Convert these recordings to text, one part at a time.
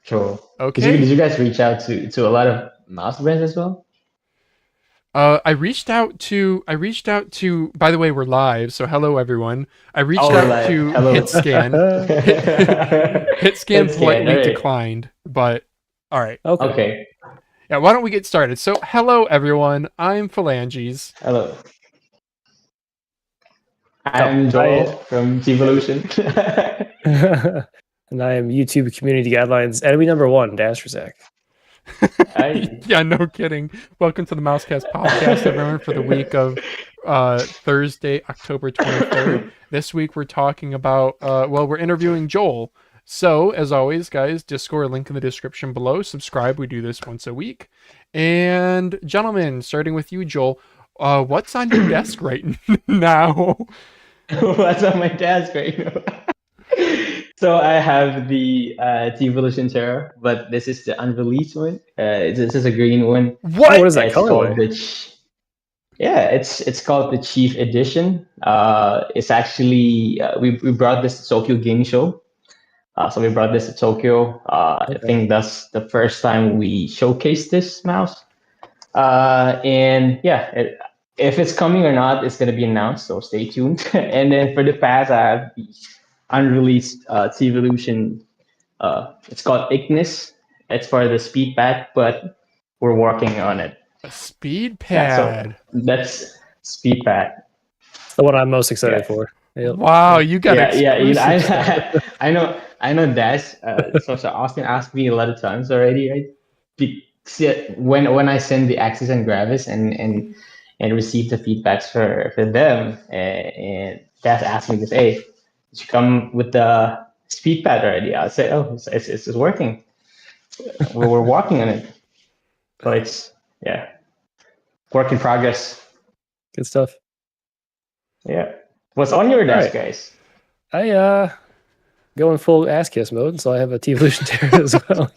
Sure. Okay. Did you guys reach out to a lot of mouse brands as well? I reached out to. By the way, we're live, so hello everyone. I reached Oh, out like to hello. HitScan. HitScan Let's scan. All politely right. declined, but all right. Okay. Okay. Yeah, why don't we get started? So, hello everyone. I'm Phalanges. Hello. I'm Joel from Teevolution. And I am YouTube Community Guidelines enemy number 1, Zach. Yeah, no kidding. Welcome to the Mousecast podcast, everyone, for the week of Thursday, October 23rd. This week we're talking about, we're interviewing Joel. So, as always, guys, Discord link in the description below. Subscribe. We do this once a week. And, gentlemen, starting with you, Joel, what's on your desk right now? What's on my desk right now? So I have the Teevolution Terra, but this is the unreleased one. This is a green one. What? Oh, what is that It's called colorway? it's called the Chief Edition. It's actually we brought this to Tokyo Game Show. So we brought this to Tokyo. I think that's the first time we showcased this mouse. And yeah, if it's coming or not, it's gonna be announced. So stay tuned. And then for the pads, I have the unreleased Teevolution. It's called Ignis. It's for the speed pad, but we're working on it. A speed Yeah, pad. so that's speed pad. The one I'm most excited for. Yep. Wow, you got exclusive stuff. I know Dazz. So Austin asked me a lot of times already, right? When I send the Axis and Gravis and receive the feedbacks for them, and Dazz asked me this, hey, did you come with the speed pad already? I said, oh, it's working. We're working on it. So it's work in progress. Good stuff. Yeah. What's on your desk, guys? I go in full ass kiss mode, so I have a Teevolution Terra as well.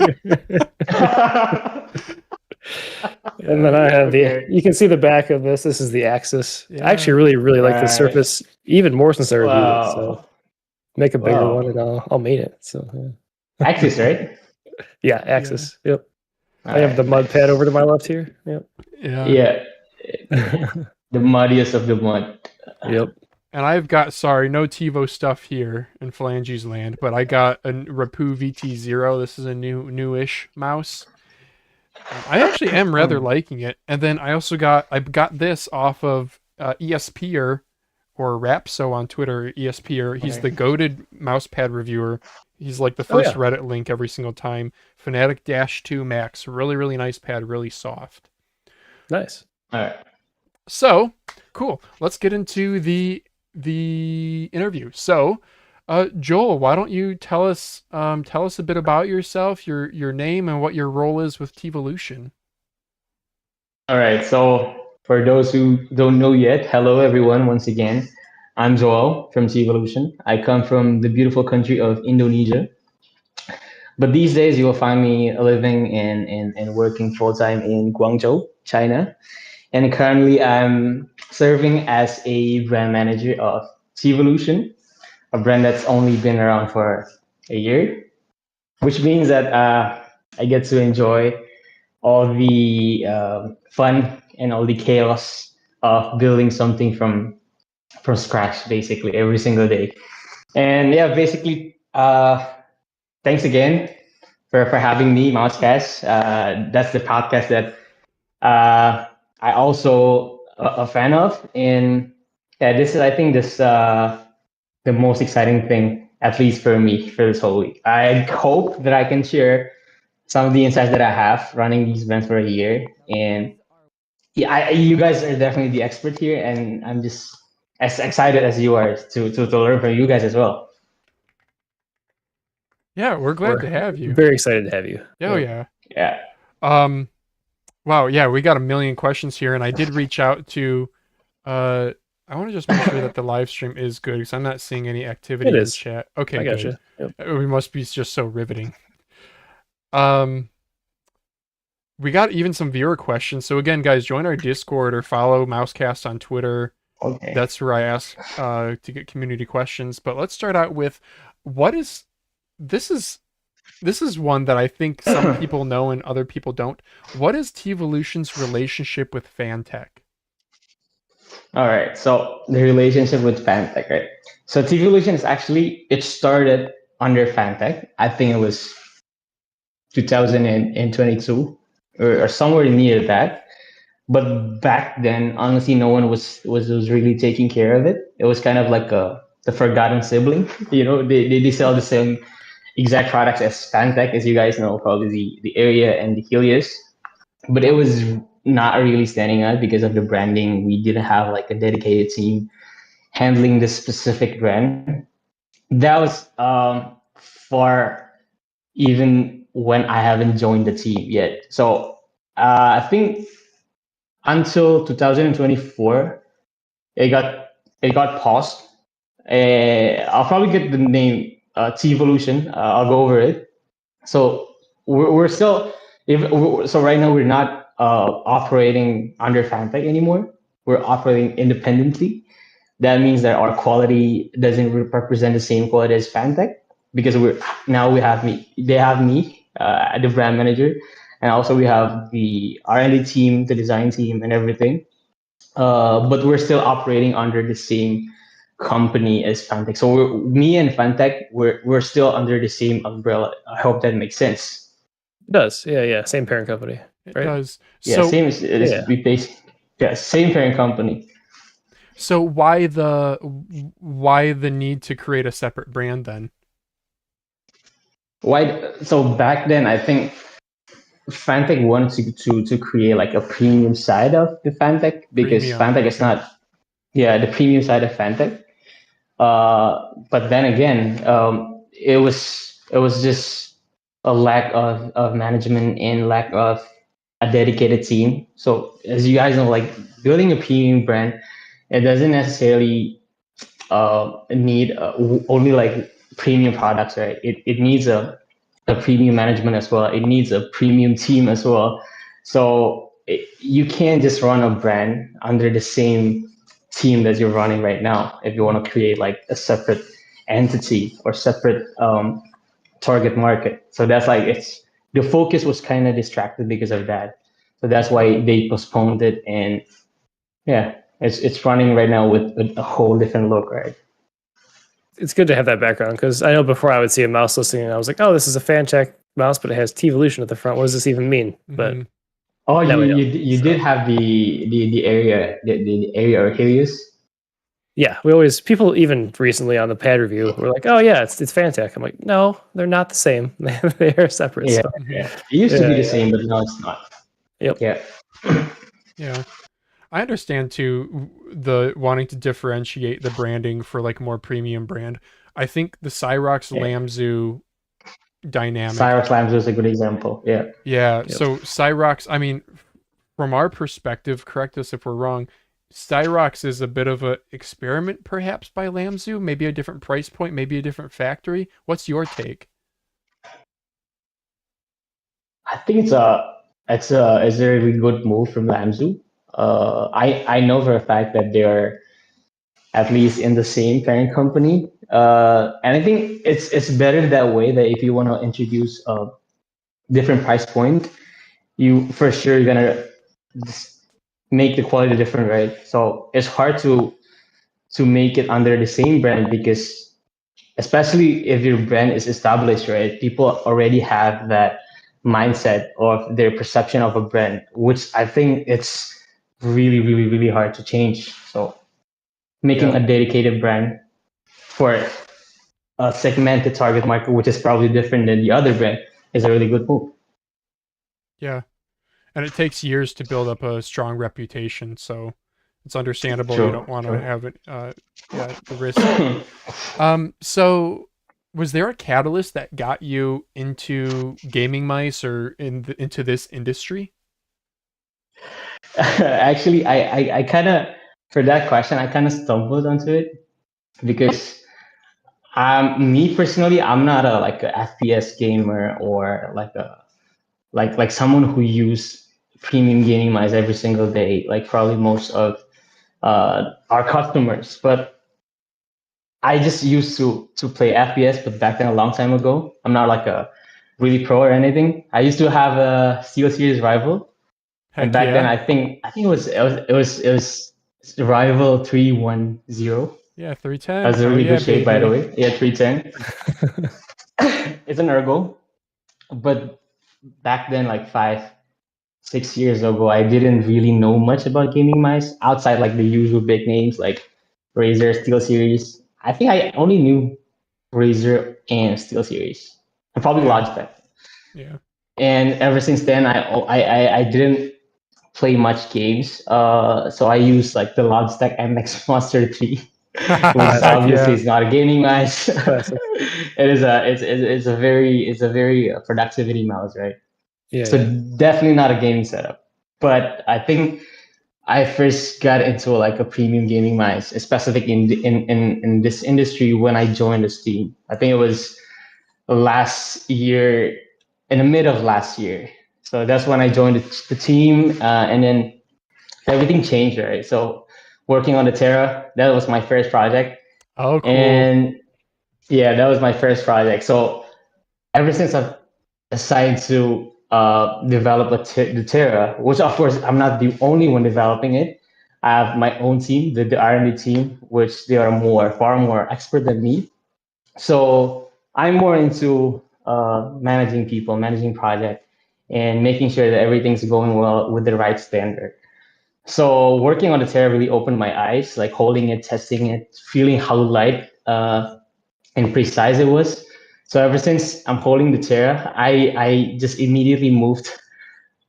And then I have you can see the back of this. This is the Axis. Yeah. I actually really like the Surface even more since I reviewed it. So make a bigger one and I'll mate it. So Axis, right? Yeah, Axis. Yeah. Yep. I have the mud pad over to my left here. Yep. Yeah. The muddiest of the mud. Yep. And I've got, no Teevo stuff here in Phalanges land, but I got a Rapoo VT0. This is a newish mouse. I actually am rather liking it. And then I got this off of ESPer or Rapso on Twitter. ESPer. He's the goated mousepad reviewer. He's like the first Reddit link every single time. Fanatic-2 Max. Really, really nice pad. Really soft. Nice. All right. So, cool. Let's get into the interview. So, Joel, why don't you tell us a bit about yourself, your name, and what your role is with Teevolution? All right. So, for those who don't know yet, hello everyone. Once again, I'm Joel from Teevolution. I come from the beautiful country of Indonesia, but these days you will find me living and working full time in Guangzhou, China. And currently, I'm serving as a brand manager of Teevolution, a brand that's only been around for a year, which means that I get to enjoy all the fun and all the chaos of building something from scratch, basically every single day. And yeah, basically, thanks again for having me, Mousecast. That's the podcast that I also a fan of, and this is, I think, the most exciting thing, at least for me, for this whole week. I hope that I can share some of the insights that I have running these events for a year, and you guys are definitely the expert here, and I'm just as excited as you are to learn from you guys as well. Yeah, we're glad to have you. Very excited to have you. Oh yeah. Yeah. Wow, yeah, we got a million questions here, and I did reach out to I want to just make sure that the live stream is good because I'm not seeing any activity in the chat. Okay, I gotcha. Yep. We must be just so riveting. We got even some viewer questions. So again, guys, join our Discord or follow Mousecast on Twitter. Okay. That's where I ask to get community questions. But let's start out with this is this is one that I think some people know and other people don't. What is Teevolution's relationship with Fantech? All right, so the relationship with Fantech, right? So Teevolution is actually, it started under Fantech. I think it was 2022 or somewhere near that. But back then, honestly, no one was really taking care of it. It was kind of like the forgotten sibling. You know, they sell the same exact products as Fantech, as you guys know, probably the Area and the Helios. But it was not really standing out because of the branding. We didn't have like a dedicated team handling this specific brand. That was for even when I haven't joined the team yet. So I think until 2024, it got paused. I'll probably get the name Teevolution. I'll go over it. So we're still so right now we're not operating under Fantech anymore. We're operating independently. That means that our quality doesn't represent the same quality as Fantech because we have me. They have me, the brand manager, and also we have the R&D team, the design team, and everything. But we're still operating under the same company as Fantech. So me and Fantech, we're still under the same umbrella. I hope that makes sense. It does. Yeah. Same parent company. It right? does. Yeah, So, same as it is. We base. Yeah, same parent company. so why the need to create a separate brand then? Why? So back then, I think Fantech wanted to create like a premium side of the Fantech because Premium, Fantech is okay. not, yeah, the premium side of Fantech. But then again, it was just a lack of management and lack of a dedicated team. So as you guys know, like building a premium brand, it doesn't necessarily need only like premium products, right? It needs a premium management as well. It needs a premium team as well. So you can't just run a brand under the same team that you're running right now if you want to create like a separate entity or separate target market. So that's like the focus was kind of distracted because of that. So that's why they postponed it, and yeah, it's running right now with a whole different look, right? It's good to have that background because I know before I would see a mouse listing and I was like, oh, this is a Fantech mouse, but it has Teevolution at the front. What does this even mean? But Oh, now we know. you did have the area the area or Helios. Yeah, people even recently on the pad review were like, oh yeah, it's Fantech. I'm like, no, they're not the same. They are separate. Yeah, So. yeah. It used to be the same, but now it's not. Yep. Yeah. Yeah. I understand too the wanting to differentiate the branding for like more premium brand. I think the Cyrox Lamzu dynamic. Cyrox Lamzu is a good example. Yeah. Yeah. Yep. So Cyrox, I mean, from our perspective, correct us if we're wrong, Cyrox is a bit of an experiment perhaps by Lamzu, maybe a different price point, maybe a different factory. What's your take? I think it's a really good move from Lamzu. I know for a fact that they're at least in the same parent company. And I think it's better that way, that if you want to introduce a different price point, you for sure you're gonna make the quality different, right? So it's hard to make it under the same brand because especially if your brand is established, right? People already have that mindset of their perception of a brand, which I think it's really, really, really hard to change. So making a dedicated brand for a segmented target market, which is probably different than the other brand, is a really good move. Yeah. And it takes years to build up a strong reputation, so it's understandable True, you don't want to true. have it the risk. So was there a catalyst that got you into gaming mice or into this industry? Actually, I kind of, for that question, I kind of stumbled onto it because me personally, I'm not a like a FPS gamer or like a like someone who use premium gaming mice every single day, like probably most of our customers. But I just used to play FPS, but back then a long time ago. I'm not like a really pro or anything. I used to have a Steel Series rival, and Heck back then yeah. I think it was rival 310. Yeah, 310. That's a Hell really yeah, good shape, by the baby. way. Yeah, 310. It's an ergo, but back then, like 5, 6 years ago, I didn't really know much about gaming mice outside like the usual big names like Razer, Steel Series. I think I only knew Razer and Steel Series, and probably Yeah. Logitech. Yeah. And ever since then, I didn't play much games. So I use like the Logitech MX Monster 3, which is Heck obviously yeah. it's not a gaming mouse. Classic. It's a very productivity mouse, right? Yeah, So yeah. definitely not a gaming setup. But I think I first got into like a premium gaming mice, specific in this industry when I joined this team. I think it was last year, in the mid of last year. So that's when I joined the team, and then everything changed, right? So working on the Terra, that was my first project, Oh, cool. and yeah, that was my first project. So ever since I've decided to develop the Terra, which of course I'm not the only one developing it. I have my own team, the R&D team, which they are far more expert than me. So I'm more into managing people, managing project, and making sure that everything's going well with the right standard. So working on the Terra really opened my eyes, like holding it, testing it, feeling how light and precise it was. So ever since I'm holding the Terra, I just immediately moved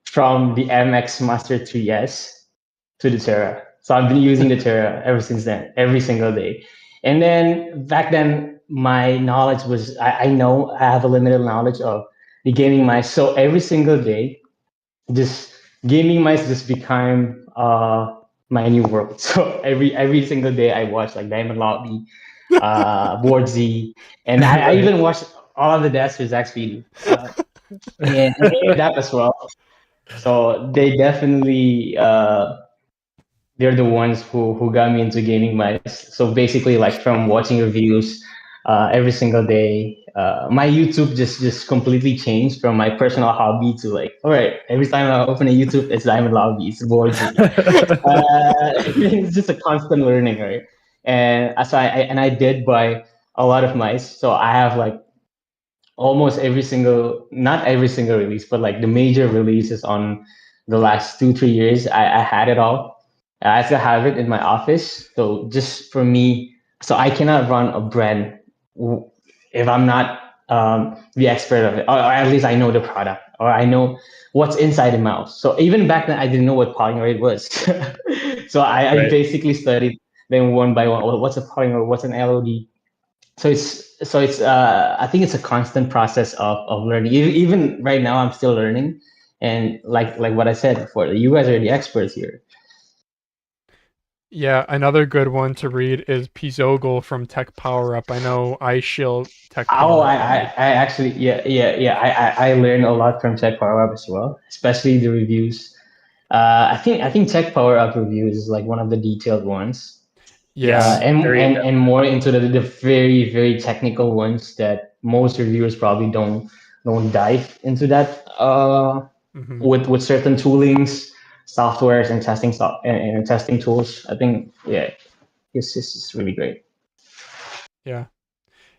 from the MX Master 3S to the Terra. So I've been using the Terra ever since then, every single day. And then back then, my knowledge was I know I have a limited knowledge of the gaming mice. So every single day, just gaming mice just became my new world. So every single day I watch like Diamond Lobby, Boardzy, and I even watched all of the Dazzers actually, and that as well. So they definitely they're the ones who got me into gaming mice. So basically, like from watching reviews every single day, my YouTube just completely changed from my personal hobby to like, all right, every time I open a YouTube, it's Diamond Lobby, it's Boardzy. It's just a constant learning, right? And so I did buy a lot of mice. So I have like almost every single, not every single release, but like the major releases on the last 2 3 years. I had it all. I still have it in my office. So just for me, so I cannot run a brand if I'm not the expert of it, or at least I know the product, or I know what's inside the mouse. So even back then, I didn't know what polymer was. So I Right. basically studied them one by one. What's a polymer? What's an LOD? So it's I think it's a constant process of learning. Even right now, I'm still learning, and like what I said before, you guys are the experts here. Yeah, another good one to read is Pizogle from Tech Power Up. I know I shill Tech Oh, Power I, Up I, heavy. I actually, yeah. I learned a lot from Tech Power Up as well, especially the reviews. I think Tech Power Up reviews is like one of the detailed ones. Yeah. And Very and in-depth. and more into the very technical ones that most reviewers probably don't dive into that Hmm. with certain toolings, softwares, and and testing tools. I think it's really great. Yeah.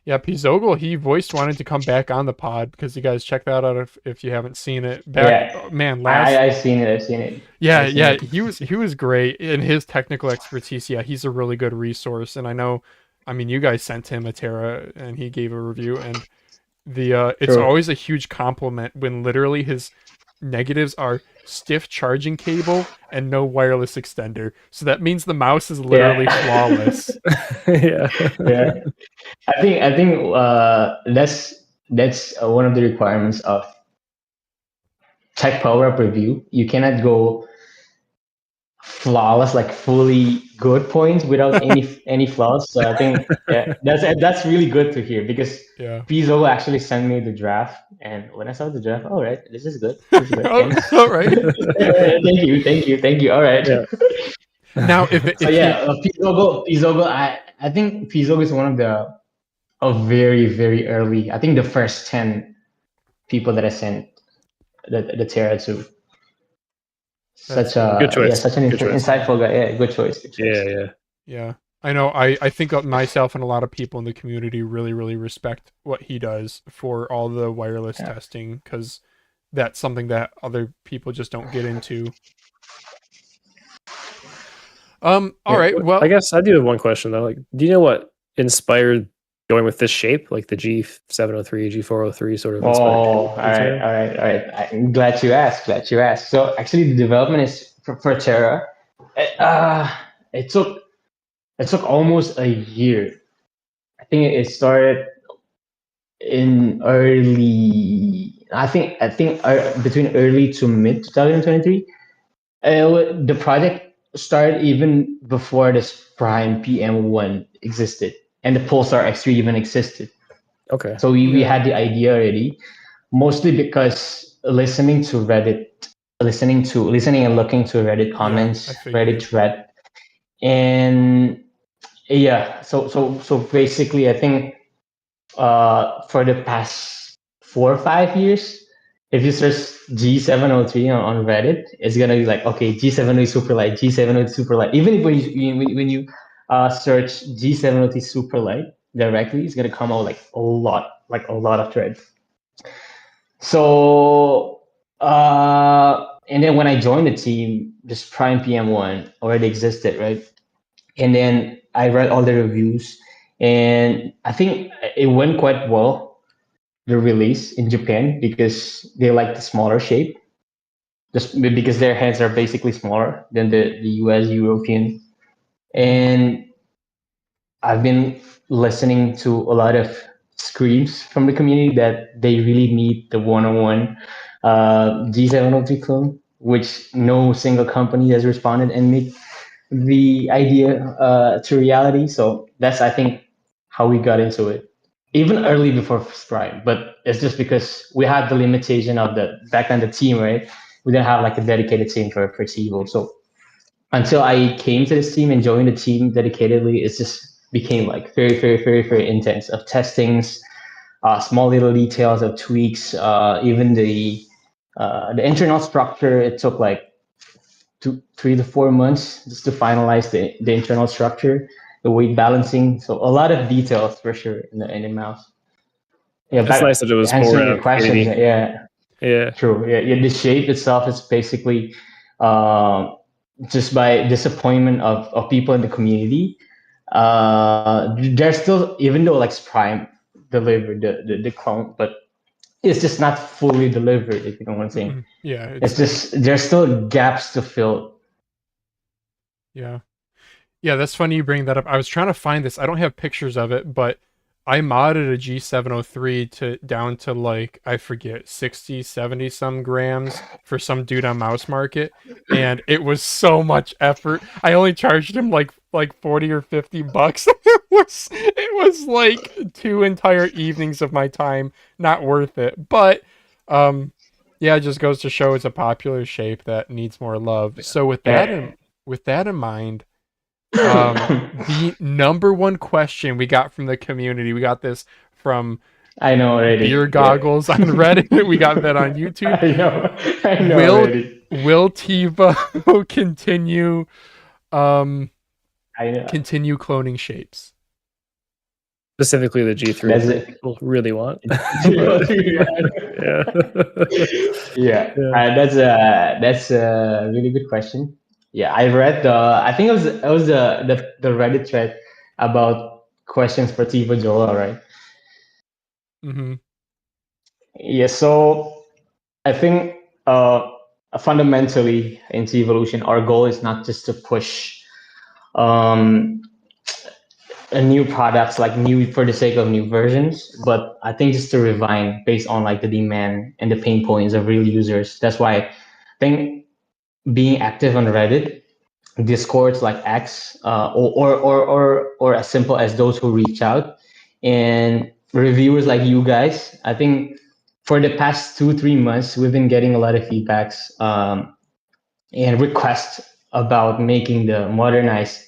Yeah, Pizogle, he voiced wanting to come back on the pod because you guys check that out if you haven't seen it. Back, Yeah, oh, man, I last I've seen it. I've seen it. yeah, I've seen yeah, it. he was great in his technical expertise. Yeah, he's a really good resource, and I know, I mean, you guys sent him a Terra, and he gave a review, and it's True. always a huge compliment when literally his negatives are stiff charging cable and no wireless extender. So that means the mouse is literally Yeah. flawless. Yeah. Yeah. I think that's one of the requirements of Tech Power Up review. You cannot go flawless, like fully good points without any flaws. So I think that's really good to hear because Yeah. Pizzo actually sent me the draft, and when I saw the draft, all right, this is good. This is good. Oh, Thanks. all right. Thank you. All right. Yeah. Now, if So if you yeah, Pizzogo. I think Pizzogo is one of the very early. I think the first 10 people that I sent the Terra to. That's good choice. Such an Good choice. insightful guy. Yeah, good choice. Good choice. Yeah. Yeah. I know. I think of myself and a lot of people in the community really, really respect what he does for all the wireless testing, because that's something that other people just don't get into. All right. Well, I guess I do have one question though. Like, do you know what inspired going with this shape, like the G703, G403 sort of? Oh, all inspired? right. I'm glad you asked. So actually, the development is for Terra. It took almost a year. I think it started in early. I think between early to mid 2023. The project started even before this Prime PM1 existed, and the Pulsar X3 even existed. Okay. So we had the idea already, mostly because listening to Reddit, listening and looking to Reddit comments, Reddit thread, and yeah. So basically, I think for the past 4 or 5 years, if you search G703 on Reddit, it's gonna be like, okay, G703 Superlight, G703 Superlight. Even if when you search G703 Superlight directly, it's gonna come out like a lot of threads. So and then when I joined the team, this Prime PM1 already existed, right? And then I read all the reviews, and I think it went quite well, the release in Japan, because they like the smaller shape, just because their hands are basically smaller than the US European. And I've been listening to a lot of screams from the community that they really need the one-on-one G703 clone, which no single company has responded and made the idea to reality. So that's, I think, how we got into it. Even early before Prime, but it's just because we had the limitation of the back then the team, right? We didn't have like a dedicated team for Teevo. So until I came to this team and joined the team dedicatedly, it just became like very, very, very, very intense of testings, small little details of tweaks, even the internal structure. It took like 3 to 4 months just to finalize the internal structure, the weight balancing. So a lot of details for sure in the mouse. Yeah, it's nice that it was answering your questions. Yeah, true. Yeah, the shape itself is basically just by disappointment of people in the community. There's still, even though like Prime delivered the clone, but it's just not fully delivered, if you know what I'm saying. Yeah, it's just there's still gaps to fill. Yeah, that's funny you bring that up. I was trying to find this. I don't have pictures of it, but I modded a G703 down to like, I forget, 60, 70 some grams for some dude on Mouse Market, and it was so much effort. I only charged him like 40 or 50 bucks. It was like 2 entire evenings of my time. Not worth it. But yeah, it just goes to show it's a popular shape that needs more love. So with that in mind, the number one question we got from the community, we got this from I know already. Beer Goggles on Reddit. We got that on YouTube. I know already. Will Teevo continue continue cloning shapes? Specifically the G3 people really want. Yeah. That's a really good question. Yeah, I read I think it was the Reddit thread about questions for Teevo Joel, right? Mm-hmm. Yeah, so I think fundamentally in Teevolution, our goal is not just to push new products, like new for the sake of new versions, but I think just to refine based on like the demand and the pain points of real users. That's why I think being active on Reddit, Discords like X, or as simple as those who reach out, and reviewers like you guys. I think for the past 2-3 months, we've been getting a lot of feedbacks and requests about making the modernized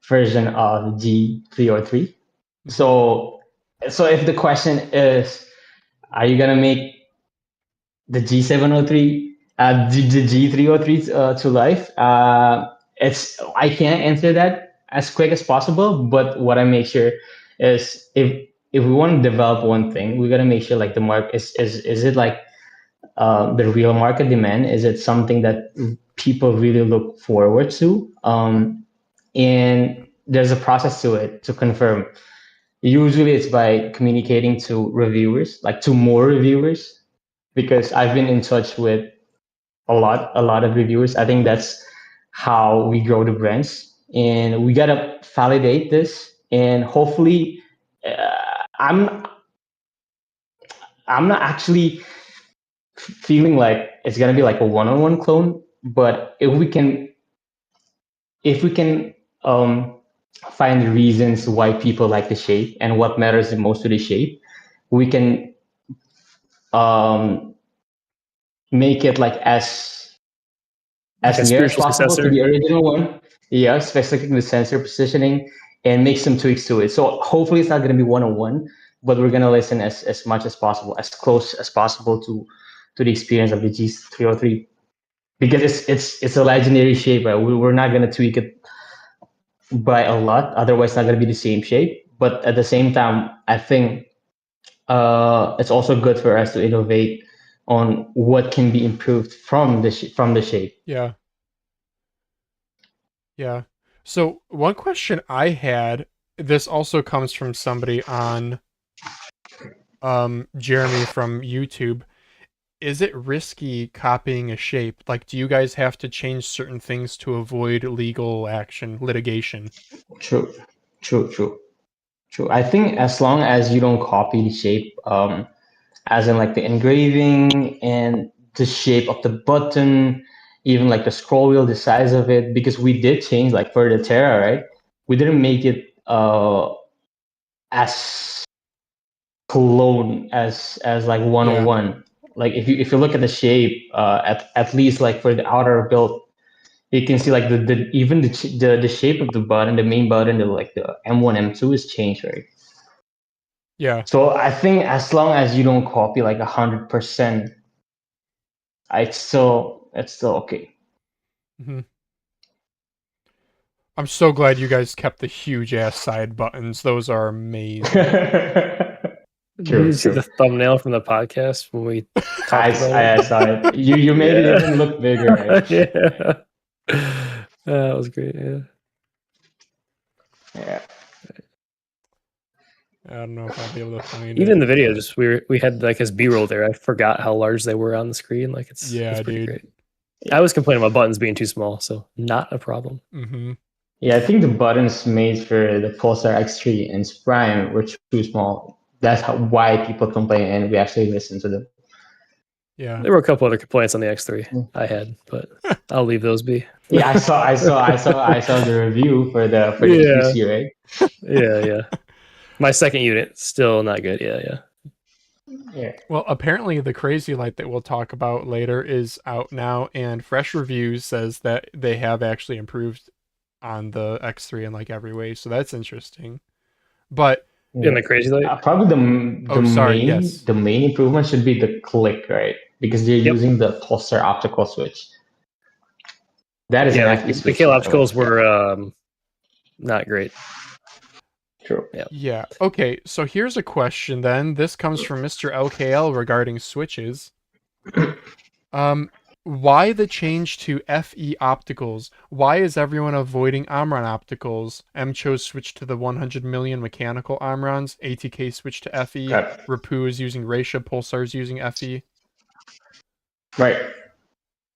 version of G303. So if the question is, are you gonna make the G703, the G303 to life. I can't answer that as quick as possible, but what I make sure is if we want to develop one thing, we gotta make sure like the market is it like the real market demand? Is it something that people really look forward to? And there's a process to it to confirm. Usually it's by communicating to reviewers, like to more reviewers, because I've been in touch with a lot of reviewers. I think that's how we grow the brands, and we gotta validate this. And hopefully, I'm not actually feeling like it's gonna be like a one-on-one clone, but if we can find reasons why people like the shape and what matters the most to the shape, we can make it like as near as spiritual possible to successor. the original one. Yeah, especially the sensor positioning, and make some tweaks to it. So hopefully it's not going to be one-on-one, but we're going to listen as much as possible, as close as possible to the experience of the G303, because it's a legendary shape. Right? We're not going to tweak it by a lot, otherwise it's not going to be the same shape. But at the same time, I think it's also good for us to innovate on what can be improved from the shape. Yeah. Yeah. So one question I had, this also comes from somebody on Jeremy from YouTube. Is it risky copying a shape? Like, do you guys have to change certain things to avoid legal action, litigation? True. I think as long as you don't copy the shape, as in like the engraving and the shape of the button, even like the scroll wheel, the size of it, because we did change like for the Terra, right? We didn't make it as clone as like 101. Yeah. Like if you look at the shape, at least like for the outer build, you can see like even the shape of the button, the main button, the M1, M2 is changed, right? Yeah. So I think as long as you don't copy like 100%, it's still okay. Mm-hmm. I'm so glad you guys kept the huge ass side buttons. Those are amazing. Did you see the thumbnail from the podcast when we talked about it? I saw it. You made it even look bigger, right? Yeah. That was great. Yeah. I don't know if I'll be able to find even it. the video, just we had like his B-roll there. I forgot how large they were on the screen. Like it's pretty great. Yeah. I was complaining about buttons being too small, so not a problem. Mm-hmm. Yeah, I think the buttons made for the Pulsar X3 and Prime were too small. That's why people complain, and we actually listen to them. Yeah, there were a couple other complaints on the X3 I had, but I'll leave those be. Yeah, I saw the review for the PC, right? Yeah. My second unit still not good. Yeah. Well, apparently the Crazylight that we'll talk about later is out now, and Fresh Reviews says that they have actually improved on the X3 in like every way, so that's interesting. But in the Crazylight, probably the main improvement should be the click, right? Because they're using the Pulsar optical switch. That is the KL opticals were not great. True. Yeah. Okay, so here's a question then. This comes from Mr. LKL regarding switches. Why the change to FE Opticals? Why is everyone avoiding Omron Opticals? MCHOSE switched to the 100 million mechanical Omrons. ATK switched to FE. Rapoo is using Ratio. Pulsar is using FE. Right.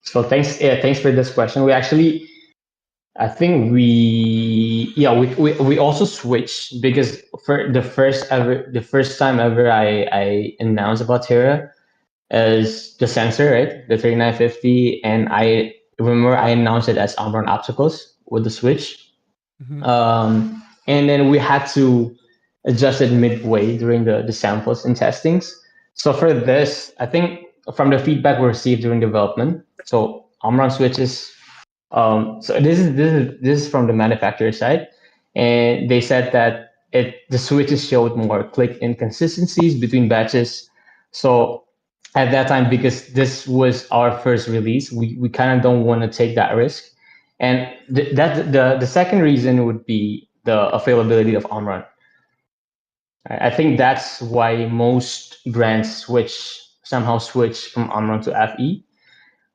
So thanks for this question. We actually, I think we also switched because for the first time ever I announced about Terra as the sensor, right? The 3950, and I remember I announced it as Omron Opticals with the switch. Mm-hmm. And then we had to adjust it midway during the samples and testings. So for this, I think from the feedback we received during development, so Omron switches. So this is from the manufacturer side, and they said that the switches showed more click inconsistencies between batches. So at that time, because this was our first release, we kind of don't want to take that risk. And the second reason would be the availability of Omron. I think that's why most brands somehow switch from Omron to FE.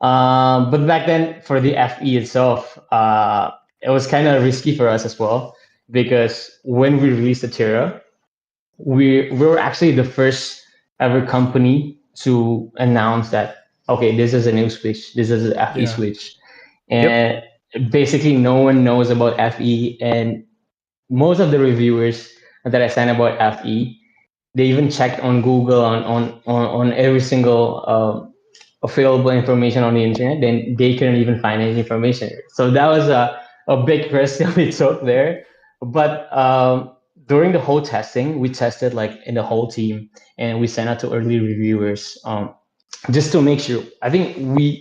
But back then, for the FE itself, it was kind of risky for us as well, because when we released the Terra, we were actually the first ever company to announce that, okay, this is a new switch, this is an FE Yeah. switch, and basically no one knows about FE, and most of the reviewers that I signed about FE, they even checked on Google on every single available information on the internet, then they couldn't even find any information. So that was a big risk that we took there. But during the whole testing, we tested like in the whole team, and we sent out to early reviewers just to make sure. I think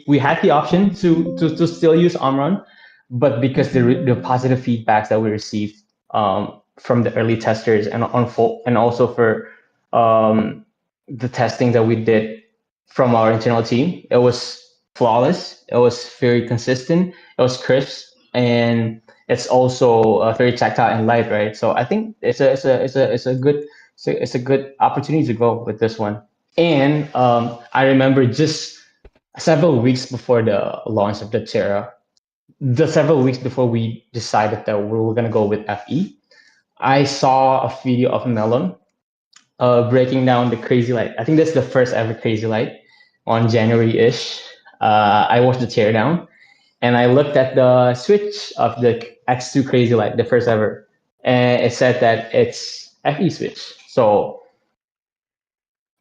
we had the option to still use Omron, but because the positive feedbacks that we received from the early testers and also for the testing that we did from our internal team, it was flawless. It was very consistent. It was crisp, and it's also very tactile and light, right? So I think it's a good opportunity to go with this one. And I remember just several weeks before the launch of the Terra, several weeks before we decided that we were gonna go with FE, I saw a video of Melon breaking down the Crazylight. I think that's the first ever Crazylight on January-ish. I watched the teardown, and I looked at the switch of the X2 Crazylight, the first ever, and it said that it's FE switch. So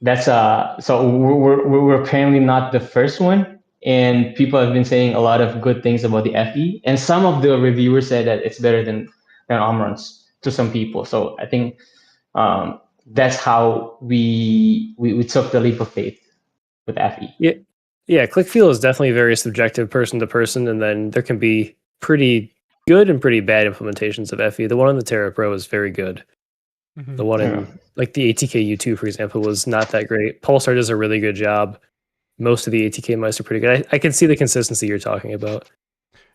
that's so we're apparently not the first one, and people have been saying a lot of good things about the FE, and some of the reviewers said that it's better than Omron's to some people. So I think that's how we took the leap of faith with FE. Yeah, click feel is definitely very subjective person to person, and then there can be pretty good and pretty bad implementations of FE. The one on the Terra Pro is very good. The one in like the ATK U2, for example, was not that great. Pulsar does a really good job. Most of the ATK mice are pretty good. I can see the consistency you're talking about.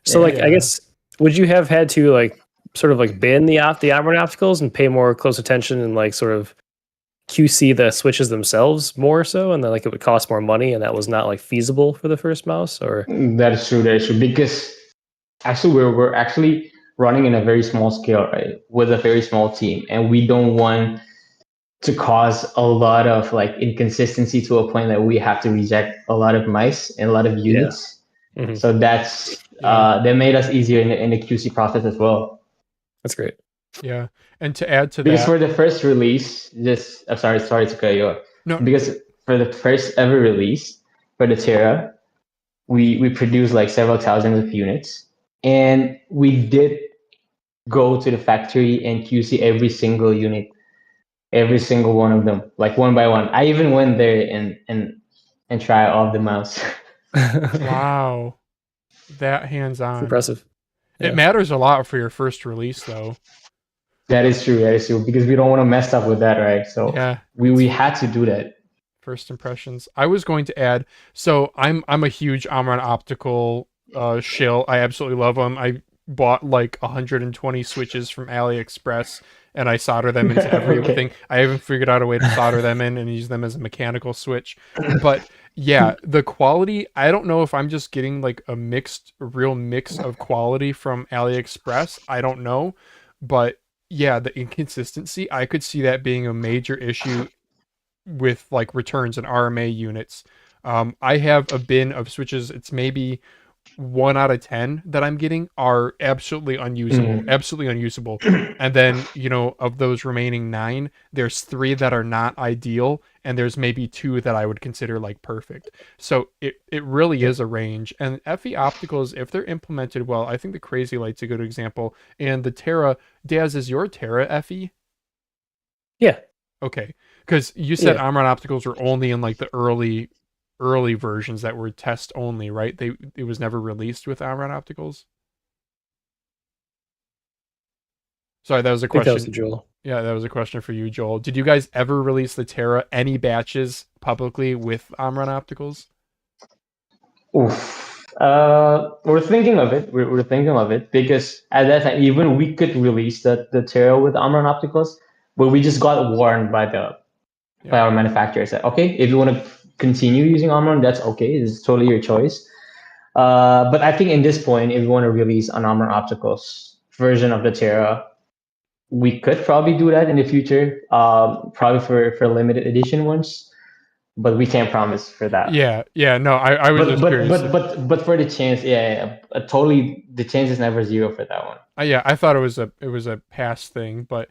So I guess, would you have had to like sort of like ban the Omron opticals and pay more close attention and like sort of QC the switches themselves more so, and then like it would cost more money, and that was not like feasible for the first mouse? Or that is true, because actually we're actually running in a very small scale, right, with a very small team, and we don't want to cause a lot of like inconsistency to a point that we have to reject a lot of mice and a lot of units. So that's that made us easier in the QC process as well. That's great. Yeah, and to add to because that, for the first release, just I'm sorry to cut you off. No. Because for the first ever release for the Terra, we produced like several thousands of units, and we did go to the factory and QC every single unit, every single one of them, like one by one. I even went there and try off the mouse. wow, that hands-on. Impressive. It matters a lot for your first release, though. That is true, because we don't want to mess up with that, right? So Yeah, we had to do that. first impressions. I was going to add, so I'm a huge Omron optical shill. I absolutely love them. I bought like 120 switches from AliExpress, and I solder them into everything. Okay. I haven't figured out a way to solder them in and use them as a mechanical switch. But yeah, the quality, I don't know if I'm just getting like a real mix of quality from AliExpress. I don't know. But yeah, the inconsistency, I could see that being a major issue with like returns and RMA units. I have a bin of switches. It's maybe 1 out of 10 that I'm getting are absolutely unusable, and then, you know, of those remaining 9, there's 3 that are not ideal, and there's maybe 2 that I would consider like perfect. So it really is a range. And FE Opticals, if they're implemented well, I think the Crazylight's a good example, and the Terra. Dazz, is your Terra FE? Yeah. Okay, because you said Omron Opticals were only in like the early versions that were test only, right? It was never released with Omron Opticals. Sorry, that was a question. That was the Joel. Yeah, that was a question for you, Joel. Did you guys ever release the Terra any batches publicly with Omron Opticals? Oof. We're thinking of it. We're thinking of it because at that time, even we could release the Terra with Omron Opticals, but we just got warned by our manufacturers that okay, if you want to continue using Omron, that's okay. It's totally your choice. But I think in this point, if you want to release an Omron Opticals version of the Terra, we could probably do that in the future. Probably for limited edition ones. But we can't promise for that. Yeah, no, I was just curious. But for the chance, totally, the chance is never zero for that one. Yeah, I thought it was a past thing, but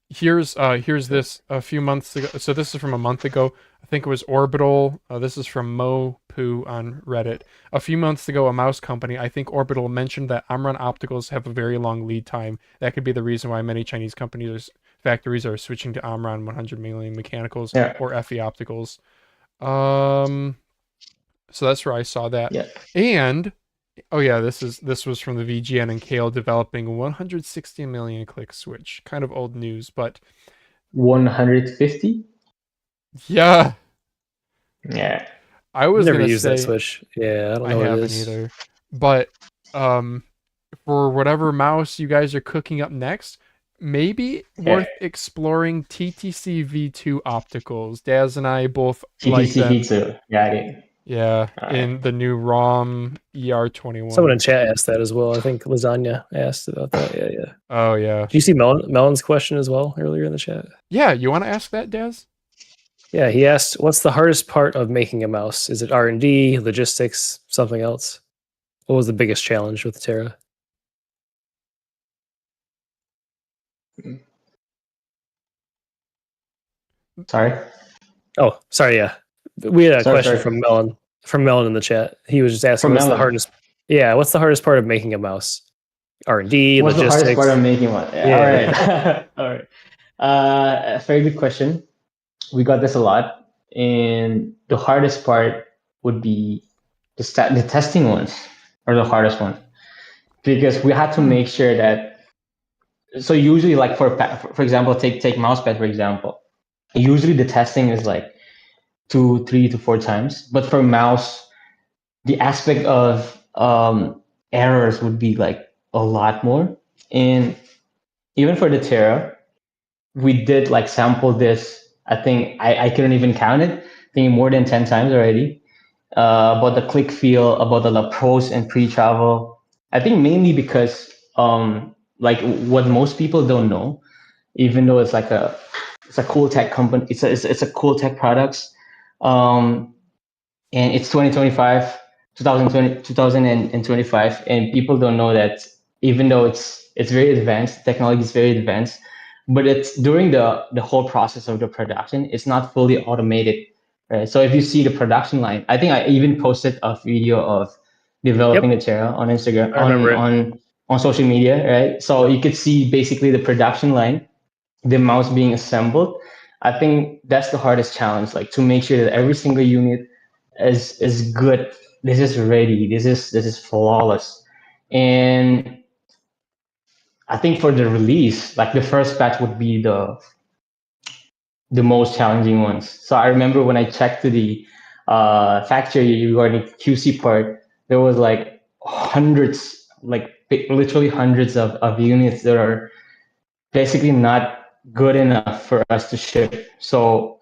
here's this a few months ago. So this is from a month ago. I think it was Orbital. This is from Mo Poo on Reddit. A few months ago, a mouse company, I think Orbital, mentioned that Omron Opticals have a very long lead time. That could be the reason why many Chinese factories are switching to Omron 100 million mechanicals or FE Opticals. So that's where I saw that. Yeah. And oh yeah, this was from the VGN and Kale developing 160 million click switch. Kind of old news, but 150. Yeah. Yeah. I was never gonna used say, that switch. Yeah, I don't know what it haven't is. either. But for whatever mouse you guys are cooking up next, maybe worth exploring TTC V2 opticals. Dazz and I both like them. TTC V2. Got it. Yeah, in the new ROM ER21. Someone in chat asked that as well. I think Lasagna asked about that. Yeah. Oh yeah. Do you see Melon's question as well earlier in the chat? Yeah, you want to ask that, Dazz? Yeah, he asked, "What's the hardest part of making a mouse? Is it R&D, logistics, something else? What was the biggest challenge with Terra?" Sorry. Oh, sorry. Yeah, we had a question from Melon. From Melon in the chat, he was just asking, "What's the hardest? Yeah, what's the hardest part of making a mouse? R&D, what's logistics." What's the hardest part of making one? Yeah. All right. All right. Very good question. We got this a lot, and the hardest part would be the testing ones are the hardest one because we had to make sure that. So usually, like for example, take mousepad for example. Usually the testing is like 2, 3 to 4 times, but for mouse, the aspect of errors would be like a lot more. And even for the Terra, we did like sample this. I think I couldn't even count it. I think more than 10 times already. About the click feel, about the post and pre-travel. I think mainly because like what most people don't know, even though it's a cool tech company, it's a cool tech products, and it's 2025, and people don't know that even though it's very advanced, technology is very advanced, but it's during the whole process of the production, it's not fully automated, right? So if you see the production line, I think I even posted a video of developing the Terra on Instagram, on social media, right? So you could see basically the production line, the mouse being assembled. I think that's the hardest challenge, like to make sure that every single unit is good. This is ready. This is flawless. And I think for the release, like the first batch would be the most challenging ones. So I remember when I checked to the factory regarding QC part, there was like hundreds, like literally hundreds of units that are basically not good enough for us to ship. So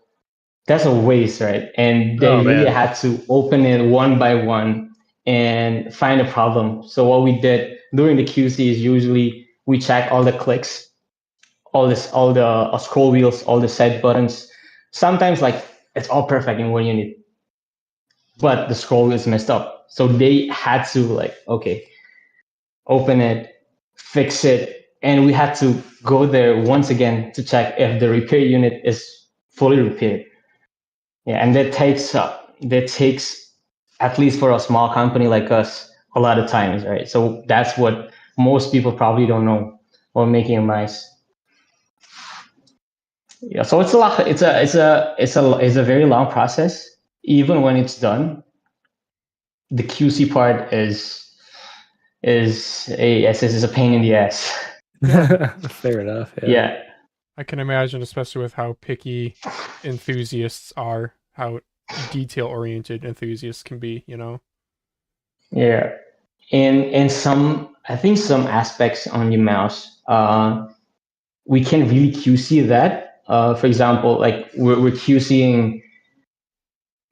that's a waste, right? And they really had to open it one by one and find a problem. So what we did during the QC is usually we check all the clicks, all the scroll wheels, all the side buttons. Sometimes like it's all perfect in one unit, but the scroll wheel is messed up. So they had to like, okay, open it, fix it, and we had to go there once again to check if the repair unit is fully repaired. Yeah, and that takes at least for a small company like us a lot of times, right? So that's what most people probably don't know while making a mice. Yeah, so it's a lot. It's a very long process. Even when it's done, the QC part is a pain in the ass. Fair enough. Yeah. I can imagine, especially with how picky enthusiasts are, how detail-oriented enthusiasts can be, you know? Yeah. In some, I think some aspects on your mouse, we can really QC that. For example, like we're QCing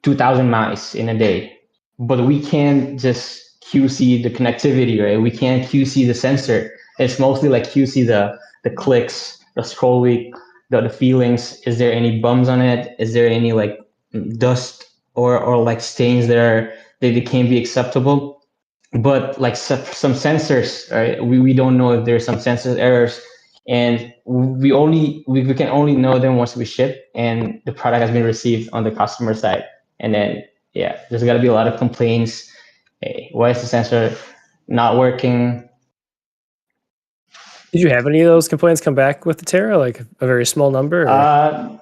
2,000 mice in a day, but we can't just QC the connectivity, right? We can't QC the sensor. It's mostly like QC the clicks, the scroll week, the feelings. Is there any bumps on it? Is there any like dust or like stains that they can't be acceptable? But like some sensors, right? We don't know if there's some sensor errors, and we can only know them once we ship and the product has been received on the customer side. And then yeah, there's got to be a lot of complaints. Hey, why is the sensor not working? Did you have any of those complaints come back with the Terra, like a very small number? Or? A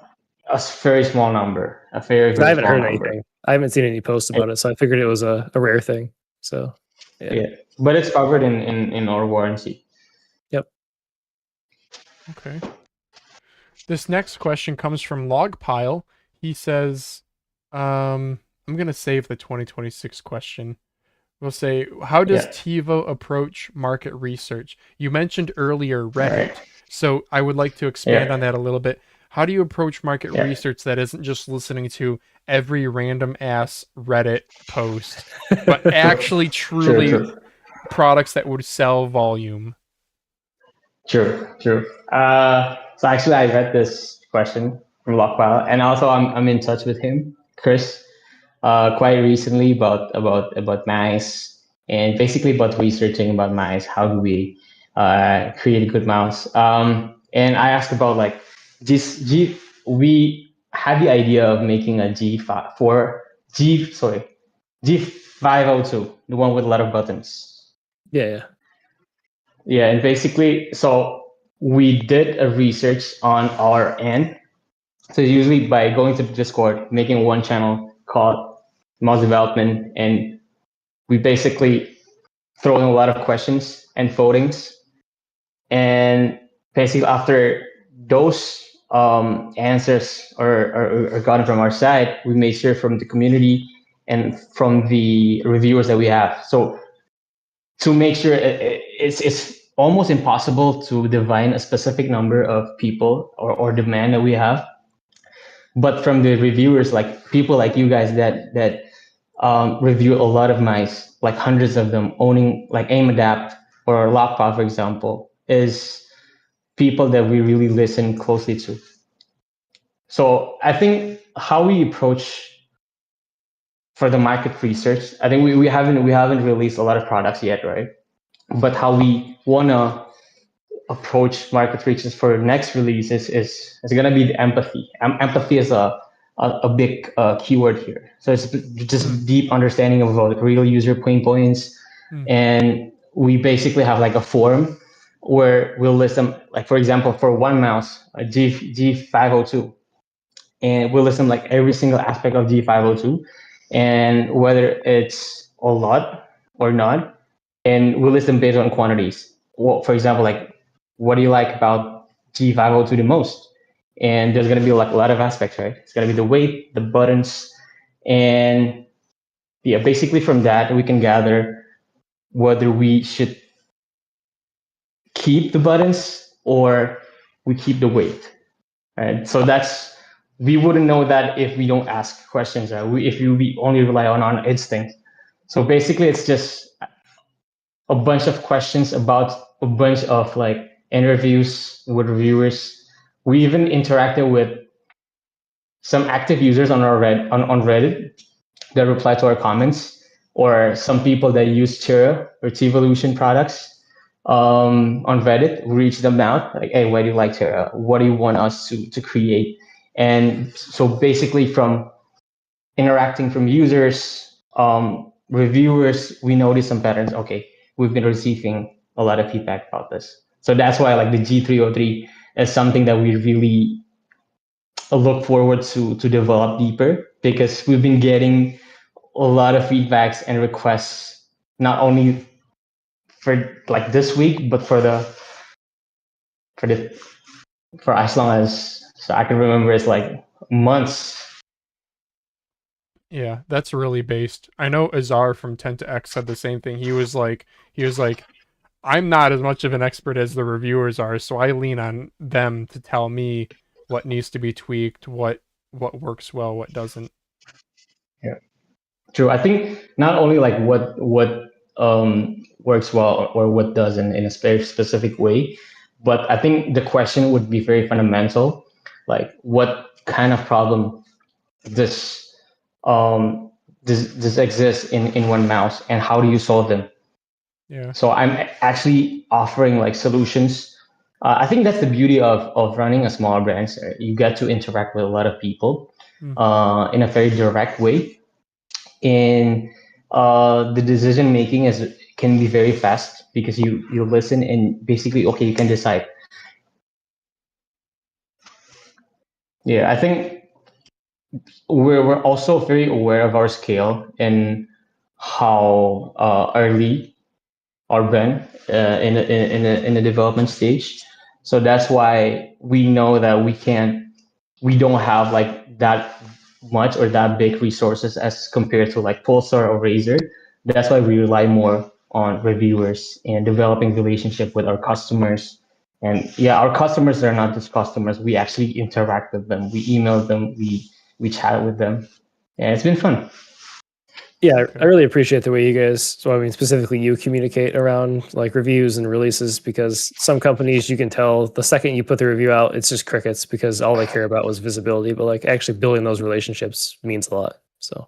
very small number. A very I haven't small heard number. anything. I haven't seen any posts about it, so I figured it was a rare thing. So yeah, but it's covered in our warranty. Yep. Okay. This next question comes from Logpile. He says, I'm going to save the 2026 question. We'll say, how does Teevo approach market research? You mentioned earlier Reddit, so I would like to expand on that a little bit. How do you approach market research that isn't just listening to every random ass Reddit post, but actually truly products that would sell volume? True. So actually, I read this question from Lockwell, and also I'm in touch with him, Chris, quite recently about mice and basically about researching about mice. How do we create a good mouse? And I asked about like we had the idea of making a G502, the one with a lot of buttons. Yeah. Yeah, and basically, so we did a research on our end. So usually by going to Discord, making one channel called Mouse Development, and we basically throw in a lot of questions and votings. And basically after those answers are gotten from our side, we made sure from the community and from the reviewers that we have. So to make sure it's almost impossible to divine a specific number of people or demand that we have. But from the reviewers, like people like you guys that review a lot of mice, like hundreds of them, owning like Aim Adapt or Laptop, for example, is people that we really listen closely to. So I think how we approach for the market research, I think we haven't released a lot of products yet, right? But how we wanna approach market research for next release is gonna be the empathy. Empathy is a big keyword here. So it's just deep understanding of real user pain points, and we basically have like a forum where we'll list them. Like for example, for one mouse, a G502, and we'll list them like every single aspect of G502, and whether it's a lot or not, and we'll list them based on quantities. Well, for example, like what do you like about G502 the most? And there's going to be like a lot of aspects, right? It's going to be the weight, the buttons, and yeah, basically from that we can gather whether we should keep the buttons or we keep the weight. Right? So we wouldn't know that if we don't ask questions, right? If we only rely on our instinct. So basically, it's just a bunch of questions about a bunch of like interviews with reviewers. We even interacted with some active users on Reddit that reply to our comments, or some people that use Terra or Teevolution products on Reddit. We reach them out like, hey, why do you like Terra? What do you want us to create? And so basically from interacting from users, reviewers, we notice some patterns. Okay, we've been receiving a lot of feedback about this. So that's why like the G303 is something that we really look forward to develop deeper, because we've been getting a lot of feedbacks and requests, not only for like this week, but for the for as long as I can remember. It's like months. Yeah, that's really based. I know Azar from 10 to X said the same thing. He was like, I'm not as much of an expert as the reviewers are, so I lean on them to tell me what needs to be tweaked, what works well, what doesn't. Yeah, true. I think not only like what works well or what doesn't in a very specific way, but I think the question would be very fundamental, like what kind of problem this this exists in one mouse, and how do you solve them? Yeah. So I'm actually offering like solutions. I think that's the beauty of running a small brand. You get to interact with a lot of people in a very direct way. And the decision making can be very fast because you listen and basically, okay, you can decide. Yeah, I think we're also very aware of our scale and how early our brand in the development stage. So that's why we know that we don't have like that much or that big resources as compared to like Pulsar or Razer. That's why we rely more on reviewers and developing relationship with our customers. And yeah, our customers are not just customers. We actually interact with them. We email them. We chat with them. And it's been fun. Yeah, I really appreciate the way you guys, so I mean specifically you communicate around like reviews and releases, because some companies you can tell the second you put the review out, it's just crickets because all they care about was visibility. But like actually building those relationships means a lot. So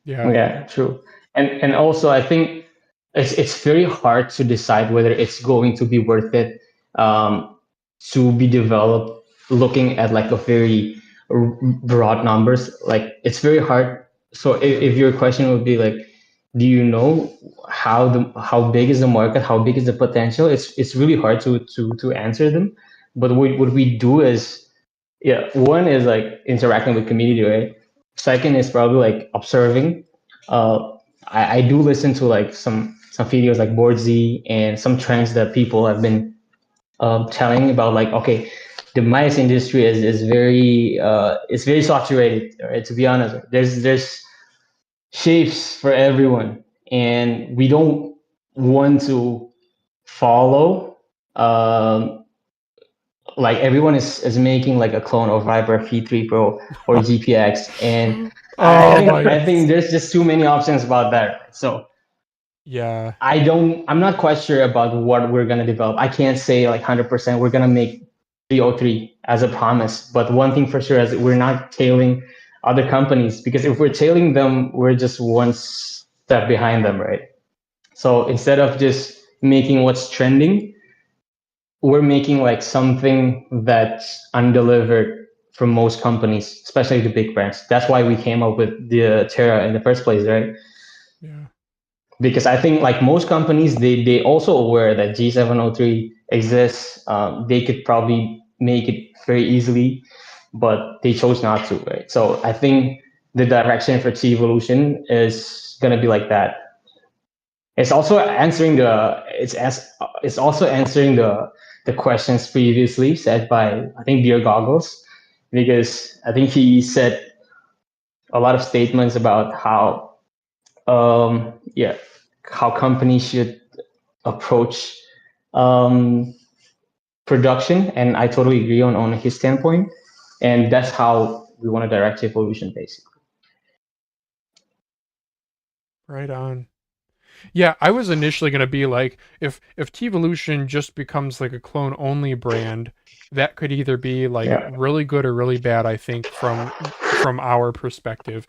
yeah, true. And also I think it's very hard to decide whether it's going to be worth it to be developed looking at like a very broad numbers. Like it's very hard. So if your question would be like, do you know how big is the market, how big is the potential? It's really hard to answer them. But what we do is, yeah, one is like interacting with community, right? Second is probably like observing. I do listen to like some videos like Boardzy and some trends that people have been telling about, like, okay, the mice industry is very it's very saturated, right? To be honest, there's shapes for everyone, and we don't want to follow like everyone is making like a clone of Viper V3 Pro or GPX, and I think there's just too many options about that. So yeah, I'm not quite sure about what we're gonna develop. I can't say like 100% we're gonna make 303 as a promise, but one thing for sure is that we're not tailing other companies, because if we're tailing them, we're just one step behind them, right? So instead of just making what's trending, we're making like something that's undelivered from most companies, especially the big brands. That's why we came up with the Terra in the first place, right? Yeah. Because I think like most companies, they also aware that G703 exists. They could probably make it very easily, but they chose not to, right? So I think the direction for Teevolution is gonna be like that. It's also answering the questions previously said by, I think, Beer Goggles, because I think he said a lot of statements about how how companies should approach production, and I totally agree on his standpoint, and that's how we want to direct Teevolution, basically. Right on. Yeah, I was initially going to be like, if Teevolution just becomes like a clone only brand, that could either be like really good or really bad. I think from our perspective,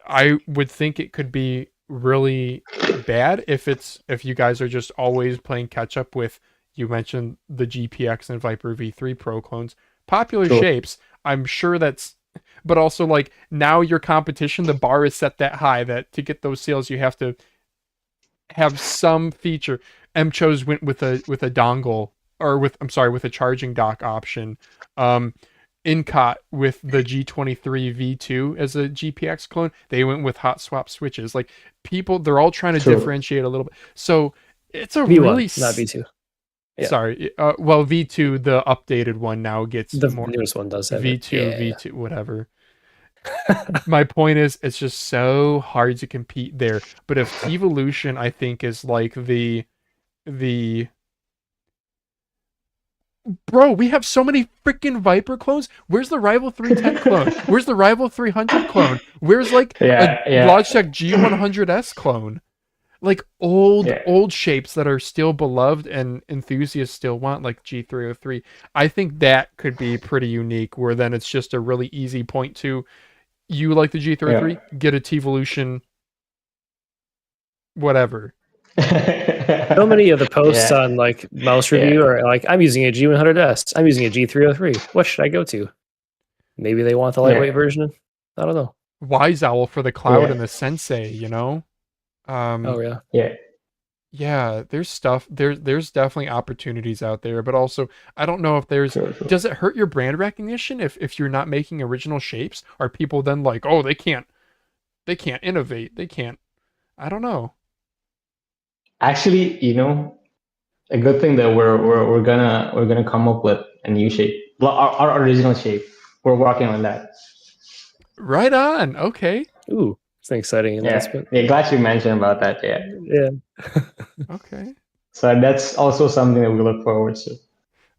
I would think it could be really bad if you guys are just always playing catch up with, you mentioned the GPX and Viper V3 Pro clones, popular shapes. I'm sure that's, but also like now your competition, the bar is set that high that to get those sales you have to have some feature. MCHOSE went with a dongle, or with a charging dock option. Incot with the G23 V2 as a GPX clone, they went with hot swap switches. Like people, they're all trying to differentiate a little bit. So it's a V1, really not V2. Yeah. Sorry. Well, V2, the updated one now gets The more. newest one does have V2, it. Yeah. V2, whatever. My point is, it's just so hard to compete there. But if Teevolution, I think, is like the bro, we have so many freaking Viper clones. Where's the Rival 310 clone? Where's the Rival 300 clone? Where's like a Logitech G100S clone? Like old shapes that are still beloved and enthusiasts still want, like G303. I think that could be pretty unique, where then it's just a really easy point to, you like the G303, get a Teevolution, whatever. So many of the posts on like mouse review are like, I'm using a G100S, I'm using a G303. What should I go to? Maybe they want the lightweight version. I don't know. Wise Owl for the Cloud and the Sensei, you know? Oh yeah. Yeah, there's stuff. There's definitely opportunities out there, but also I don't know if there's. Sure. Does it hurt your brand recognition if you're not making original shapes? Are people then like, oh, they can't innovate, they can't? I don't know. Actually, you know, a good thing that we're gonna come up with a new shape, our original shape. We're working on that. Right on. Okay. Ooh, it's an exciting announcement. Yeah, glad you mentioned about that. Yeah. Yeah. Okay. So that's also something that we look forward to.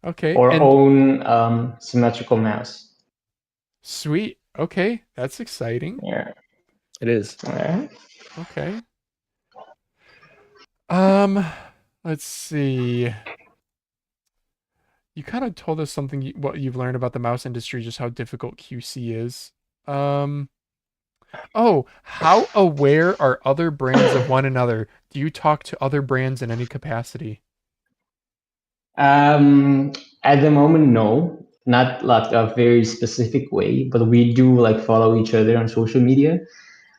Okay. Our own symmetrical mouse. Sweet. Okay, that's exciting. Yeah. It is. Yeah. Okay. Let's see. You kind of told us something, what you've learned about the mouse industry, just how difficult QC is. Oh, how aware are other brands of one another? Do you talk to other brands in any capacity? At the moment, no, not like a very specific way, but we do like follow each other on social media.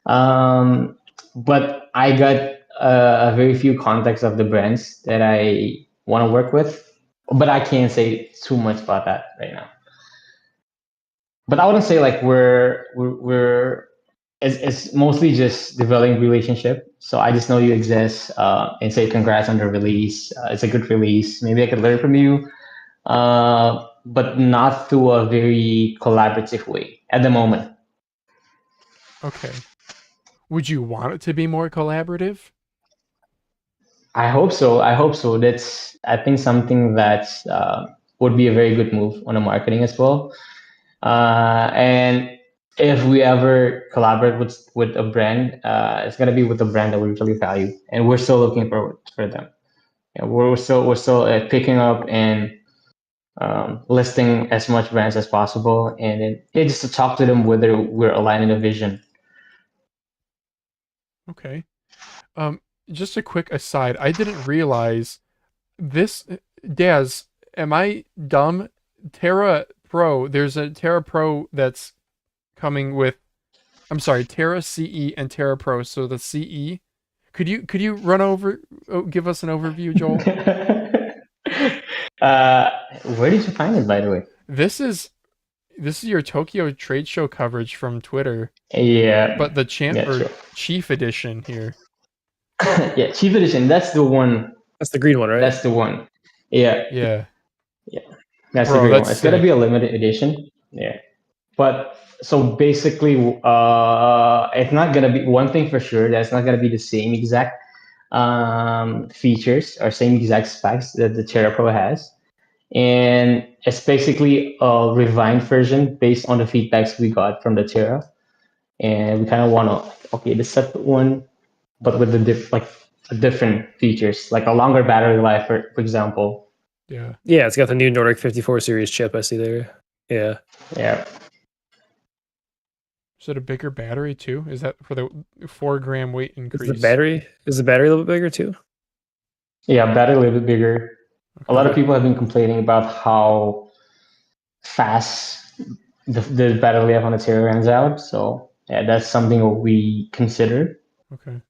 But I got a very few contacts of the brands that I want to work with, but I can't say too much about that right now. But I wouldn't say like it's mostly just developing relationship. So I just know you exist and say congrats on the release. It's a good release. Maybe I could learn from you, but not through a very collaborative way at the moment. Okay. Would you want it to be more collaborative? I hope so. That's, I think, something that would be a very good move on the marketing as well. And if we ever collaborate with a brand, it's gonna be with a brand that we really value, and we're still looking for them. Yeah, we're still picking up and listing as much brands as possible, and then just to talk to them whether we're aligned in a vision. Okay. Just a quick aside. I didn't realize this. Dazz, am I dumb? Terra Pro. There's a Terra Pro that's coming with. I'm sorry, Terra CE and Terra Pro. So the CE. Could you run over? Give us an overview, Joel. Where did you find it, by the way? This is your Tokyo trade show coverage from Twitter. Yeah. But the Chief Edition here. Yeah, Chief Edition. That's the one. That's the green one, right? That's the one. Yeah. Yeah. That's the green one. It's gonna be a limited edition. Yeah. But so basically, it's not gonna be, one thing for sure, that's not gonna be the same exact features or same exact specs that the Terra Pro has. And it's basically a refined version based on the feedbacks we got from the Terra. And we kind of want to, okay, the separate one, but with the different features, like a longer battery life, for example. Yeah. Yeah, it's got the new Nordic 54 series chip I see there. Yeah. Yeah. Is it a bigger battery too? Is that for the 4 gram weight increase? Is the battery a little bit bigger too? Yeah, battery a little bit bigger. Okay. A lot of people have been complaining about how fast the battery life on the Terra runs out. So yeah, that's something we consider. Okay.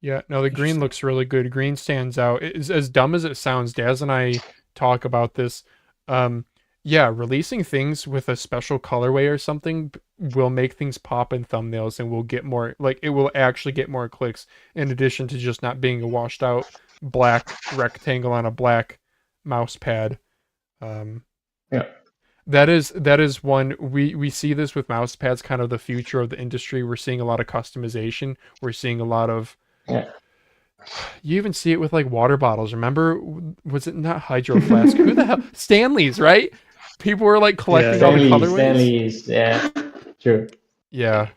Yeah, no, the green looks really good. Green stands out. It's as dumb as it sounds. Daz and I talk about this. Yeah, releasing things with a special colorway or something will make things pop in thumbnails and will get more, like, it will actually get more clicks in addition to just not being a washed out black rectangle on a black mouse pad. Yeah. That is one we see this with mouse pads, kind of the future of the industry. We're seeing a lot of customization. We're seeing a lot of Yeah. You even see it with like water bottles. Remember, was it not Hydro Flask? Who the hell? Stanley's, right? People were like collecting all the colorways. Stanley's, yeah, true. Yeah,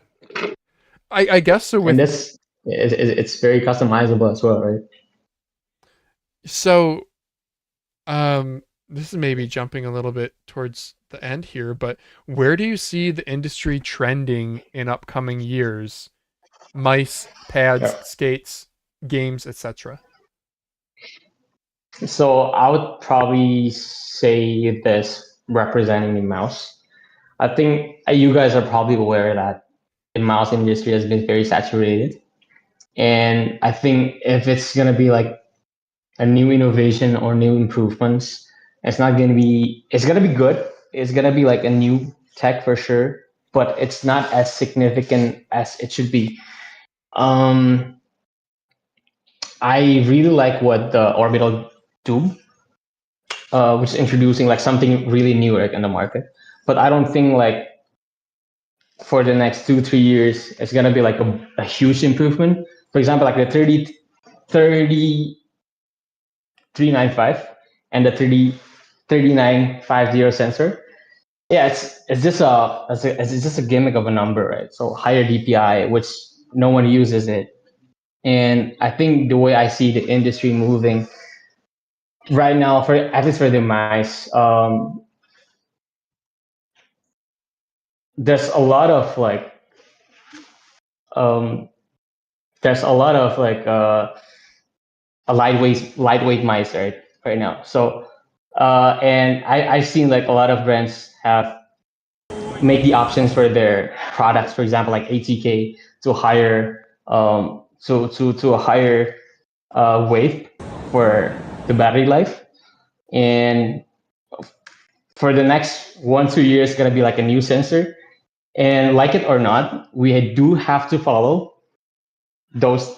I guess so. With And this, it's very customizable as well, right? so, this is maybe jumping a little bit towards the end here, but where do you see the industry trending in upcoming years? Mice, pads, Yeah. skates, games, etc. So I would probably say this representing the mouse. I think you guys are probably aware that the mouse industry has been very saturated. And I think if it's going to be like a new innovation or new improvements, it's not going to be, it's going to be good. It's going to be like a new tech for sure, but it's not as significant as it should be. I really like what the orbital tube, which is introducing like something really new in the market. But I don't think like for the next 2-3 years, it's gonna be like a huge improvement. For example, like the 30395 and the 3950 sensor. Yeah, it's just a gimmick of a number, right? So higher DPI, which no one uses it. And I think the way I see the industry moving right now, for at least for the mice, there's a lot of like a lightweight mice right now. So and I've seen like a lot of brands have make the options for their products, for example, like ATK to higher to a higher weight for the battery life. And for the next 1-2 years, it's gonna be like a new sensor. And like it or not, we do have to follow those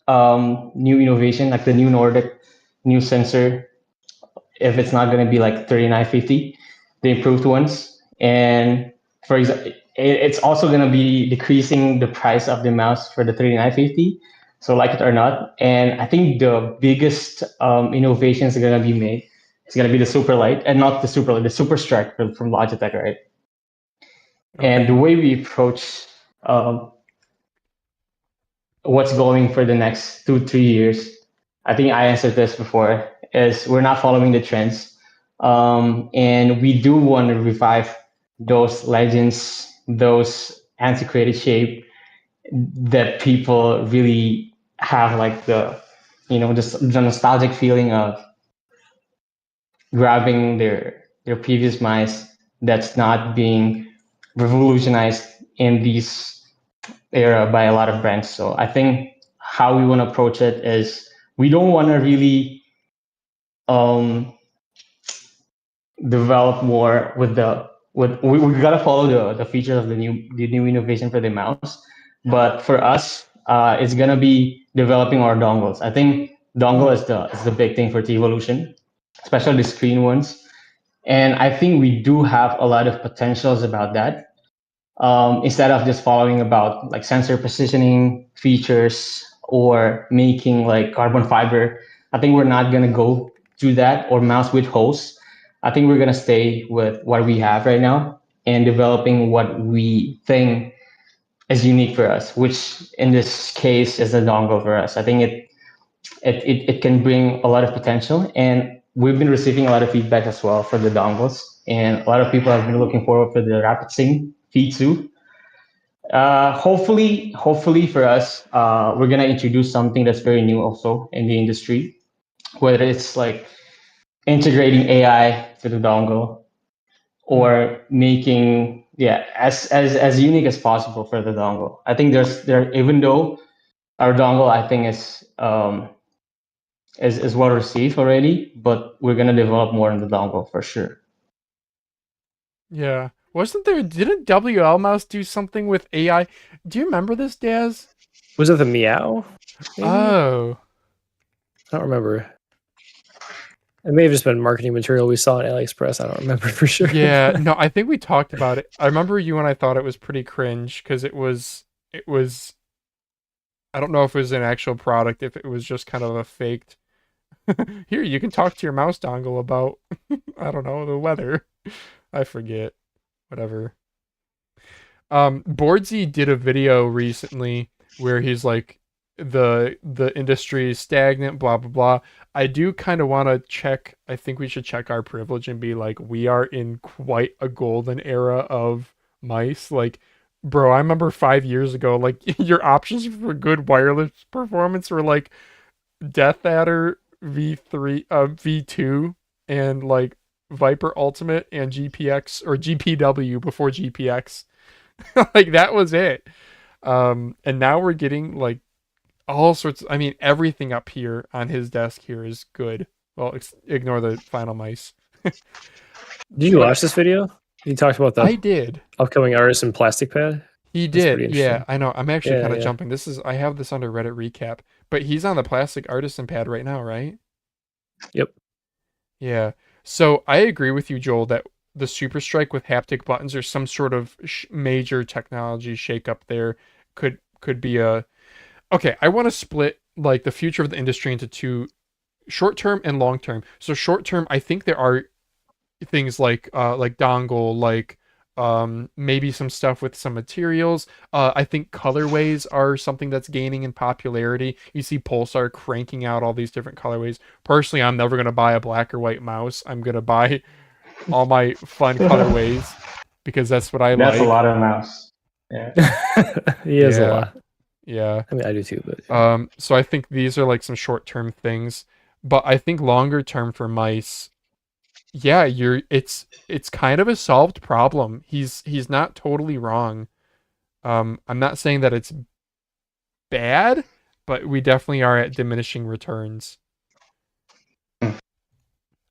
new innovation, like the new Nordic new sensor. If it's not gonna be like 3950, the improved ones. And for example, it's also gonna be decreasing the price of the mouse for the 3950. So like it or not, and I think the biggest innovations are gonna be made. It's gonna be the super light, and not the super light, the super strike from Logitech, right? Okay. And the way we approach what's going for the next 2-3 years, I think I answered this before, is we're not following the trends, and we do want to revive those legends, those antiquated shape that people really have like the just the nostalgic feeling of grabbing their previous mice that's not being revolutionized in this era by a lot of brands. So I think how we want to approach it is we don't want to really develop more with we gotta follow the features of the new innovation for the mouse. But for us, it's gonna be developing our dongles. I think dongle is the big thing for Teevolution, especially the screen ones. And I think we do have a lot of potentials about that. Instead of just following about like sensor positioning features or making like carbon fiber, I think we're not gonna go to that, or mouse with holes. I think we're gonna stay with what we have right now and developing what we think is unique for us, which in this case is a dongle for us. I think it can bring a lot of potential, and we've been receiving a lot of feedback as well for the dongles, and a lot of people have been looking forward for the Rapid Sync V2. Hopefully for us, we're gonna introduce something that's very new also in the industry, whether it's like integrating AI to the dongle or making as unique as possible for the dongle. I think even though our dongle I think is well received already, but we're gonna develop more in the dongle for sure. Yeah. Didn't WLMouse do something with AI? Do you remember this, Dazz? Was it the Meow? Maybe? Oh. I don't remember. It may have just been marketing material we saw on AliExpress. I don't remember for sure. Yeah, no, I think we talked about it. I remember you and I thought it was pretty cringe because it was. I don't know if it was an actual product, if it was just kind of a faked. Here, you can talk to your mouse dongle about, I don't know, the weather. I forget. Whatever. Boardzy did a video recently where he's like, the industry is stagnant, blah blah blah. I do kind of want to check. I think we should check our privilege and be like, we are in quite a golden era of mice. Like, bro, I remember 5 years ago, like your options for good wireless performance were like Death Adder V3, V2, and like Viper Ultimate and GPX or GPW before GPX. Like that was it. And now we're getting like all sorts of, I mean, everything up here on his desk here is good. Well, ignore the final mice. Did you watch this video? He talked about the I did. upcoming Artisan plastic pad. He That's pretty did. Yeah, interesting. I know. I'm actually Yeah, kind of yeah. jumping. I have this under Reddit recap, but he's on the plastic Artisan pad right now, right? Yep. Yeah. So I agree with you, Joel, that the Super Strike with haptic buttons or some sort of major technology shakeup there could be a. Okay, I want to split like the future of the industry into two, short term and long term. So short term, I think there are things like dongle, like maybe some stuff with some materials. I think colorways are something that's gaining in popularity. You see Pulsar cranking out all these different colorways. Personally, I'm never going to buy a black or white mouse. I'm going to buy all my fun colorways because that's what I like. That's a lot of mouse. Yeah. He has Yeah. a lot. Yeah. I mean, I do too, but So I think these are like some short-term things, but I think longer term for mice, yeah, it's kind of a solved problem. He's not totally wrong. I'm not saying that it's bad, but we definitely are at diminishing returns.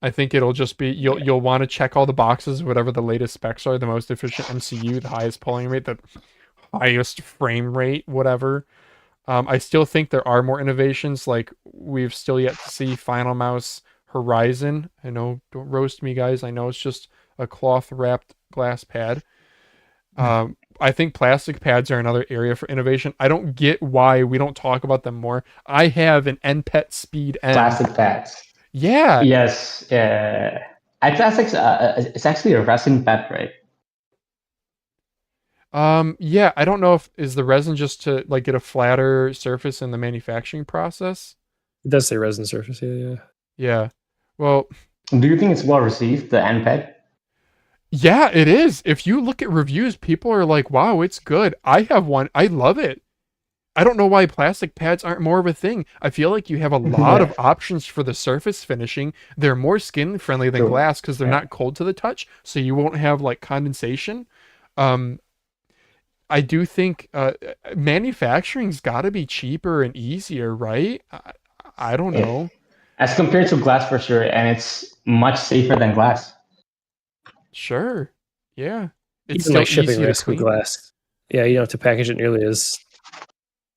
I think it'll just be you'll want to check all the boxes, whatever the latest specs are, the most efficient MCU, the highest polling rate, the highest frame rate, whatever. I still think there are more innovations. Like we've still yet to see Final Mouse Horizon. I know, don't roast me, guys. I know it's just a cloth wrapped glass pad. I think plastic pads are another area for innovation. I don't get why we don't talk about them more. I have an NPET Speed M. Plastic pads. Yeah. Yes. Plastics. It's actually a resin pad, right? Yeah, I don't know if is the resin just to like get a flatter surface in the manufacturing process. it does say resin surface. Yeah. Yeah. Well, Do you think it's well received, the NPED? yeah, it is. If you look at reviews, people are like, "Wow, it's good." I have one. I love it. I don't know why plastic pads aren't more of a thing. I feel like you have a lot Yeah. of options for the surface finishing. They're more skin friendly than True. glass because they're Yeah. not cold to the touch, so you won't have like condensation. I do think manufacturing's got to be cheaper and easier, right? I don't Yeah. know. As compared to glass, for sure, and it's much safer than glass. Sure. Yeah. It's Even like still shipping easy to risk with clean. glass. Yeah, you don't have to package it nearly as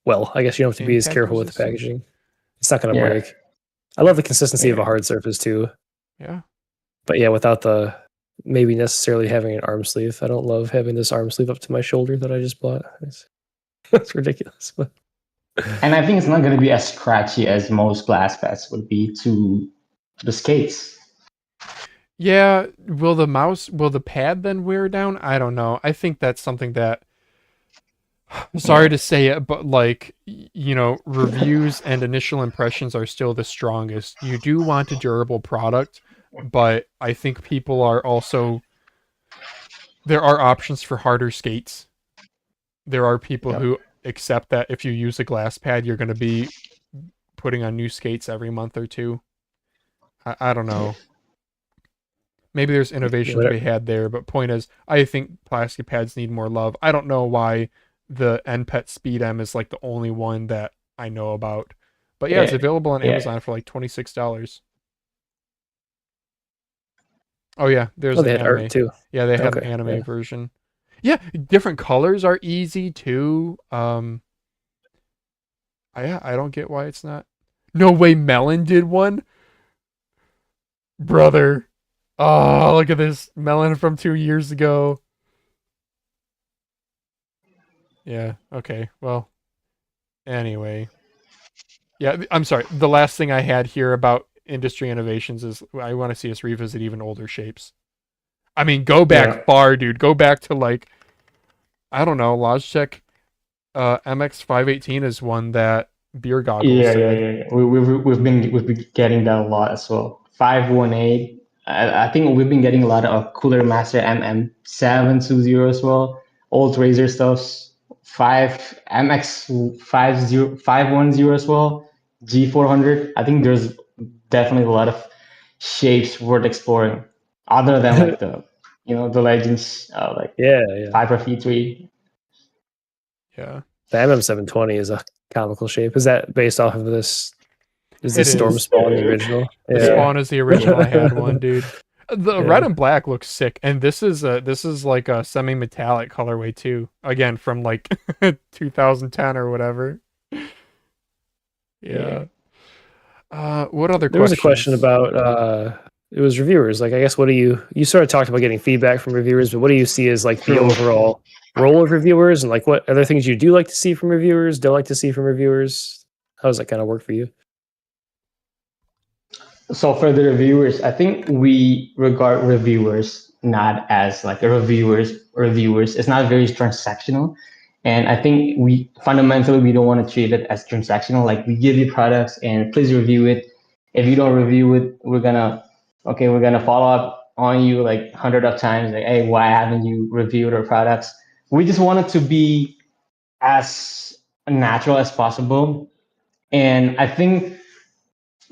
well. I guess you don't have to be as Impact careful with the resistance. packaging. It's not going to Yeah. break. I love the consistency of a Yeah. hard surface too. Yeah. But yeah, without the maybe necessarily having an arm sleeve. I don't love having this arm sleeve up to my shoulder that I just bought. It's ridiculous. But And I think it's not going to be as scratchy as most glass pads would be to the skates. Yeah, will the pad then wear down? I don't know. I think that's something that sorry to say it, but like reviews and initial impressions are still the strongest. You do want a durable product, but I think people are also there are options for harder skates. There are people Yep. who accept that if you use a glass pad, you're going to be putting on new skates every month or two. I don't know. Maybe there's innovation to be had there, but point is, I think plastic pads need more love. I don't know why the NPET Speed M is like the only one that I know about. But yeah, it's available on Amazon for like $26. Oh yeah, there's they an had anime. art too. Yeah, they have an Okay, anime yeah. version. Yeah, different colors are easy too. I don't get why it's not. No way, Melon did one, brother. Oh, look at this Melon from 2 years ago. Yeah. Okay. Well. Anyway. Yeah. I'm sorry. The last thing I had here about industry innovations is I want to see us revisit even older shapes. I mean, go back far, dude. Go back to like, I don't know, Logitech MX518 is one that beer goggles. Yeah. We've been getting that a lot as well. 518. I think we've been getting a lot of Cooler Master MM720 as well. Old Razer stuffs. 510 as well. G400. I think there's definitely a lot of shapes worth exploring, other than like the legends like Viper V3. Yeah. The MM720 is a comical shape. Is that based off of this? Is this Storm Spawn the original? The Spawn is the original. I had one, dude. The red and black looks sick, and this is like a semi-metallic colorway too. Again, from like 2010 or whatever. Yeah. What other questions? There was a question about it was reviewers. Like, I guess, what do you sort of talked about getting feedback from reviewers, but what do you see as like the overall role of reviewers, and like what other things you do like to see from reviewers, don't like to see from reviewers? How does that kind of work for you? So for the reviewers, I think we regard reviewers not as like reviewers. It's not very transactional. And I think we fundamentally don't want to treat it as transactional. Like, we give you products and please review it. If you don't review it, we're gonna follow up on you like 100 of times. Like, hey, why haven't you reviewed our products? We just want it to be as natural as possible. And I think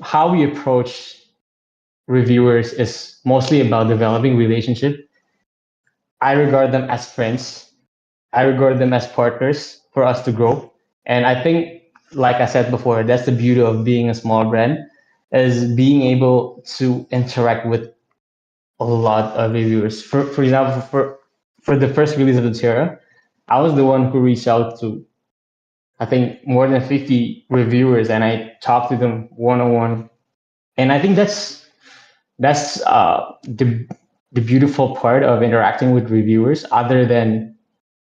how we approach reviewers is mostly about developing relationship. I regard them as friends. I regard them as partners for us to grow. And I think, like I said before, that's the beauty of being a small brand, is being able to interact with a lot of reviewers. For example, for the first release of the Terra, I was the one who reached out to, I think, more than 50 reviewers, and I talked to them one-on-one. And I think that's the beautiful part of interacting with reviewers, other than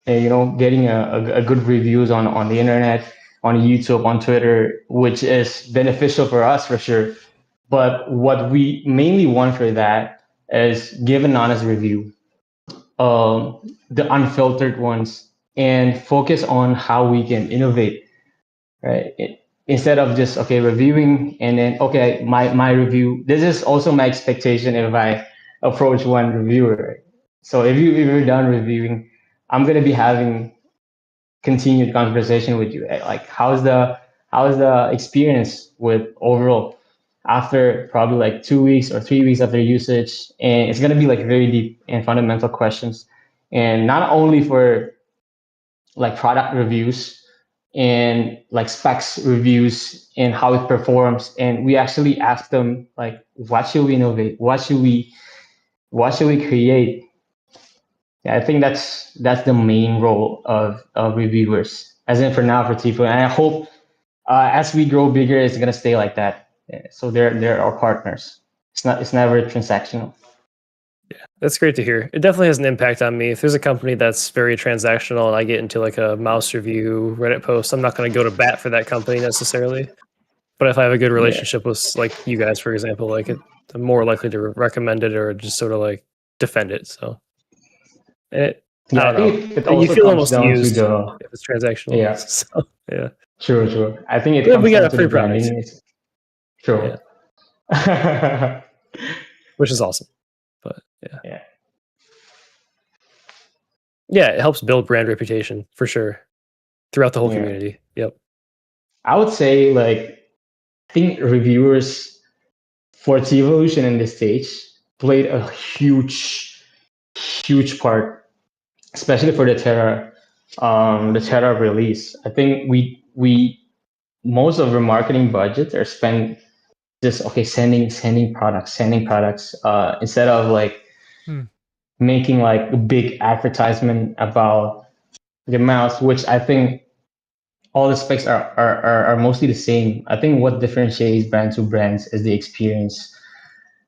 getting a good reviews on the internet, on YouTube, on Twitter, which is beneficial for us for sure. But what we mainly want for that is give an honest review, the unfiltered ones, and focus on how we can innovate, right? Instead of just reviewing and then my review. This is also my expectation if I approach one reviewer. So if you're done reviewing, I'm gonna be having continued conversation with you. Like, how's the experience with overall after probably like 2 weeks or 3 weeks after usage, and it's gonna be like very deep and fundamental questions, and not only for like product reviews and like specs reviews and how it performs, and we actually ask them like, what should we innovate? What should we create? Yeah, I think that's the main role of reviewers, as in for now for Teevo. And I hope as we grow bigger, it's gonna stay like that. Yeah, so they're our partners. It's never transactional. Yeah, that's great to hear. It definitely has an impact on me. If there's a company that's very transactional and I get into like a mouse review Reddit post, I'm not going to go to bat for that company necessarily. But if I have a good relationship with like you guys, for example, like I'm more likely to recommend it or just sort of like defend it. So. I don't know. You feel almost used if it's transactional. Yeah. So, yeah. True. I think it comes we got down a free to product. True. Yeah. Which is awesome. But yeah. Yeah, it helps build brand reputation for sure throughout the whole community. Yep. I would say I think reviewers for Teevolution in this stage played a huge part, especially for the Terra release. I think we most of our marketing budgets are spent just sending products instead of making like a big advertisement about the mouse, which I think all the specs are mostly the same. I think what differentiates brand to brands is the experience.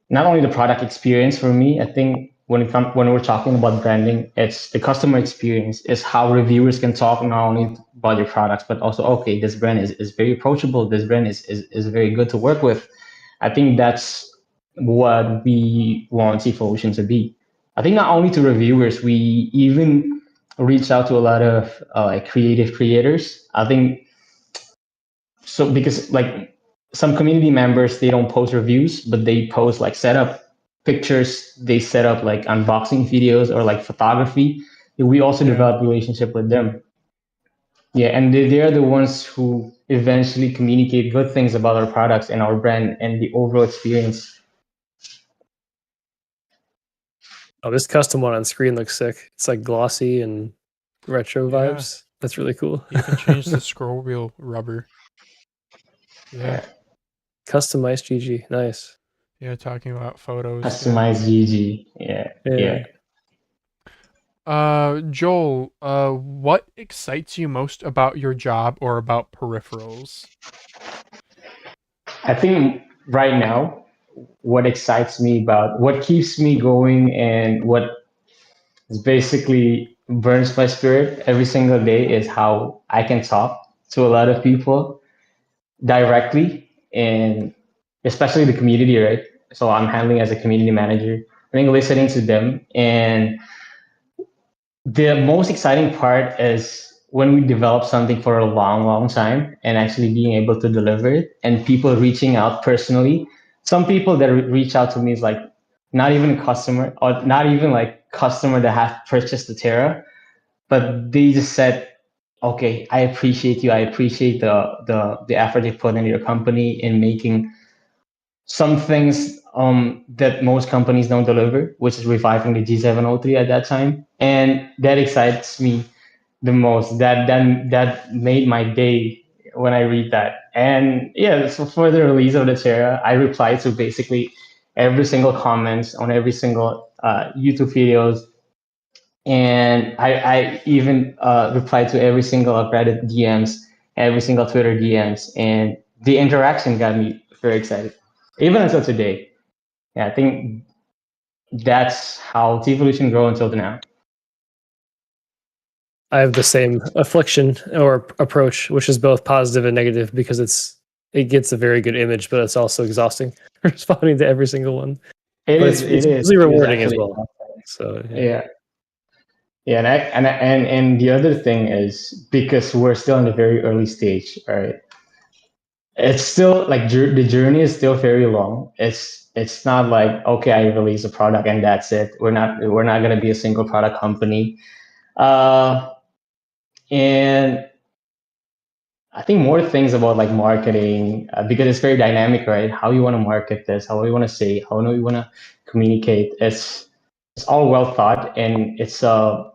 Not only the product experience for me, I think when we're talking about branding, it's the customer experience. Is how reviewers can talk not only about your products, but also, okay, this brand is very approachable. This brand is very good to work with. I think that's what we want Teevolution to be. I think not only to reviewers, we even reach out to a lot of like creative creators. I think so because like some community members, they don't post reviews, but they post like setup pictures. They set up like unboxing videos or like photography. We also develop relationship with them. Yeah, and they are the ones who eventually communicate good things about our products and our brand and the overall experience. Oh, this custom one on screen looks sick. It's like glossy and retro vibes. That's really cool. You can change the scroll wheel rubber. Yeah. Customized GG. Nice. Yeah, talking about photos. Customized GG. Yeah. Joel, what excites you most about your job or about peripherals? I think right now, what excites me about what keeps me going and what is basically burns my spirit every single day is how I can talk to a lot of people directly, and especially the community, right? So I'm handling as a community manager. I think listening to them, and the most exciting part is when we develop something for a long time and actually being able to deliver it, and people reaching out personally. Some people that reach out to me is like not even a customer, or not even like customer that have purchased the Terra, but they just said, okay, I appreciate you. I appreciate the effort you put in your company in making some things that most companies don't deliver, which is reviving the G703 at that time. And that excites me the most. That made my day when I read that. And yeah, so for the release of the Terra, I replied to basically every single comments on every single YouTube videos. And I even replied to every single Reddit DMs, every single Twitter DMs, and the interaction got me very excited, even until today. Yeah, I think that's how Teevolution grew until now. I have the same affliction or approach, which is both positive and negative because it gets a very good image, but it's also exhausting responding to every single one. It's really rewarding as well. So yeah, and the other thing is because we're still in the very early stage, right? It's still like the journey is still very long. It's not like, okay, I release a product and that's it. We're not gonna be a single product company. And I think more things about like marketing because it's very dynamic, right? How you want to market this, how you want to say, how you want to communicate. It's all well thought, and it's a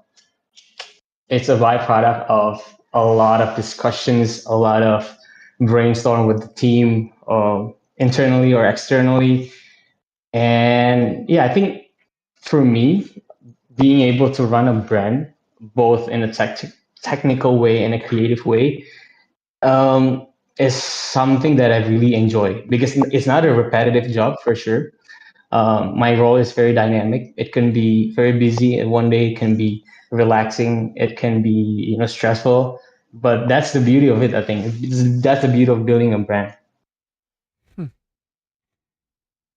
byproduct of a lot of discussions, a lot of brainstorm with the team, internally or externally. And yeah, I think for me, being able to run a brand both in a technical way and a creative way is something that I really enjoy because it's not a repetitive job for sure. My role is very dynamic. It can be very busy, and one day it can be relaxing. It can be stressful, but that's the beauty of it. I think that's the beauty of building a brand.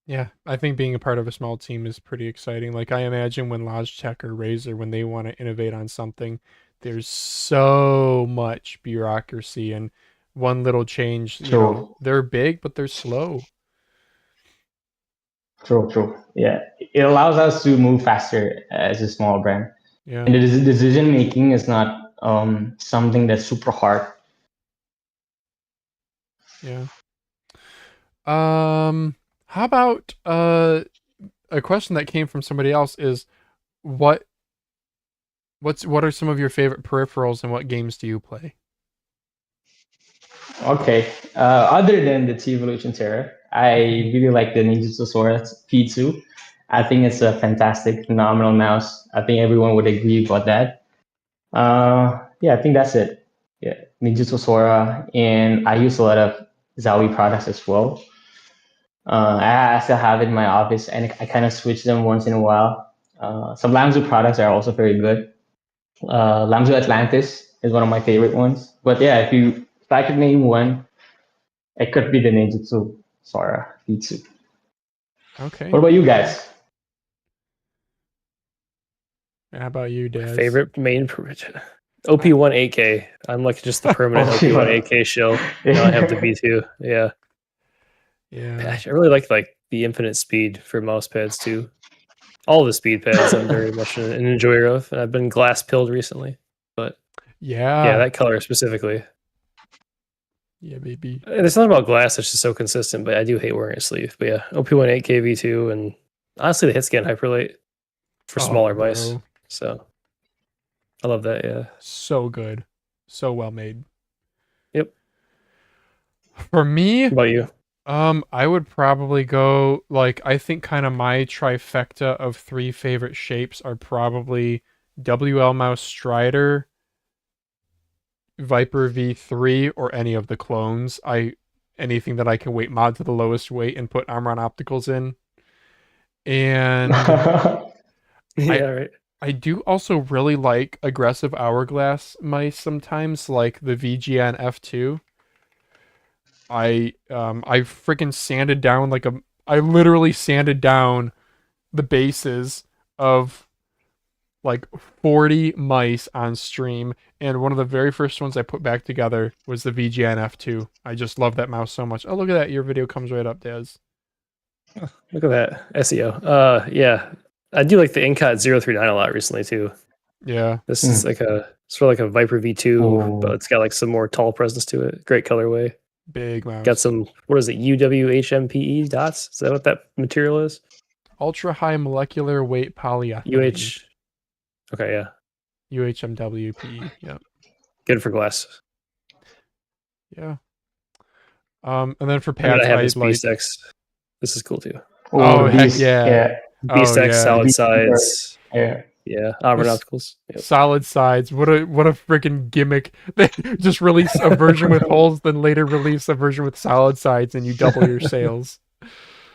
Yeah, I think being a part of a small team is pretty exciting. Like I imagine when Logitech or Razer, when they want to innovate on something, there's so much bureaucracy and one little change, they're big, but they're slow. True. Yeah, it allows us to move faster as a small brand. Yeah, and the decision making is not something that's super hard. Yeah. How about a question that came from somebody else is what are some of your favorite peripherals and what games do you play? Okay. Other than the Teevolution Terra, I really like the Ninja P2. I think it's a fantastic, phenomenal mouse. I think everyone would agree about that. Yeah, I think that's it. Yeah. Ninjutsu Sora, and I use a lot of Zowie products as well. I still have it in my office, and I kind of switch them once in a while. Some Lamzu products are also very good. Lamzu Atlantis is one of my favorite ones. But yeah, if I could name one, it could be the Ninjutsu Sora V2. Okay. What about you guys? How about you, Daz? Favorite main OP1 8K. I'm like just the permanent OP1 8K shell. Now I have the V2. Yeah. Yeah. I really like the infinite speed for mouse pads too. All the speed pads I'm very much an enjoyer of, and I've been glass pilled recently. But yeah, that color specifically. Yeah, baby. There's something about glass that's just so consistent, but I do hate wearing a sleeve. But yeah, OP1 8K V2, and honestly the hit scan hyperlate for smaller mice. So I love that. Yeah, so good, so well made. Yep. For me, what about you? I would probably go I think kind of my trifecta of 3 favorite shapes are probably WLMouse Strider, Viper V3, or any of the clones. Anything that I can weight mod to the lowest weight and put Omron Opticals in. And yeah, right. I do also really like aggressive hourglass mice sometimes, like the VGN F2. I freaking sanded down I literally sanded down the bases of 40 mice on stream, and one of the very first ones I put back together was the VGN F2. I just love that mouse so much. Oh, look at that. Your video comes right up, Daz. Oh, look at that. SEO. Yeah. I do like the Incot 039 a lot recently too. Yeah. This is sort of like a Viper V2, but it's got some more tall presence to it. Great colorway. Big mouse. Got some, what is it, UWHMPE dots? Is that what that material is? Ultra high molecular weight polyethylene. Okay, yeah. UHMWPE. Yep. Good for glass. Yeah. And then for pads, I have this BSX. This is cool too. Oh, heck yeah. BSX solid sides. Yeah. Yeah, Omron Opticals. Yep. Solid sides. What a freaking gimmick! They just release a version with holes, then later release a version with solid sides, and you double your sales.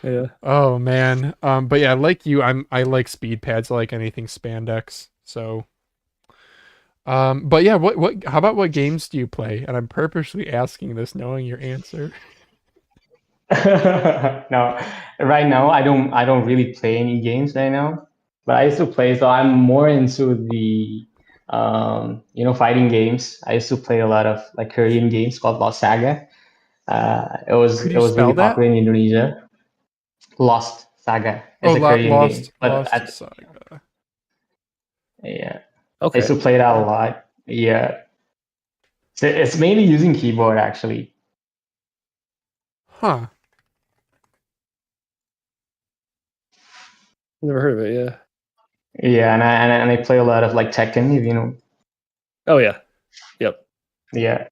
Yeah. Oh man. But yeah, like you, I like speed pads. I like anything spandex. So. But yeah, what? How about what games do you play? And I'm purposely asking this, knowing your answer. No, right now I don't really play any games right now. But I used to play, so I'm more into the, fighting games. I used to play a lot of Korean games called Lost Saga. It was really popular in Indonesia. Lost Saga is a Korean game. But Saga. Yeah. Okay. I used to play that a lot. Yeah. So it's mainly using keyboard actually. Huh. Never heard of it. Yeah. Yeah, and I play a lot of Tekken, if you know. Oh yeah. Yep. Yeah.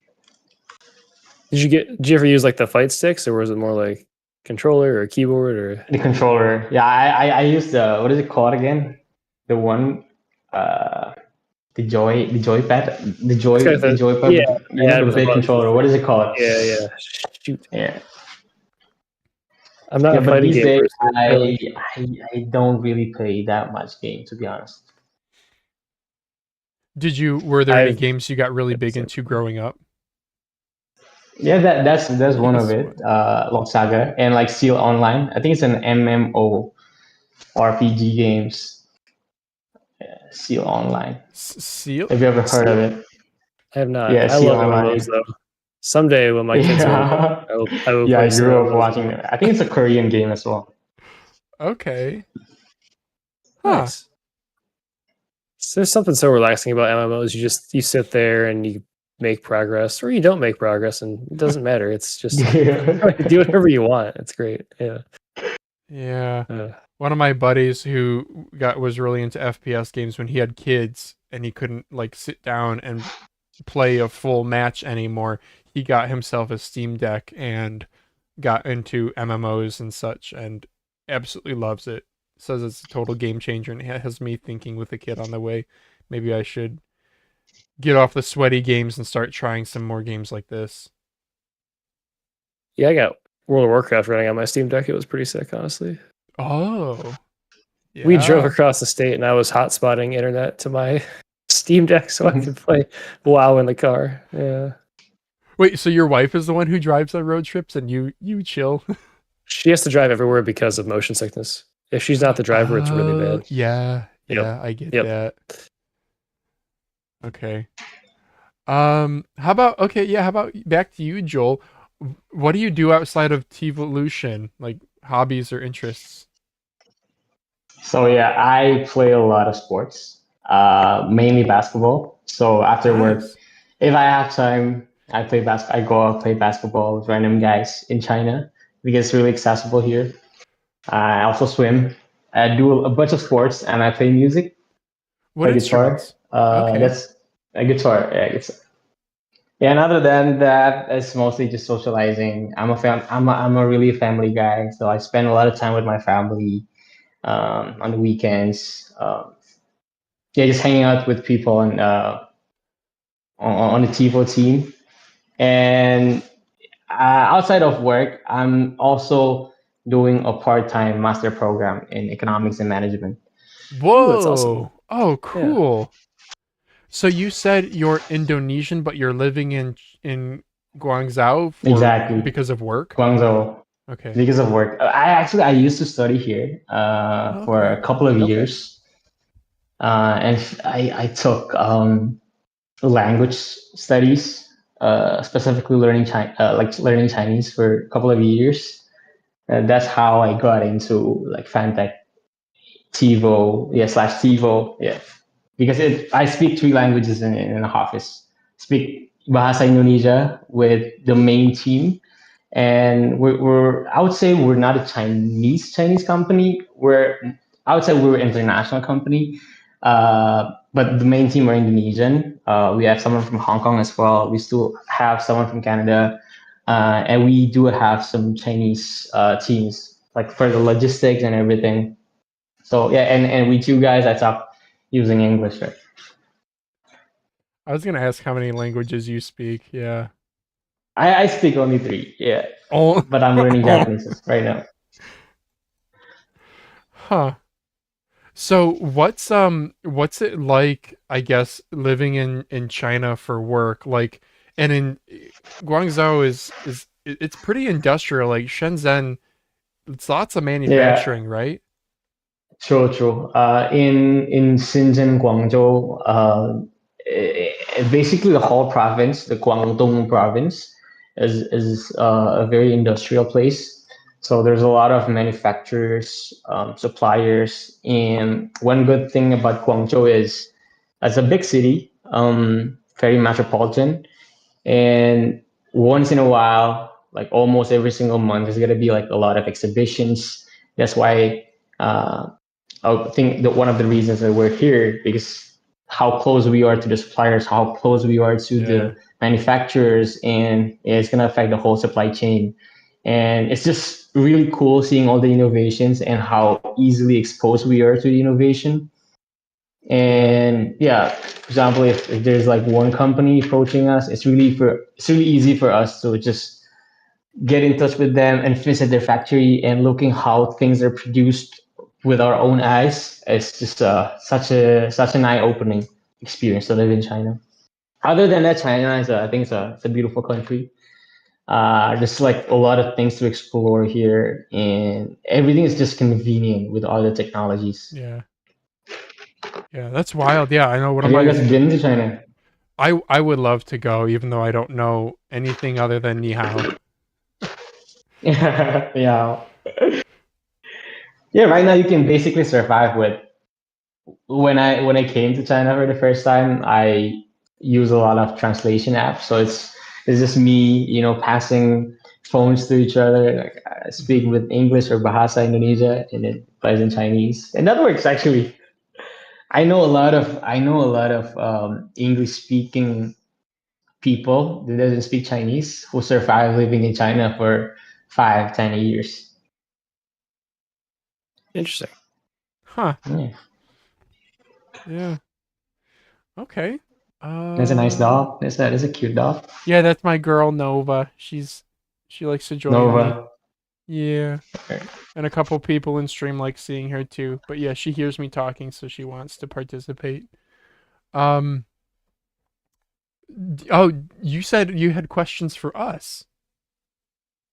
Did you ever use the fight sticks, or was it more like controller or keyboard or the controller? Yeah, I used the, what is it called again? The one the joypad. The joypad. Yeah, the big controller. What is it called? Yeah. Shoot. Yeah. I'm not a fighting these game days, person. I don't really play that much game, to be honest. Were there any games you got really big into growing up? Yeah, that's one of it. Lost Saga and Seal Online. I think it's an MMO RPG games. Seal Online. Seal? Have you ever heard of it? I have not. Yeah, I love MMOs though. Someday when my kids are older, I will yeah, I play grew up watching it. I think it's a Korean game as well. Okay. Nice. So there's something so relaxing about MMOs. You sit there and you make progress, or you don't make progress, and it doesn't matter. It's just do whatever you want. It's great. Yeah. Yeah. One of my buddies who was really into FPS games, when he had kids and he couldn't sit down and play a full match anymore, he got himself a Steam Deck and got into MMOs and such, and absolutely loves it. Says it's a total game changer, and it has me thinking with a kid on the way, maybe I should get off the sweaty games and start trying some more games like this. Yeah, I got World of Warcraft running on my Steam Deck. It was pretty sick, honestly. Oh, yeah. We drove across the state, and I was hotspotting internet to my Steam Deck so I could play WoW in the car. Yeah. Wait, so your wife is the one who drives on road trips, and you chill? She has to drive everywhere because of motion sickness. If she's not the driver, it's really bad. Yeah, Yep. I get Yep. that. Okay. How about back to you, Joel? What do you do outside of Teevolution, like hobbies or interests? So yeah, I play a lot of sports, mainly basketball. So after work, Nice. if I have time, I go out play basketball with random guys in China because it's really accessible here. I also swim. I do a bunch of sports and I play music, What play guitar. instruments? Okay. That's a guitar. Yeah, yeah, and other than that, it's mostly just socializing. I'm a really family guy, so I spend a lot of time with my family on the weekends. Yeah, just hanging out with people on the Teevo team. And outside of work, I'm also doing a part-time master program in economics and management. Whoa. Ooh, that's awesome. Oh, cool. So you said you're Indonesian, but you're living in Guangzhou Exactly. because of work? Guangzhou. Okay. Because of work. I used to study here for a couple of years. And I took language studies, specifically learning learning Chinese for a couple of years. That's how I got into like Fantech, Teevo, slash Teevo, because I speak three languages in an office. Speak Bahasa Indonesia with the main team, and I would say we're not a Chinese company. I would say we're an international company, but the main team are Indonesian. We have someone from Hong Kong as well. We still have someone from Canada, and we do have some Chinese teams like for the logistics and everything. So yeah, and with you guys, I talk using English, right? I was gonna ask how many languages you speak. Yeah. I speak only three, Oh. but I'm learning Japanese right now. Huh. So what's it like, I guess, living in China for work? Like, and in Guangzhou it's pretty industrial. Like Shenzhen, it's lots of manufacturing, right? True. In Shenzhen, Guangzhou, basically the whole province, the Guangdong province, is a very industrial place. So there's a lot of manufacturers, suppliers, and one good thing about Guangzhou is, it's a big city, very metropolitan, and once in a while, like almost every single month, there's gonna be like a lot of exhibitions. That's why. I think that one of the reasons that we're here because how close we are to the suppliers, how close we are to the manufacturers, and it's going to affect the whole supply chain. And it's just really cool seeing all the innovations and how easily exposed we are to the innovation. And for example, if there's like one company approaching us, it's really easy for us to just get in touch with them and visit their factory and looking how things are produced with our own eyes. It's just such an eye-opening experience to live in China. Other than that, China I think it's a beautiful country. There's like a lot of things to explore here, and everything is just convenient with all the technologies. Yeah, that's wild. Yeah, I know. Have you guys been to China? I would love to go, even though I don't know anything other than ni hao. Yeah. Yeah, right now you can basically survive with. When I came to China for the first time, I use a lot of translation apps. So it's just me, passing phones to each other. Like I speak with English or Bahasa Indonesia, and it plays in Chinese, and that works actually. I know a lot of English speaking people that doesn't speak Chinese who survive living in China for 5-10 years. Interesting. Huh. Yeah. Yeah. Okay. That's a nice dog. That's a cute dog. Yeah, that's my girl Nova. She likes to join me. Nova. Yeah. Okay. And a couple people in stream like seeing her too. But yeah, she hears me talking, so she wants to participate. Oh, you said you had questions for us.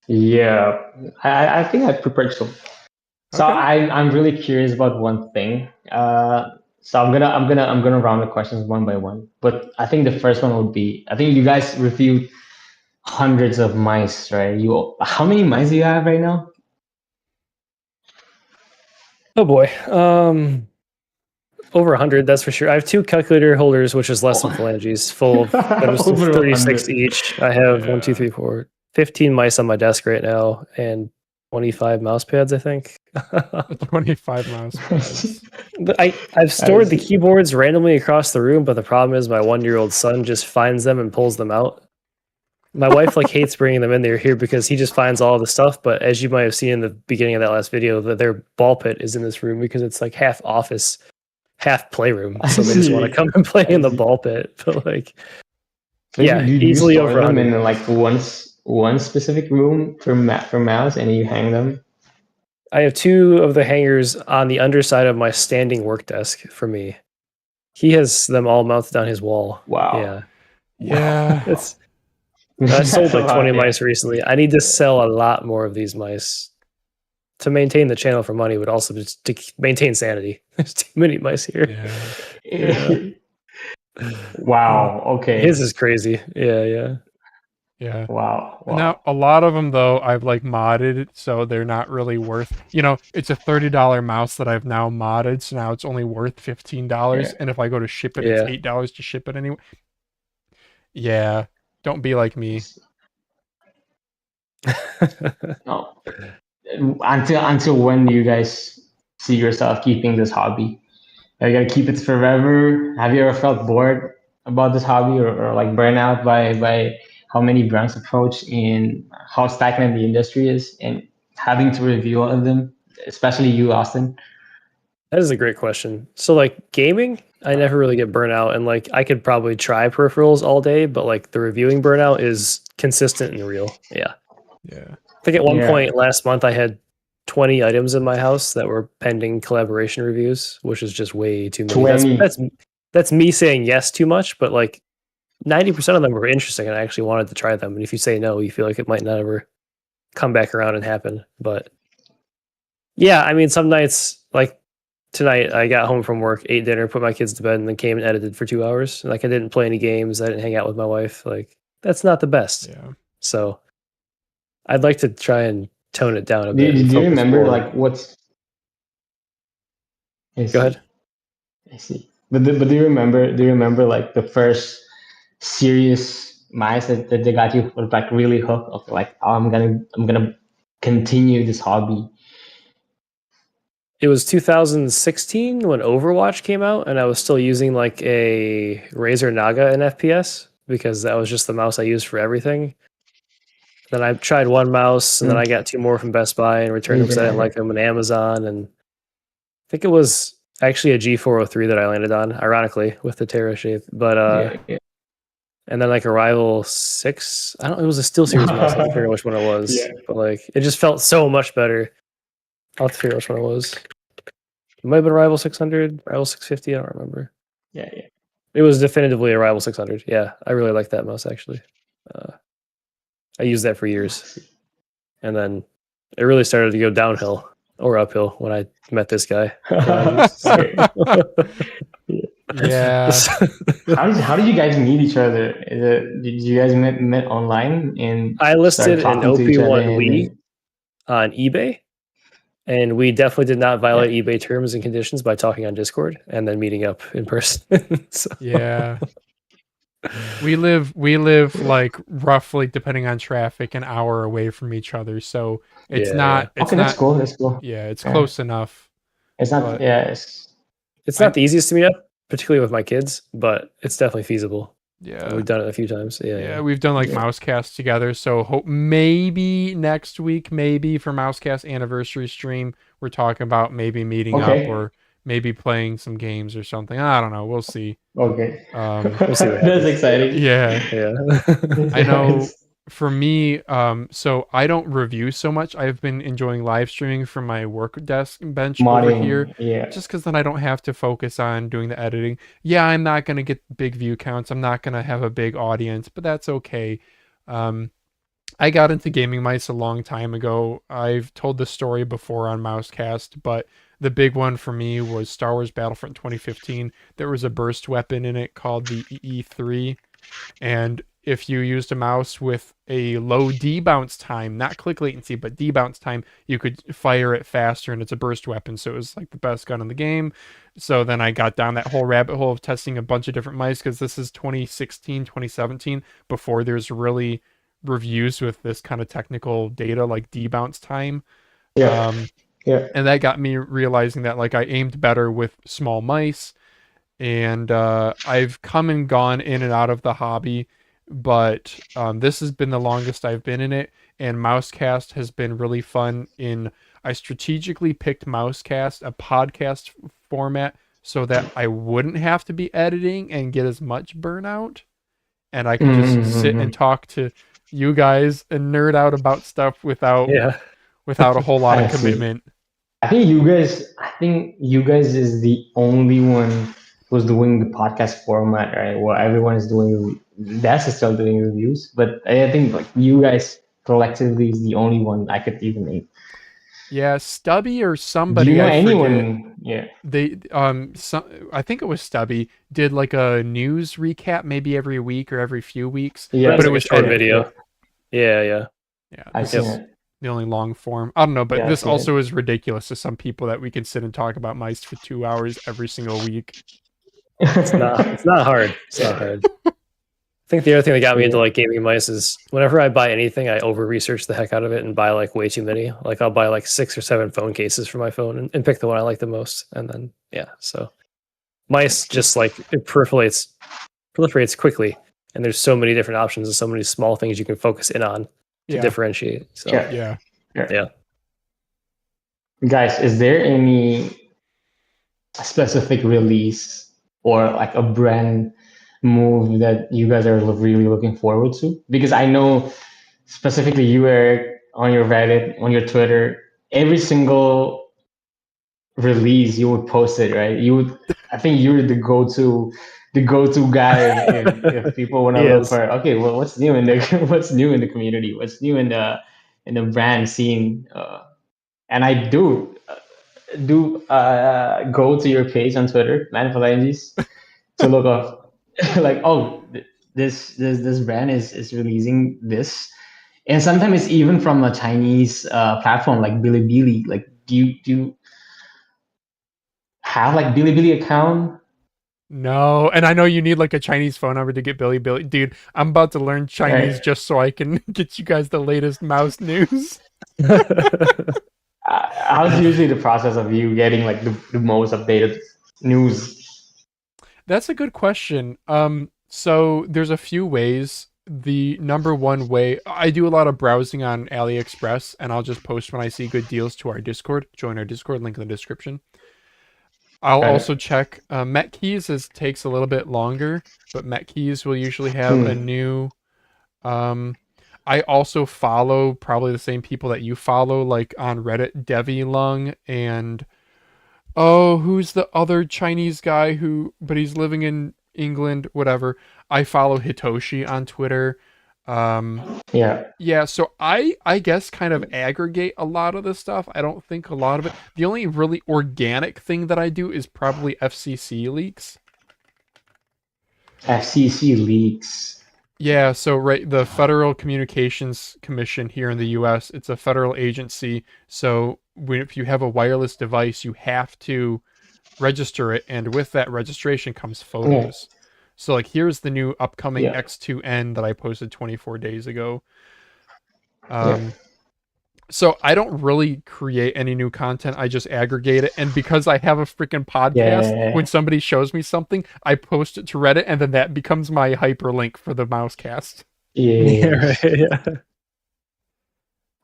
Yeah, I think I prepared some. So Okay. I'm really curious about one thing. So I'm gonna round the questions one by one. But I think the first one would be, I think you guys reviewed hundreds of mice, right? How many mice do you have right now? Oh boy. Over 100, that's for sure. I have 2 calculator holders, which is less than phalanges, full of Over 36 100. each. I have 1, 2, 3, 4, 15 mice on my desk right now, and 25 mouse pads, I think. 25 mouse pads. But I've stored the keyboards randomly across the room, but the problem is my 1-year-old son just finds them and pulls them out. My wife hates bringing them in there here because he just finds all the stuff. But as you might have seen in the beginning of that last video, that their ball pit is in this room because it's like half office, half playroom. So they just want to come and play in the ball pit. But So yeah, you easily store over them 100. in like one specific room for mouse, and you hang them. I have 2 of the hangers on the underside of my standing work desk for me. He has them all mounted on his wall. Wow. Yeah. I sold like 20 mice recently. I need to sell a lot more of these mice to maintain the channel for money, but also just to maintain sanity. There's too many mice here. Yeah. Wow. Okay. His is crazy. Yeah. Wow. Now, a lot of them, though, I've modded, so they're not really worth... it's a $30 mouse that I've now modded, so now it's only worth $15, Yeah. and if I go to ship it, it's $8 to ship it anyway. Yeah, don't be like me. No. Until when do you guys see yourself keeping this hobby? Are you gonna keep it forever? Have you ever felt bored about this hobby, or like burnout by how many brands approach and how stagnant the industry is, and having to review all of them, especially you, Austin? That is a great question. So gaming, I never really get burnout, and I could probably try peripherals all day, but the reviewing burnout is consistent and real. Yeah. I think at one point last month I had 20 items in my house that were pending collaboration reviews, which is just way too many. That's me saying yes too much, but 90% of them were interesting and I actually wanted to try them. And if you say no, you feel like it might not ever come back around and happen. But yeah, I mean, some nights, tonight, I got home from work, ate dinner, put my kids to bed, and then came and edited for 2 hours. I didn't play any games. I didn't hang out with my wife. That's not the best. Yeah. So I'd like to try and tone it down a bit. Do you remember what's... Go ahead. I see. But do you remember the first serious mice that they got you really hooked of oh, I'm gonna continue this hobby? It was 2016 when Overwatch came out, and I was still using a Razer Naga in FPS because that was just the mouse I used for everything. Then I tried one mouse, and then I got 2 more from Best Buy and returned them because I didn't like them on Amazon. And I think it was actually a G403 that I landed on, ironically, with the Terra shape. But and then a Rival 6. I don't know, it was a SteelSeries mouse. I don't remember which one it was. Yeah. But it just felt so much better. I'll have to figure out which one it was. It might have been Rival 600, Rival 650, I don't remember. Yeah. It was definitively a Rival 600. Yeah, I really like that mouse, actually. I used that for years. And then it really started to go downhill or uphill when I met this guy. Yeah. How did you guys meet each other? Did you guys met online? And I listed an OP1 Wii on eBay. And we definitely did not violate eBay terms and conditions by talking on Discord and then meeting up in person. Yeah. We live roughly, depending on traffic, an hour away from each other. So it's not. It's that's cool. That's cool. Yeah, it's close enough. It's not. It's not the easiest to meet up, particularly with my kids, but it's definitely feasible. Yeah, we've done it a few times. Yeah, we've done Mousecasts together. So maybe next week, maybe for Mousecast anniversary stream, we're talking about maybe meeting up or maybe playing some games or something. I don't know. We'll see. Okay. We'll see what That's happens. exciting. Yeah. Yeah. I know for me, so I don't review so much. I've been enjoying live streaming from my work desk bench over here, Modding, yeah. just because then I don't have to focus on doing the editing. Yeah, I'm not going to get big view counts. I'm not going to have a big audience, but that's okay. I got into gaming mice a long time ago. I've told this story before on Mousecast, but the big one for me was Star Wars Battlefront 2015. There was a burst weapon in it called the E3, and if you used a mouse with a low debounce time, not click latency, but debounce time, you could fire it faster, and it's a burst weapon, so it was like the best gun in the game. So then I got down that whole rabbit hole of testing a bunch of different mice, because this is 2016, 2017, before there's really reviews with this kind of technical data like debounce time. Yeah. And that got me realizing that like I aimed better with small mice, and I've come and gone in and out of the hobby, but this has been the longest I've been in it, and Mousecast has been really fun. I strategically picked Mousecast, a podcast format, so that I wouldn't have to be editing and get as much burnout, and I could just sit and talk to you guys and nerd out about stuff without a whole lot of commitment. I think you guys is the only one who's doing the podcast format, right? Well, everyone is doing, Dazz is still doing reviews, but I think like you guys collectively is the only one I could even name. Yeah, Stubby or somebody. Do you know I anyone? Forget. Yeah. They I think it was Stubby did like a news recap maybe every week or every few weeks. Yeah, but it was short video. Yeah. I see it. The only long form. I don't know, but Yeah, this also is ridiculous to some people that we can sit and talk about mice for 2 hours every single week. It's not hard. It's not hard. I think the other thing that got me into like gaming mice is whenever I buy anything, I over research the heck out of it and buy like way too many. Like I'll buy like 6 or 7 phone cases for my phone and pick the one I like the most. And then so mice just like it proliferates quickly, and there's so many different options and so many small things you can focus in on to differentiate. So yeah. Guys, is there any specific release or like a brand move that you guys are really looking forward to? Because I know specifically you, Eric, on your Reddit, on your Twitter, every single release you would post it, right? I think you're the go-to guy if people want to look for, okay, well, what's new in the community, what's new in the brand scene, and I do go to your page on Twitter, Man Phalanges, to look up like, oh, this brand is releasing this, and sometimes it's even from a Chinese platform like Bilibili. Like, do you have like Bilibili account? No, and I know you need like a Chinese phone number to get Billy. Dude, I'm about to learn Chinese just so I can get you guys the latest mouse news. How's usually the process of you getting like the most updated news? That's a good question. So there's a few ways. The number one way, I do a lot of browsing on AliExpress, and I'll just post when I see good deals to our Discord. Join our Discord, link in the description. I'll also check. MetKeys takes a little bit longer, but MetKeys will usually have a new. I also follow probably the same people that you follow, like on Reddit, Devilung, and who's the other Chinese guy but he's living in England, whatever. I follow Hitoshi on Twitter. So I guess kind of aggregate a lot of this stuff. I don't think a lot of it. The only really organic thing that I do is probably FCC leaks. FCC leaks. Yeah, so the Federal Communications Commission here in the US, it's a federal agency. So if you have a wireless device, you have to register it, and with that registration comes photos. So like here's the new upcoming X2N that I posted 24 days ago. So I don't really create any new content. I just aggregate it. And because I have a freaking podcast, when somebody shows me something, I post it to Reddit, and then that becomes my hyperlink for the Mousecast.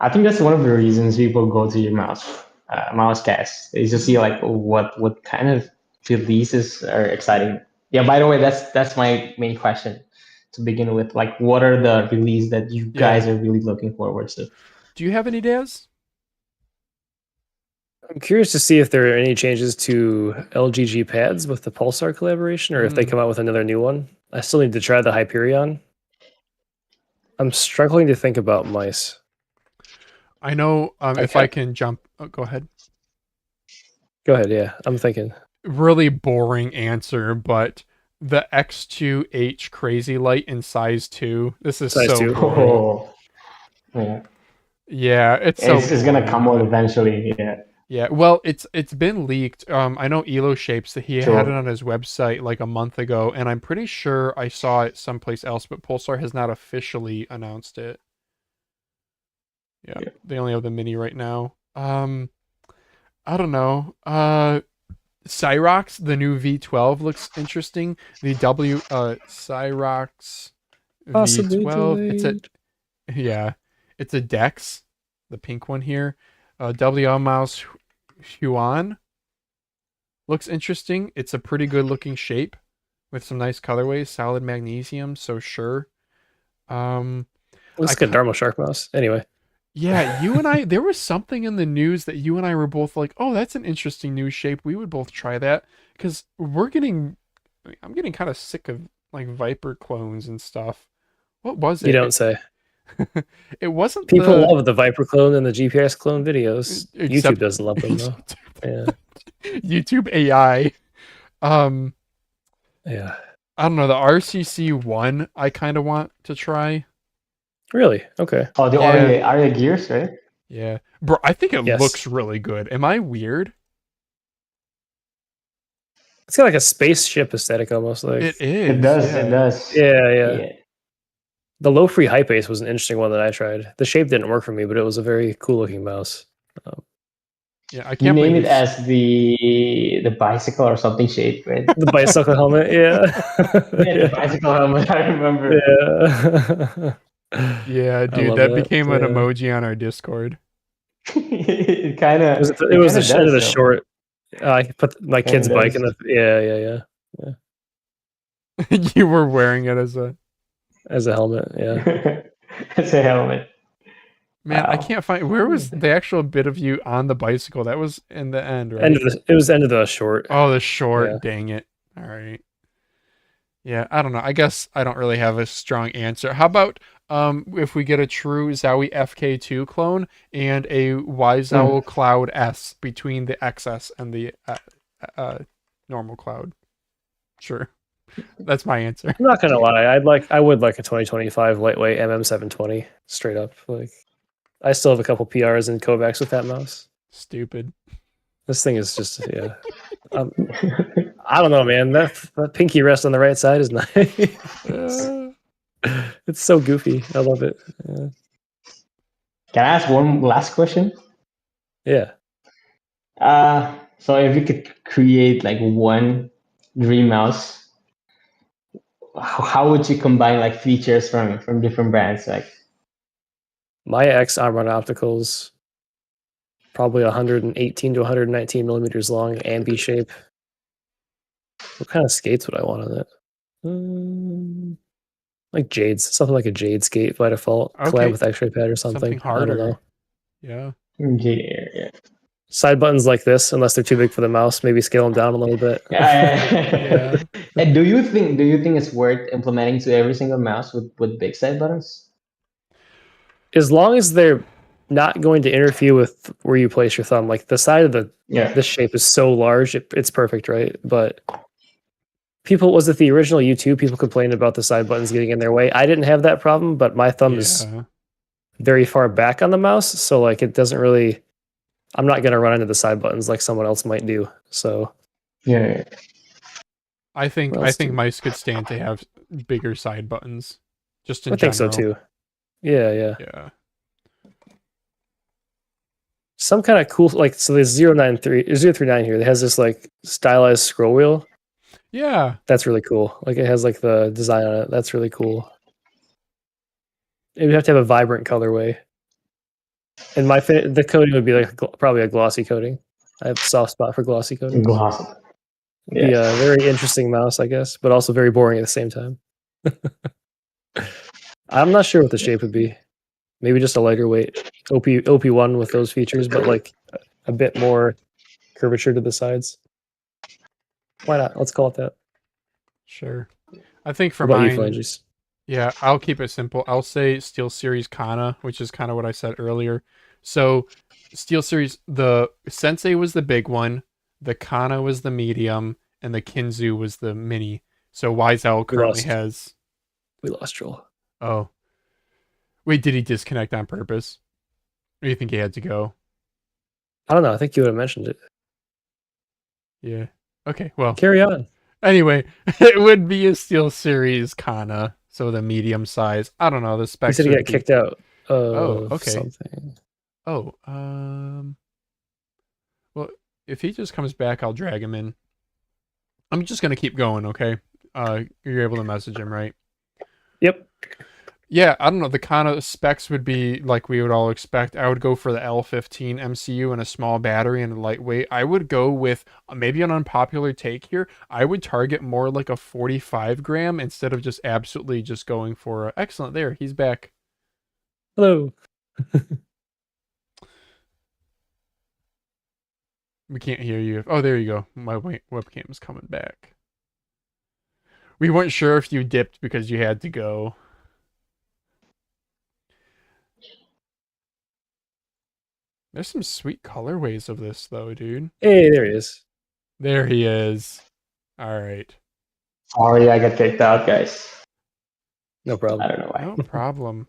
I think that's one of the reasons people go to your mouse mouse cast is to see like what kind of releases are exciting. Yeah, by the way, that's my main question to begin with. Like, what are the release that you guys are really looking forward to? Do you have any, Dazz? I'm curious to see if there are any changes to LGG pads with the Pulsar collaboration, or if they come out with another new one. I still need to try the Hyperion. I'm struggling to think about mice. I know if I can jump. Oh, go ahead. Go ahead, yeah. I'm thinking. Really boring answer, but the X2H Crazylight in size 2. This is Size so 2. Oh, yeah. Yeah, it's gonna come out eventually. Yeah. Yeah, well, it's been leaked. I know Elo Shapes that he Sure. had it on his website like a month ago, and I'm pretty sure I saw it someplace else, but Pulsar has not officially announced it. Yeah, they only have the mini right now. I don't know. Cyrox, the new V12 looks interesting. The Cyrox V12, it's a Dex, the pink one here. WLMouse Huan looks interesting. It's a pretty good looking shape with some nice colorways, solid magnesium, so sure. Looks like a Darmoshark mouse. Anyway. Yeah, you and I, there was something in the news that you and I were both like, oh, that's an interesting new shape. We would both try that because I'm getting kind of sick of like Viper clones and stuff. What was it? You don't say. It wasn't. People love the Viper clone and the GPS clone videos. YouTube doesn't love them though. Yeah. YouTube AI. Yeah. I don't know. The RCC1 I kind of want to try. Really? Okay. Oh, the Arya gears, right? Yeah. Bro, I think it looks really good. Am I weird? It's got like a spaceship aesthetic almost. Like it is. It does. Yeah. It does. Yeah. The low free high pace was an interesting one that I tried. The shape didn't work for me, but it was a very cool looking mouse. Yeah, I can't name it as the bicycle or something shape, right? The bicycle helmet, yeah. The bicycle helmet, I remember. Yeah. Yeah, dude, that became an emoji on our Discord. It kind of. It was the end of the short. I put my kid's bike in the. Yeah. You were wearing it as a helmet, yeah. As a helmet. Man, wow. I can't find where was the actual bit of you on the bicycle. That was in the end, right? It was the end of the short. Oh, the short. Yeah. Dang it. All right. Yeah, I don't know. I guess I don't really have a strong answer. How about if we get a true Zowie FK2 clone and a Wizowl Cloud S between the XS and the normal Cloud? Sure. That's my answer. I'm not gonna lie. I would like a 2025 lightweight MM720 straight up. Like, I still have a couple PRs and Kovacs with that mouse. Stupid. This thing is just I don't know, man. That pinky rest on the right side is nice. It's so goofy. I love it. Yeah. Can I ask one last question? Yeah. So if you could create like one dream mouse, how would you combine like features from different brands? Like my Omron Opticals, probably 118 to 119 millimeters long, ambi shape. What kind of skates would I want on it? Like jades, something like a jade skate by default. Okay. Collab with X-ray pad or something harder. I don't know. Yeah. Yeah. Side buttons like this, unless they're too big for the mouse, maybe scale them down a little bit. Yeah. And do you think it's worth implementing to every single mouse with big side buttons? As long as they're not going to interfere with where you place your thumb. Like the side of this shape is so large, it's perfect, right? But was it the original U2? People complained about the side buttons getting in their way. I didn't have that problem, but my thumb is very far back on the mouse, so like it doesn't really. I'm not gonna run into the side buttons like someone else might do. So yeah. I think mice could stand to have bigger side buttons. Just in I think so too. Yeah. Some kind of cool, like, so there's 039 here that has this like stylized scroll wheel. Yeah. That's really cool. Like it has like the design on it. That's really cool. It would have to have a vibrant colorway. And the coating would be like probably a glossy coating. I have a soft spot for glossy coatings. Glossy. It'd be a very interesting mouse, I guess, but also very boring at the same time. I'm not sure what the shape would be. Maybe just a lighter weight OP1 with those features, but like a bit more curvature to the sides. Why not? Let's call it that. Sure. I think for What about you, mine, Phalanges? yeah, I'll keep it simple. I'll say SteelSeries Kana, which is kind of what I said earlier. So SteelSeries, the Sensei was the big one, the Kana was the medium, and the Kinzu was the mini. So Wiesel currently has... We lost Joel. Oh. Wait, did he disconnect on purpose? Or do you think he had to go? I don't know. I think you would have mentioned it. Yeah. Okay, well. Carry on. Anyway, it would be a SteelSeries Kana, so the medium size. I don't know, the specs. He said he got kicked out of okay. something. Oh, well, if he just comes back, I'll drag him in. I'm just gonna keep going, okay? You're able to message him, right? Yep. Yeah, I don't know. The Kana specs would be like we would all expect. I would go for the L15 MCU and a small battery and a lightweight. I would go with maybe an unpopular take here. I would target more like a 45 gram instead of just absolutely just going for excellent. There, he's back. Hello. We can't hear you. Oh, there you go. My webcam is coming back. We weren't sure if you dipped because you had to go. There's some sweet colorways of this, though, dude. Hey, there he is. There he is. All right. Sorry, I got kicked out, guys. No problem. I don't know why. No problem.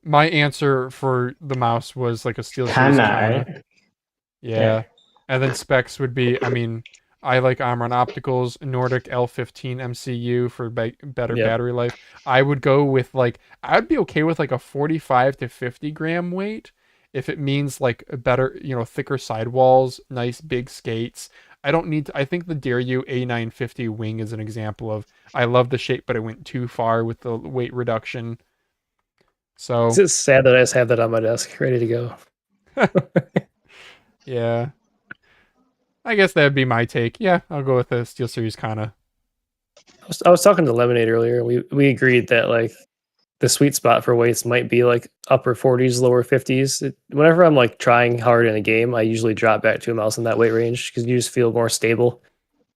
My answer for the mouse was like a SteelSeries Kana, Kana. right? Yeah. And then specs would be, I mean, I like Omron Opticals, Nordic L15 MCU for better battery life. I would go with like, I'd be okay with like a 45 to 50 gram weight if it means like a better, thicker sidewalls, nice big skates. I don't need to, I think the Daryu A950 wing is an example of, I love the shape, but it went too far with the weight reduction. So it's just sad that I just have that on my desk ready to go. Yeah. I guess that would be my take. Yeah, I'll go with the SteelSeries Kana. I was talking to Lemonade earlier. We agreed that like the sweet spot for weights might be like upper 40s, lower 50s. Whenever I'm like trying hard in a game, I usually drop back to a mouse in that weight range because you just feel more stable.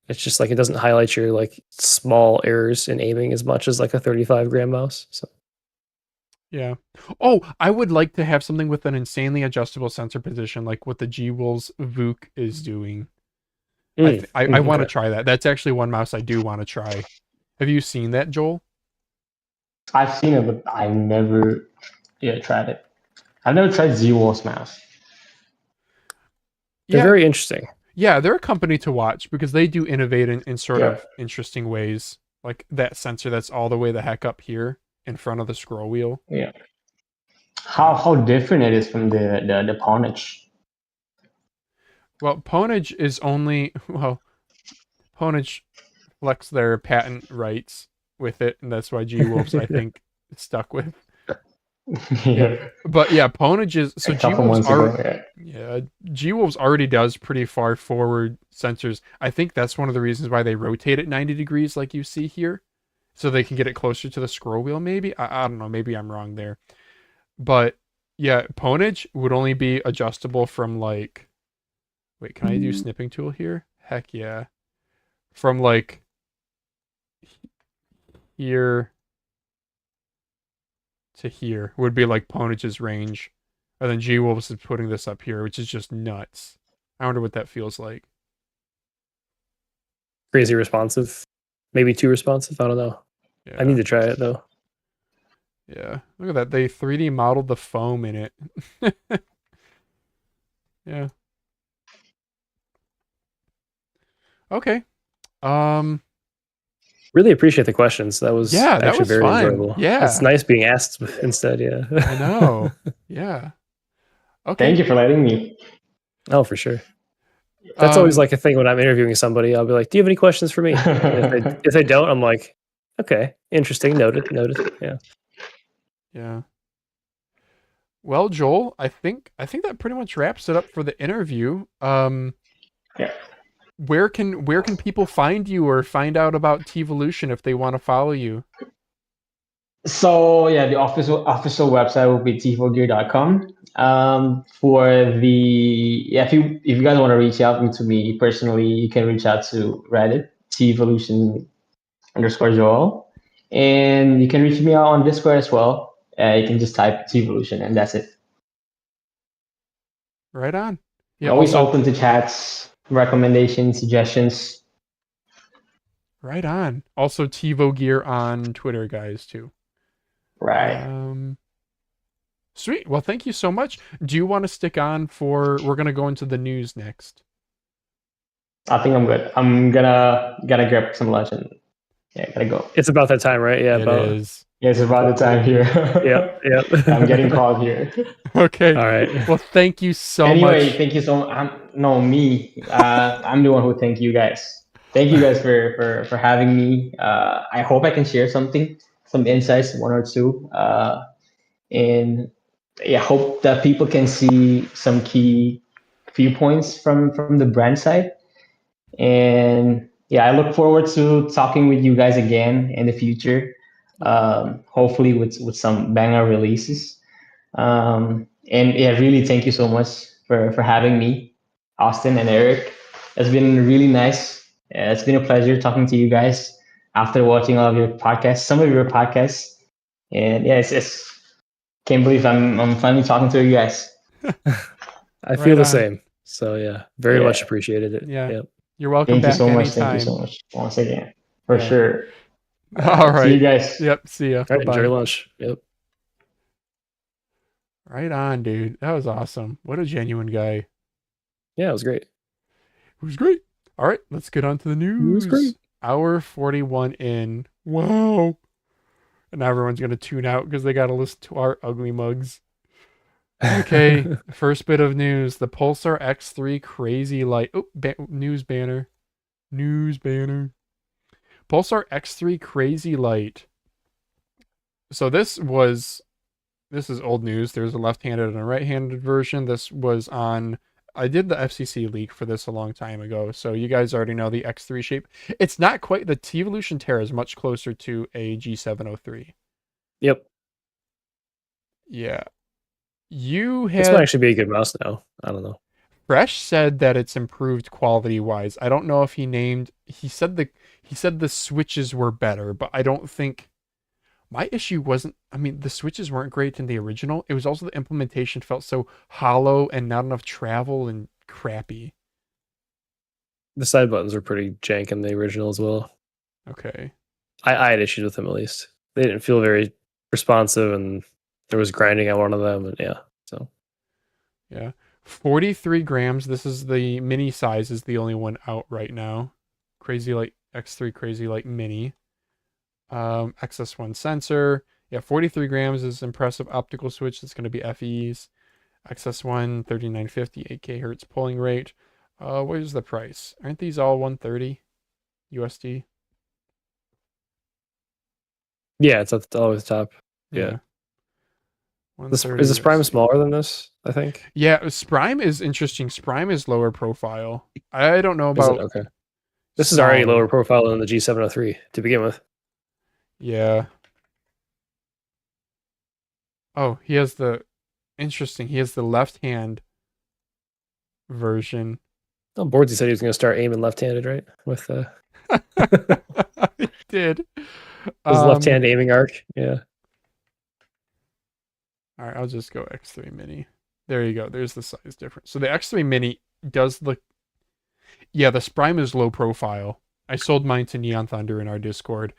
It's just like it doesn't highlight your like small errors in aiming as much as like a 35 gram mouse. So yeah. Oh, I would like to have something with an insanely adjustable sensor position, like what the GWL's VOOC is doing. I want to try that. That's actually one mouse I do want to try. Have you seen that, Joel? I've seen it, but I've never tried it. I've never tried GWL's mouse. They're very interesting. Yeah, they're a company to watch because they do innovate in sort of interesting ways. Like that sensor that's all the way the heck up here in front of the scroll wheel. Yeah. How different it is from the Ponage. Well, Ponage is only Ponage flex their patent rights with it, and that's why G-Wolves I think stuck with. Yeah. But yeah, Ponage is so G-Wolves already does pretty far forward sensors. I think that's one of the reasons why they rotate it 90 degrees like you see here. So they can get it closer to the scroll wheel, maybe? I don't know, maybe I'm wrong there. But yeah, Ponage would only be adjustable from like, wait, can I do snipping tool here? Heck yeah. From like here to here would be like Ponage's range. And then G-Wolves is putting this up here, which is just nuts. I wonder what that feels like. Crazy responsive. Maybe too responsive. I don't know. Yeah. I need to try it though. Yeah. Look at that. They 3D modeled the foam in it. Yeah. Okay. Really appreciate the questions. That was actually very fun. enjoyable. Yeah. It's nice being asked instead, yeah. I know. Yeah. Okay. Thank you for letting me. Oh, for sure. That's always like a thing when I'm interviewing somebody. I'll be like, do you have any questions for me? If they don't, I'm like, okay, interesting, noted. Yeah. Yeah. Well, Joel, I think that pretty much wraps it up for the interview. Yeah. Where can people find you or find out about Teevolution if they want to follow you? So yeah, the official website will be tifogear.com. For the yeah, if you guys want to reach out to me personally, you can reach out to Reddit Teevolution_Joel, and you can reach me out on Discord as well. You can just type Teevolution, and that's it. Right on. Yeah, Always also, open to chats, recommendations, suggestions. right on. Also, Teevo Gear on Twitter, guys, too. Right. Sweet. Well, thank you so much. Do you want to stick on for? We're gonna go into the news next. I think I'm good. I'm gonna grab some lunch and yeah, gotta go. It's about that time, right? Yeah, It about is. Yeah, it's about the time here. Yep. I'm getting called here. Okay. All right. Well, thank you so Anyway, much. thank you so much. I'm the one who thank you guys. Thank you guys for having me. I hope I can share some insights, one or two. And yeah, hope that people can see some key viewpoints from the brand side. And yeah, I look forward to talking with you guys again in the future. Hopefully with some banger releases. And yeah, really thank you so much for having me, Austin and Eric. It's been really nice. It's been a pleasure talking to you guys after watching all of your podcasts, some of your podcasts. And yeah, it's can't believe I'm finally talking to you guys. I feel Right the on. same. So yeah, very Yeah. much appreciated it. Yeah. Yep. You're welcome Thank you back so much. anytime. Thank you so much once again. For Yeah. sure. All right. See you guys. Yep. See ya. All right, Bye-bye. enjoy your lunch. Yep. Right on, dude. That was awesome. What a genuine guy. Yeah, it was great. It was great. All right, let's get on to the news. great. Hour 41 in. Wow. And now everyone's going to tune out because they got to listen to our ugly mugs. Okay, first bit of news. The Pulsar X3 Crazylight. Oh, news banner. News banner. Pulsar X3 Crazylight. So this is old news. There's a left-handed and a right-handed version. This was on... I did the FCC leak for this a long time ago, so you guys already know the X3 shape. It's not quite... The Teevolution Terra is much closer to a G703. Yep. Yeah. You This had... might actually be a good mouse now. I don't know. Fresh said that it's improved quality-wise. I don't know if he said the switches were better, but I don't think... My issue wasn't, I mean, the switches weren't great in the original. It was also the implementation felt so hollow and not enough travel and crappy. The side buttons are pretty jank in the original as well. Okay. I had issues with them at least. They didn't feel very responsive, and there was grinding on one of them, and yeah. So Yeah. 43 grams. This is the mini size is the only one out right now. Crazylight X3 Crazylight Mini. XS1 sensor. Yeah, 43 grams is impressive optical switch. That's going to be FEs. XS1 3950 8K hertz pulling rate. What is the price? Aren't these all 130 USD? yeah, it's at the top. Yeah. Is 130 this Prime USD. smaller than this? I think. Yeah, Sprime is interesting. Sprime is lower profile. I don't know Is it? about. Okay. This is already smaller. lower profile than the G703 to begin with. Yeah. Oh, he has the interesting. He has the left hand version. Oh, Boardzy said he was going to start aiming left-handed, right? With He did. his left-hand aiming arc. Yeah. All right, I'll just go X3 Mini. There you go. There's the size difference. So the X3 Mini does look... Yeah, the Sprime is low profile. I sold mine to Neon Thunder in our Discord.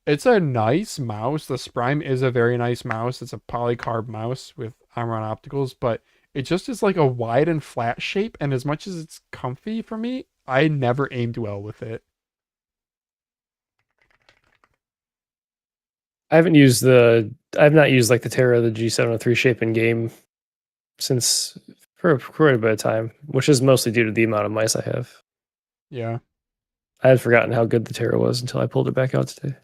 It's a nice mouse. The Sprime is a very nice mouse. It's a polycarb mouse with Omron Opticals, but it just is like a wide and flat shape, and as much as it's comfy for me, I never aimed well with it. I've not used like the Terra, the G703 shape in game since for quite a bit of time, which is mostly due to the amount of mice I have. Yeah. I had forgotten how good the Terra was until I pulled it back out today.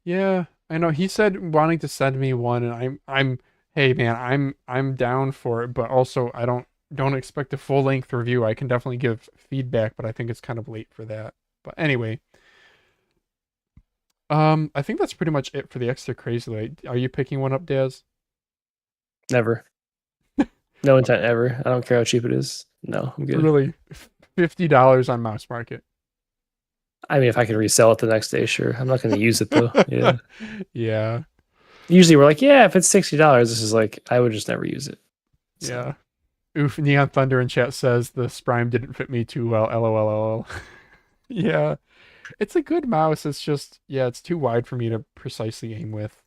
Yeah, I know. He said wanting to send me one, and I'm Hey man, I'm down for it, but also I don't expect a full length review. I can definitely give feedback, but I think it's kind of late for that. But anyway, I think that's pretty much it for the extra Crazylight. Are you picking one up, Daz? Never. No intent ever. I don't care how cheap it is. No, I'm good. Really, $50 on Mouse Market. I mean, if I can resell it the next day, sure. I'm not going to use it though. Yeah. Yeah. Usually we're like, yeah, if it's $60, this is like, I would just never use it. So. Yeah. Oof, Neon Thunder in chat says the Sprime didn't fit me too well. LOL. Yeah. It's a good mouse. It's just, yeah, it's too wide for me to precisely aim with.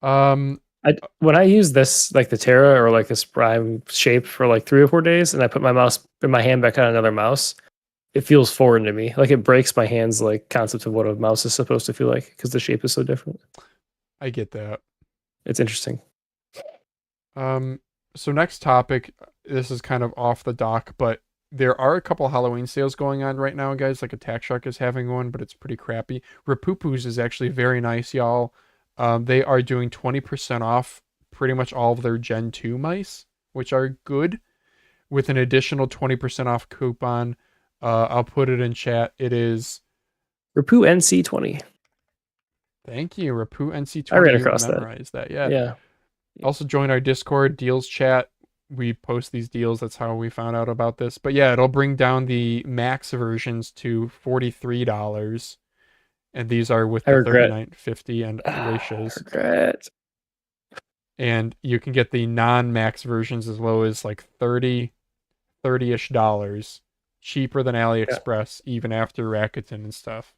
When I use this, like the Terra or like this Prime shape for like 3 or 4 days, and I put my mouse in my hand back on another mouse, it feels foreign to me. Like it breaks my hands like concept of what a mouse is supposed to feel like because the shape is so different. I get that. It's interesting. So next topic, this is kind of off the dock, but there are a couple Halloween sales going on right now, guys. Like Attack Shark is having one, but it's pretty crappy. Rapoo's is actually very nice, y'all. They are doing 20% off pretty much all of their Gen 2 mice, which are good, with an additional 20% off coupon. I'll put it in chat. It is Rapoo NC20. Thank you, Rapoo NC20. I ran across that. Yeah. Yeah. Also join our Discord deals chat. We post these deals. That's how we found out about this. But yeah, it'll bring down the max versions to $43. And these are with the 3950 and ratios. Regret. And you can get the non-max versions as low as like $30-ish dollars. Cheaper than AliExpress, even after Rakuten and stuff.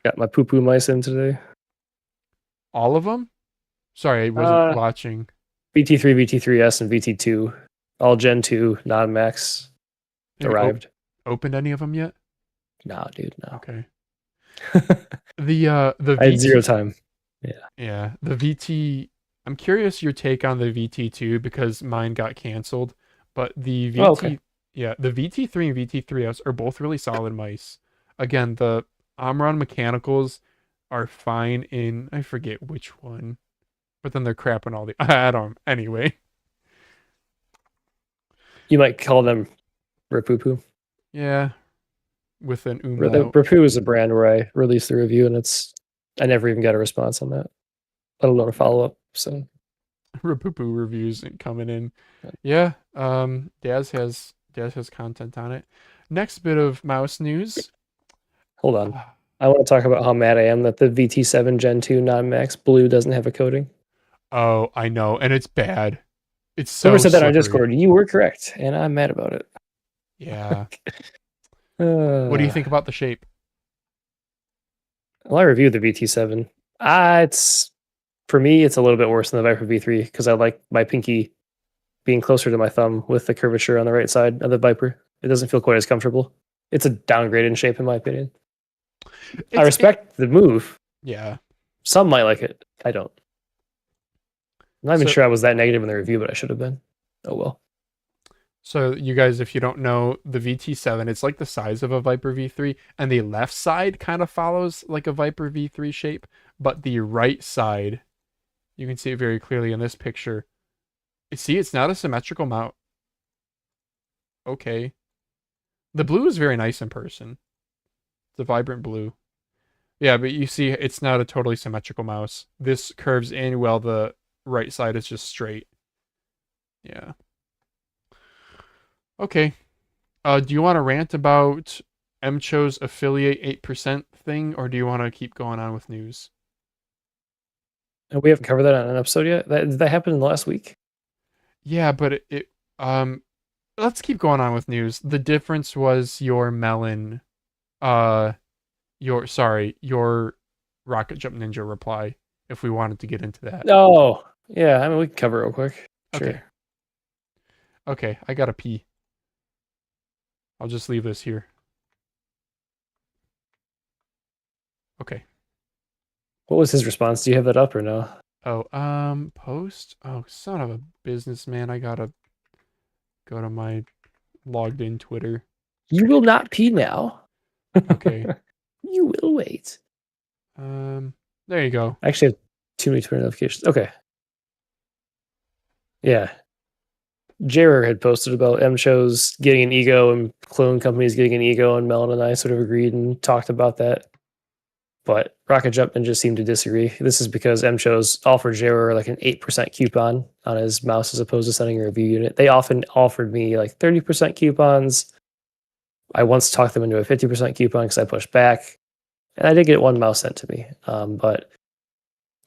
Got my poo-poo mice in today. All of them? Sorry, I wasn't watching. VT3, VT3S, and VT2. All Gen 2, non-max. Arrived. Opened any of them yet? Nah, dude, no. Okay. The VT, I had 0 time. Yeah. The VT. I'm curious your take on the VT2 because mine got canceled. But the VT, the VT3 and VT3S are both really solid mice. Again, the Omron mechanicals are fine in I forget which one, but then they're crap in all the. I don't. Anyway. You might call them Rapoo. Yeah. With an umlaut. Rapoo is a brand where I released the review and I never even got a response on that, let alone a follow-up. So Rapoo reviews coming in. Yeah. Dazz has content on it. Next bit of mouse news. Hold on. I want to talk about how mad I am that the VT7 Gen 2 non-max blue doesn't have a coating. Oh, I know, and it's bad. It's so Whoever said that slippery. on Discord, you were correct, and I'm mad about it. Yeah. What do you think about the shape? Well, I reviewed the VT7. For me, it's a little bit worse than the Viper V3 because I like my pinky being closer to my thumb with the curvature on the right side of the Viper. It doesn't feel quite as comfortable. It's a downgrade in shape, in my opinion. I respect the move. Yeah. Some might like it. I don't. I'm not even sure I was that negative in the review, but I should have been. Oh, well. So you guys, if you don't know, the VT7, it's like the size of a Viper V3, and the left side kind of follows like a Viper V3 shape, but the right side, you can see it very clearly in this picture. See, it's not a symmetrical mount. Okay. The blue is very nice in person. It's a vibrant blue. Yeah, but you see, it's not a totally symmetrical mouse. This curves in while the right side is just straight. Yeah. Okay. Do you want to rant about MCHOSE affiliate 8% thing, or do you want to keep going on with news? We haven't covered that on an episode yet. That happened in the last week. Yeah, but let's keep going on with news. The difference was your melon, your Rocket Jump Ninja reply. If we wanted to get into that. Oh, yeah. I mean, we can cover it real quick. Sure. Okay. I gotta pee. I'll just leave this here. Okay. What was his response? Do you have that up or no? Oh, post? Oh, son of a businessman. I gotta go to my logged in Twitter. You will not pee now. Okay. You will wait. There you go. I actually have too many Twitter notifications. Okay. Yeah. Jarer had posted about MCHOSE getting an ego and clone companies getting an ego, and Melon and I sort of agreed and talked about that. But Rocket Jump Ninja seemed to disagree. This is because MCHOSE offered Jarer like an 8% coupon on his mouse as opposed to sending a review unit. They often offered me like 30% coupons. I once talked them into a 50% coupon because I pushed back. And I did get one mouse sent to me. But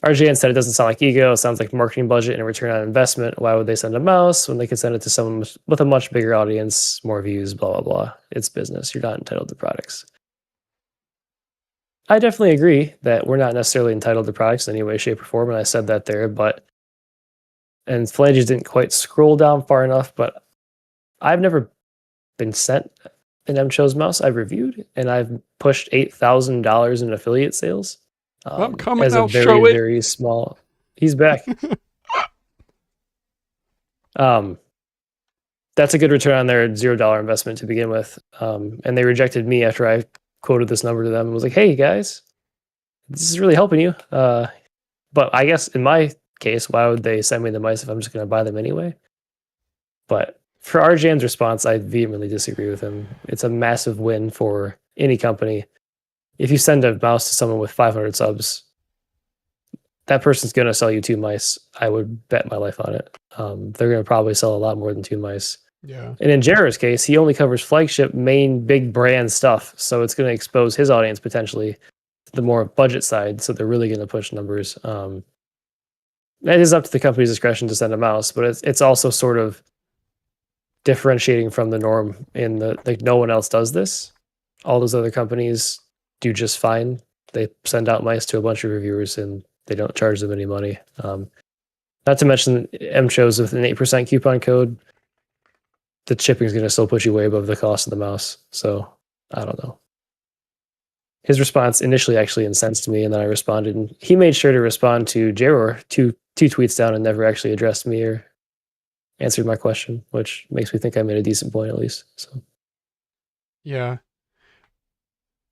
RJN said it doesn't sound like ego. It sounds like marketing budget and a return on investment. Why would they send a mouse when they could send it to someone with a much bigger audience, more views, blah, blah, blah. It's business. You're not entitled to products. I definitely agree that we're not necessarily entitled to products in any way, shape, or form, and I said that there, and Phalanges didn't quite scroll down far enough, but I've never been sent an MCHOSE mouse. I've reviewed, and I've pushed $8,000 in affiliate sales. I'm coming, as a I'll very, show it. very small... He's back. That's a good return on their $0 investment to begin with. And they rejected me after I quoted this number to them and was like, hey guys, this is really helping you. But I guess in my case, why would they send me the mice if I'm just going to buy them anyway? But for RJN's response, I vehemently disagree with him. It's a massive win for any company. If you send a mouse to someone with 500 subs, that person's going to sell you 2 mice. I would bet my life on it. They're going to probably sell a lot more than 2 mice. Yeah. And in Jarrah's case, he only covers flagship, main, big brand stuff. So it's going to expose his audience potentially to the more budget side. So they're really going to push numbers. It is up to the company's discretion to send a mouse, but it's also sort of differentiating from the norm in the, like, no one else does this. All those other companies do just fine. They send out mice to a bunch of reviewers and they don't charge them any money. Not to mention MCHOSE with an 8% coupon code, the shipping is going to still put you way above the cost of the mouse. So I don't know. His response initially actually incensed me, and then I responded, and he made sure to respond to Jarrah two tweets down and never actually addressed me or answered my question, which makes me think I made a decent point at least. So Yeah.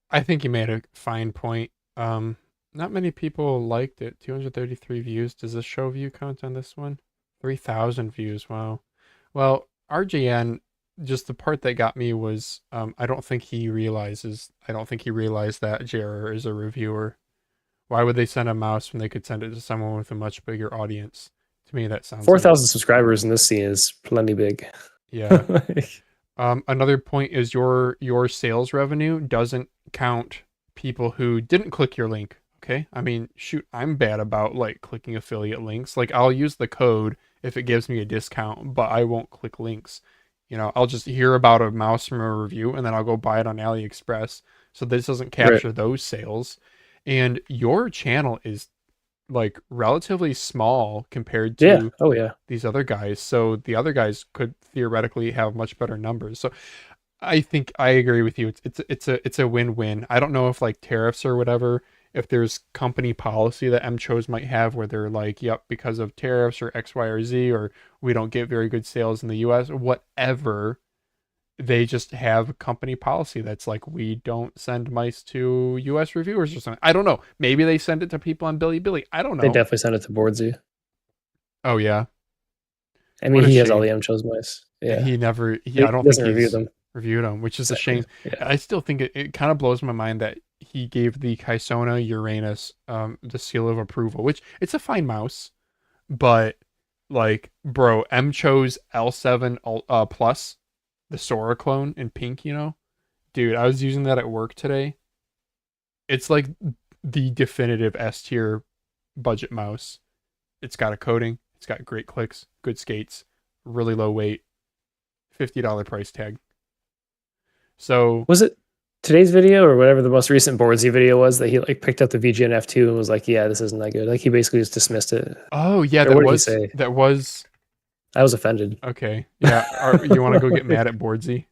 I think you made a fine point. Not many people liked it. 233 views. Does this show view count on this one? 3,000 views. Wow. Well, RJN, just the part that got me was I don't think he realized that Jarrah is a reviewer. Why would they send a mouse when they could send it to someone with a much bigger audience? To me, that sounds 4,000 subscribers in this scene is plenty big. Yeah. Another point is your sales revenue doesn't count people who didn't click your link. Okay. I mean, shoot, I'm bad about like clicking affiliate links. Like I'll use the code if it gives me a discount, but I won't click links. You know, I'll just hear about a mouse from a review and then I'll go buy it on AliExpress. So this doesn't capture those sales. And your channel is like relatively small compared to these other guys. So the other guys could theoretically have much better numbers. So I think I agree with you. It's a win-win. I don't know if like tariffs or whatever, if there's company policy that MCHOSE might have where they're like, yep, because of tariffs or X, Y, or Z, or we don't get very good sales in the US or whatever. They just have a company policy that's like, we don't send mice to US reviewers or something. I don't know. Maybe they send it to people on Bilibili. I don't know. They definitely send it to Boardzy. Oh yeah. I mean, he has all the MCHOSE mice. Yeah. He I don't think he's reviewed them, which is a shame. Yeah. I still think it kind of blows my mind that he gave the Kaisona Uranus the seal of approval, which it's a fine mouse, but like, bro, MCHOSE L7 Plus, the Sora clone in pink, you know, dude, I was using that at work today. It's like the definitive S tier budget mouse. It's got a coating, it's got great clicks, good skates, really low weight, $50 price tag. So was it today's video or whatever the most recent Boardzy video was that he like picked up the VGN F2 and was like, yeah, this isn't that good. Like he basically just dismissed it. Oh yeah, I was offended. Okay. Yeah. You want to go get mad at Boardzy?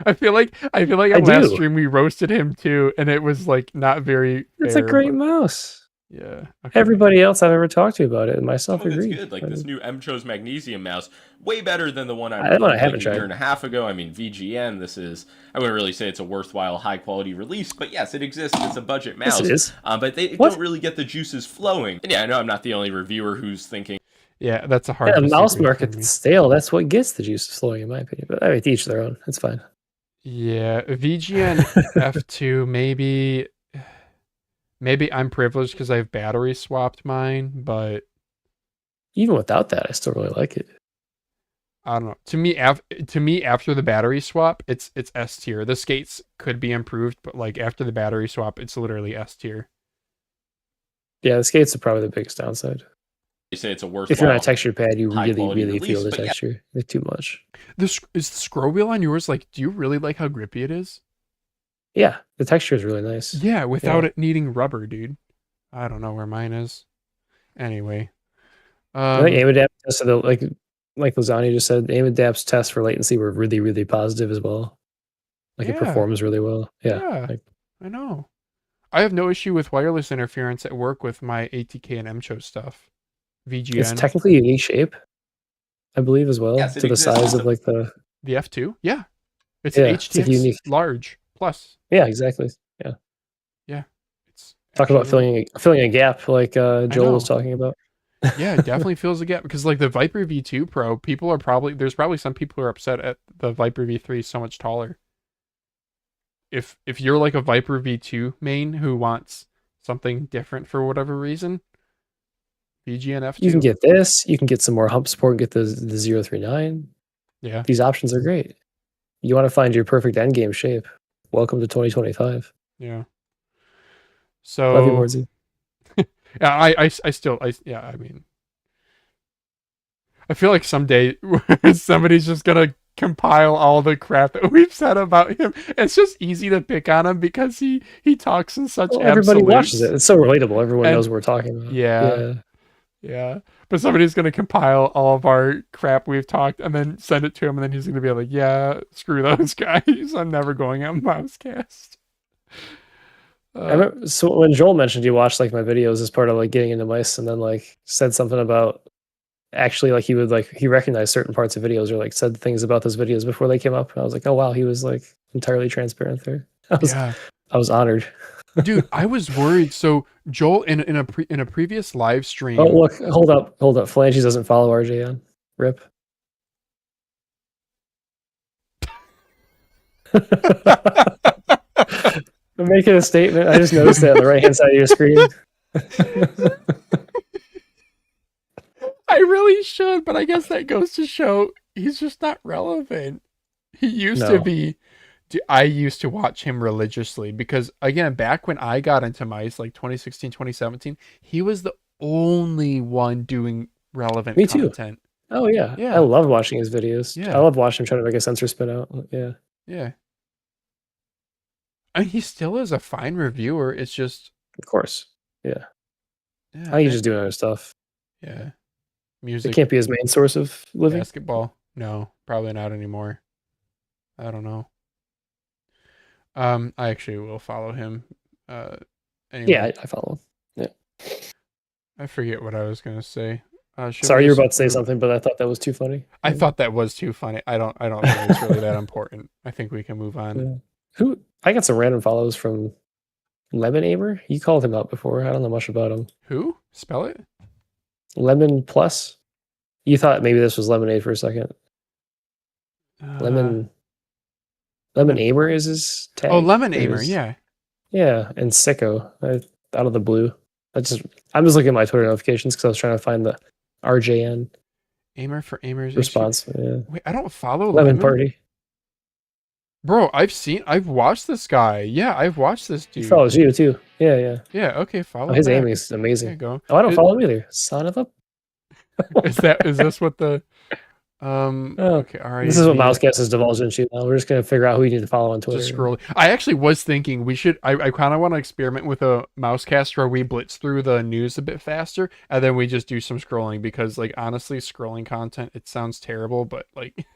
I feel like on last stream we roasted him too, and it was like not very fair. It's a great mouse. Yeah. Okay. Everybody else I've ever talked to about it, and myself agree. Good. Like this new MCHOSE Magnesium mouse, way better than the one I haven't like tried. a year and a half ago. I mean, VGN. This is, I wouldn't really say it's a worthwhile, high quality release, but yes, it exists. It's a budget mouse. Yes, it is. But they don't really get the juices flowing. And yeah, I know I'm not the only reviewer who's thinking. Yeah, that's a hard. Yeah, the mouse disagree for market's me. stale. That's what gets the juices flowing, in my opinion. But I mean, to each their own. It's fine. Yeah, VGN F2 maybe. Maybe I'm privileged because I've battery swapped mine, but Even without that, I still really like it. I don't know. To me, after the battery swap, it's S tier. The skates could be improved, but like after the battery swap, it's literally S tier. Yeah, the skates are probably the biggest downside. You say it's a worthwhile. If you're on a texture pad, you really, high-quality really feel release, the but yeah. texture. Like too much. Is the scroll wheel on yours like? Do you really like how grippy it is? Yeah, the texture is really nice. Yeah, without it needing rubber, dude. I don't know where mine is. Anyway, I think aim adapt tests, like Lozani just said, aim adapt's tests for latency were really, really positive as well. Like it Yeah. performs really well. Yeah. Like, I know. I have no issue with wireless interference at work with my ATK and MCHOSE stuff. VGN. it's technically a unique shape, I believe, as well. Yes, it to the exists. size of like the F2? Yeah. It's Yeah, an it's HTX like unique. large plus. Yeah, exactly. Yeah. Yeah. It's Talk about actually- filling a gap like Joel know. was talking about. Yeah, it definitely fills a gap because like the Viper V2 Pro, there's probably some people who are upset at the Viper V3 so much taller. If you're like a Viper V2 main who wants something different for whatever reason, VGN F2. You can get this, you can get some more hump support, get the 039. Yeah. These options are great. You want to find your perfect endgame shape. Welcome to 2025. Yeah. Love you, So Boardzy. yeah, I mean, I feel like someday somebody's just gonna compile all the crap that we've said about him. It's just easy to pick on him because he talks in such Well, everybody absolutes. watches it. It's so relatable. Everyone And- knows what we're talking about. Yeah. But somebody's gonna compile all of our crap we've talked and then send it to him, and then he's gonna be like, "Yeah, screw those guys. I'm never going on Mousecast." I remember, so when Joel mentioned you watched like my videos as part of like getting into mice, and then like said something about actually like he recognized certain parts of videos or like said things about those videos before they came up. And I was like, oh wow, he was like entirely transparent there. I was honored. Dude, I was worried. So Joel in a previous live stream. Oh look, hold up. Phalanges doesn't follow RJN. Rip. I'm making a statement. I just noticed that on the right hand side of your screen. I really should, but I guess that goes to show he's just not relevant. He used to be. I used to watch him religiously because, again, back when I got into mice, like 2016, 2017, he was the only one doing relevant Me too. content. Oh yeah. Yeah. I loved watching his videos. Yeah. I love watching him try to make a sensor spin out. Yeah. Yeah. I mean, he still is a fine reviewer. It's just, Of course. Yeah. yeah, I think he's just doing other stuff. yeah, It music, can't be his main source of living. basketball. No, probably not anymore. I don't know. I actually will follow him. Anyway, Yeah, I follow him. I forget what I was gonna say. Sorry, you were about to say something, but I thought that was too funny. I thought that was too funny. I don't think it's really that important. I think we can move on. Yeah. I got some random follows from Lemon Aimer. You called him out before. I don't know much about him. Who? Spell it? Lemon Plus. You thought maybe this was Lemonade for a second. Lemon Aimer is his tag. Oh, Lemon Or Aimer. his- Yeah. Yeah, and Sicko. Out of the blue. I'm just looking at my Twitter notifications because I was trying to find the RJN Aimer for Aimers. response. Yeah. Wait, I don't follow Lemon Party. Bro, I've watched this guy. Yeah, I've watched this He dude. follows you too. Yeah. Yeah, okay, follow Oh, his back. aiming is There you amazing. go. Oh, I don't follow him either. Son of a. Is this what the okay, all right. This is what Mousecast has divulged into now. We're just gonna figure out who you need to follow on Twitter. Just scroll. I actually was thinking we should. I kind of want to experiment with a Mousecast where we blitz through the news a bit faster, and then we just do some scrolling because, like, honestly, scrolling content it sounds terrible, but like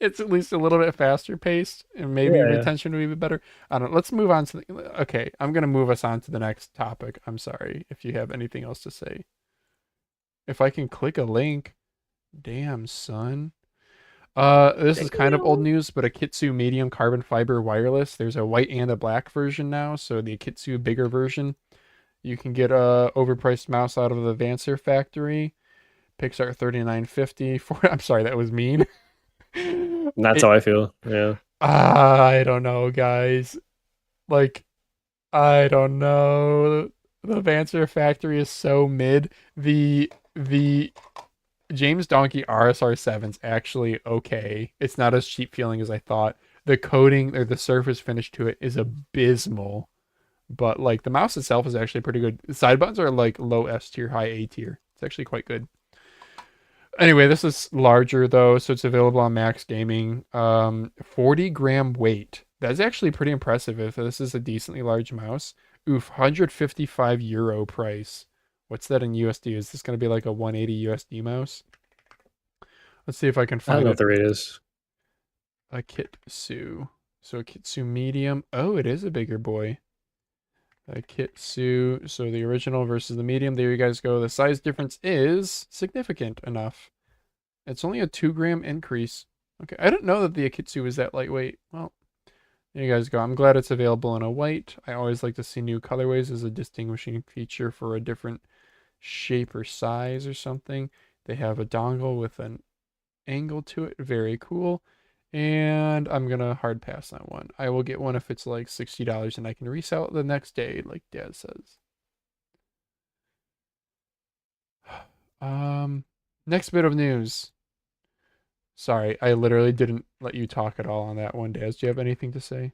it's at least a little bit faster paced, and maybe retention would be better. I don't know. Let's move on to. Okay, I'm gonna move us on to the next topic. I'm sorry if you have anything else to say. If I can click a link. Damn, son. This is kind of old news, but AKITSU medium carbon fiber wireless. There's a white and a black version now, so the AKITSU bigger version. You can get a overpriced mouse out of the Vancer factory. Pixar 3950. I'm sorry, that was mean. That's how I feel. Yeah. I don't know, guys. Like, I don't know. The Vancer Factory is so mid. The James Donkey RSR7's actually okay. It's not as cheap feeling as I thought. The coating or the surface finish to it is abysmal. But like the mouse itself is actually pretty good. The side buttons are like low S tier, high A tier. It's actually quite good. Anyway, this is larger though, so it's available on Max Gaming. 40-gram weight. That's actually pretty impressive if this is a decently large mouse. Oof, €155 price. What's that in USD? Is this going to be like a 180 USD mouse? Let's see if I can I find don't know it. what the rate is. AKITSU. So AKITSU medium. Oh, it is a bigger boy. AKITSU. So the original versus the medium. There you guys go. The size difference is significant enough. It's only a 2-gram increase. Okay, I didn't know that the AKITSU was that lightweight. Well, there you guys go. I'm glad it's available in a white. I always like to see new colorways as a distinguishing feature for a different shape or size or something. They have a dongle with an angle to it. Very cool. And I'm going to hard pass that one. I will get one if it's like $60 and I can resell it the next day, like Dad says. Next bit of news. Sorry, I literally didn't let you talk at all on that one, Daz. Do you have anything to say?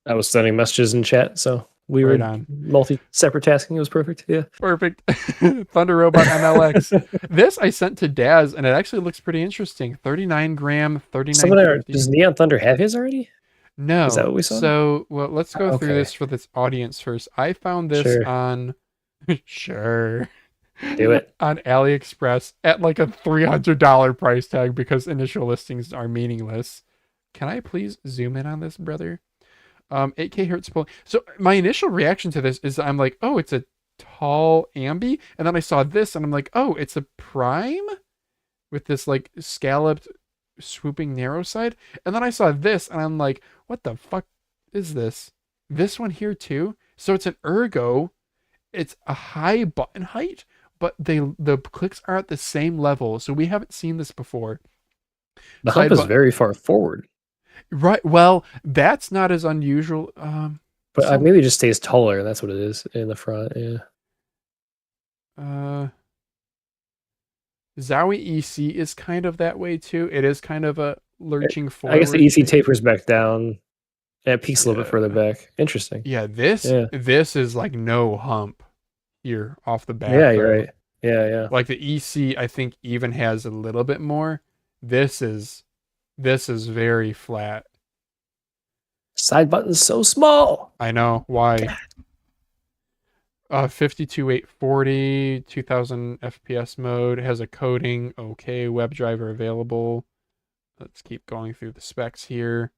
I was sending messages in chat, so we Right were on. separate tasking. It was perfect. Yeah. Perfect. Thunderobot MLX. This I sent to Daz, and it actually looks pretty interesting. 39-gram, 3950. Does Neon Thunder have his already? No. Is that what we saw? So, well, let's go through Okay. this for this audience first. I found this Sure. on... Sure. Do it. On AliExpress at like a $300 price tag because initial listings are meaningless. Can I please zoom in on this, brother? 8K hertz pull. So my initial reaction to this is I'm like, oh, it's a tall ambi, and then I saw this and I'm like, oh, it's a prime with this like scalloped swooping narrow side, and then I saw this and I'm like, what the fuck is this? This one here too. So it's an ergo. It's a high button height, but the clicks are at the same level, so we haven't seen this before. The hump is very far forward. Right. Well, that's not as unusual. But maybe it just stays taller. That's what it is in the front. Yeah. Zowie EC is kind of that way too. It is kind of a lurching forward. I guess the EC tapers back down. And it peaks a little bit further back. Interesting. Yeah, this is like no hump here off the bat. Yeah, you're right. Yeah. Like the EC, I think even has a little bit more. This is very flat. Side button's so small. I know why. 52840, 2000 FPS mode, has a coding. Okay, WebDriver available. Let's keep going through the specs here.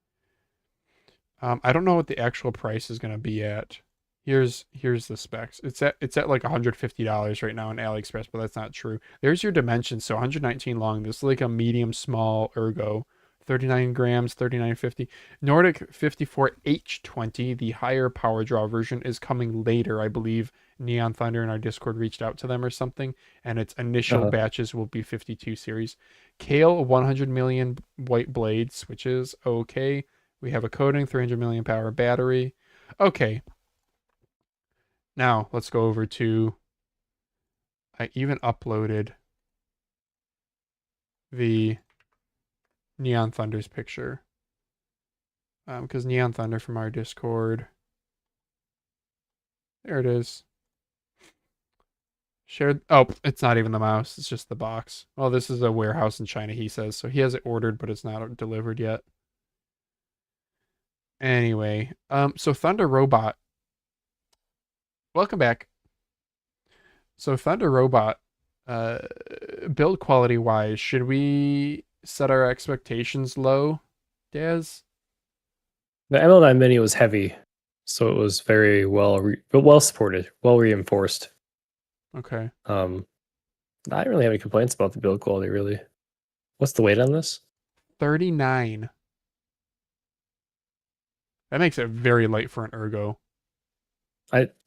I don't know what the actual price is going to be at. Here's the specs. It's at like $150 right now on AliExpress, but that's not true. There's your dimensions. So 119 long. This is like a medium small ergo. 39 grams, 3950. Nordic 54H20, the higher power draw version, is coming later. I believe Neon Thunder in our Discord reached out to them or something, and its initial batches will be 52 series. Kale 100 million white blade switches. Okay. We have a coating, 300 million power battery. Okay. Now let's go over to, I even uploaded the Neon Thunder's picture. Because Neon Thunder from our Discord. There it is. Shared. Oh, it's not even the mouse. It's just the box. Well, this is a warehouse in China, he says. So he has it ordered, but it's not delivered yet. Anyway, so Thunderobot. Welcome back. So Thunderobot, build quality wise, should we set our expectations low, Daz? The ML9 Mini was heavy, so it was very well supported, well reinforced. Okay. I don't really have any complaints about the build quality, really. What's the weight on this? 39. That makes it very light for an ergo.